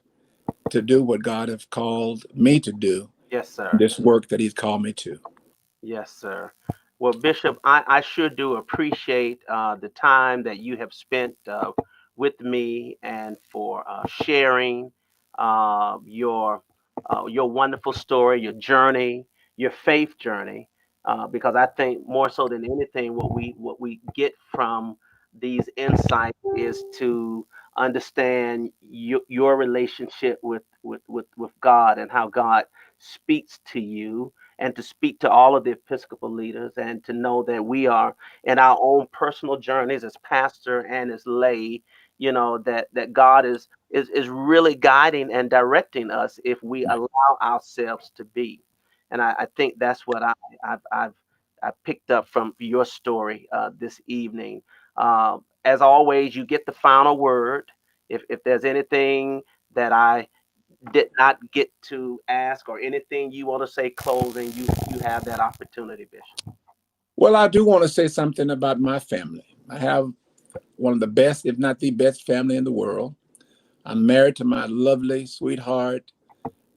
to do what God has called me to do, Yes, sir. this work that He's called me to. Yes, sir. Well, Bishop, I sure do appreciate the time that you have spent with me and for sharing your wonderful story, your journey, your faith journey. Because I think more so than anything, what we get from these insights is to understand your relationship with God and how God speaks to you and to speak to all of the Episcopal leaders and to know that we are in our own personal journeys as pastor and as lay, that God is really guiding and directing us if we allow ourselves to be. And I think that's what I picked up from your story this evening. As always, you get the final word. If there's anything that I did not get to ask or anything you want to say closing, you have that opportunity, Bishop. Well, I do want to say something about my family. I have one of the best, if not the best, family in the world. I'm married to my lovely sweetheart,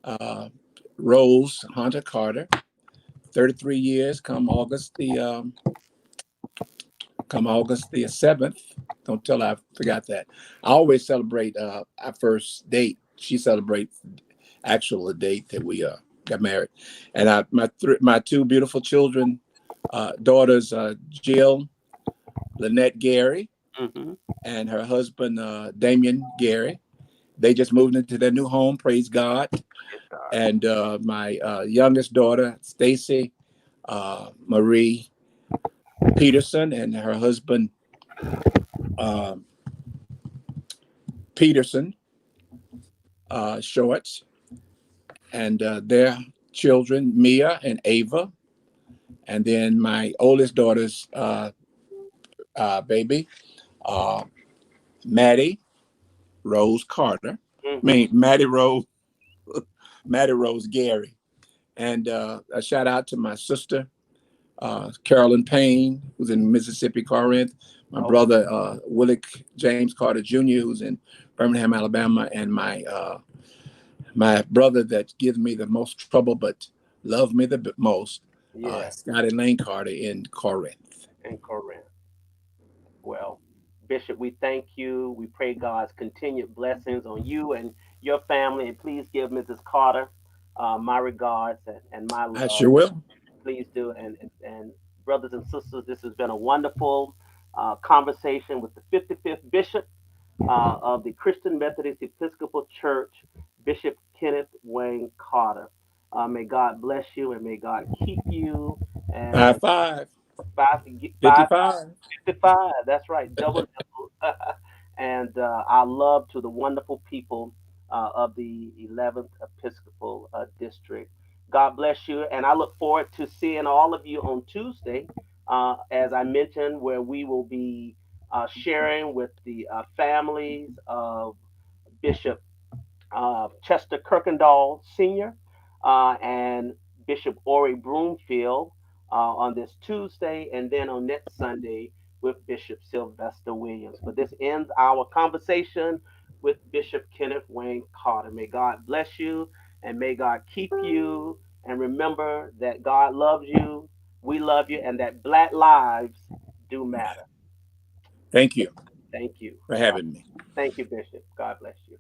uh, Rose Hunter Carter. 33 years come August the 7th. Don't tell her I forgot that. I always celebrate our first date. She celebrates actual date that we got married. And my two beautiful children, daughters, Jill Lynette Gary Hmm. and her husband, Damien Gary. They just moved into their new home, praise God. Praise God. And my youngest daughter, Stacy Marie Peterson, and her husband, um, Peterson Shorts, and their children, Mia and Ava, and then my oldest daughter's baby, uh, Maddie Rose Carter. I Hmm. mean, Maddie Rose Gary. And a shout out to my sister, Carolyn Payne, who's in Mississippi, Corinth. My Oh, brother, Willick James Carter Jr., who's in Birmingham, Alabama. And my brother that gives me the most trouble but love me the most, yeah, Scotty Lane Carter in Corinth. and Corinne. Well, Bishop, we thank you. We pray God's continued blessings on you and your family. And please give Mrs. Carter my regards and my I love. sure will. Please do. And brothers and sisters, this has been a wonderful conversation with the 55th Bishop of the Christian Methodist Episcopal Church, Bishop Kenneth Wayne Carter. May God bless you and may God keep you. High And five. five, five, 55. 55. That's right. Double, double. And our love to the wonderful people of the 11th Episcopal District. God bless you. And I look forward to seeing all of you on Tuesday, as I mentioned, where we will be sharing with the families of Bishop Chester Kirkendall Sr. And Bishop Ori Broomfield on this Tuesday, and then on next Sunday with Bishop Sylvester Williams. But this ends our conversation with Bishop Kenneth Wayne Carter. May God bless you and may God keep you. And remember that God loves you, we love you, and that black lives do matter. Thank you Thank you. for God, having me. thank you, Bishop. God bless you.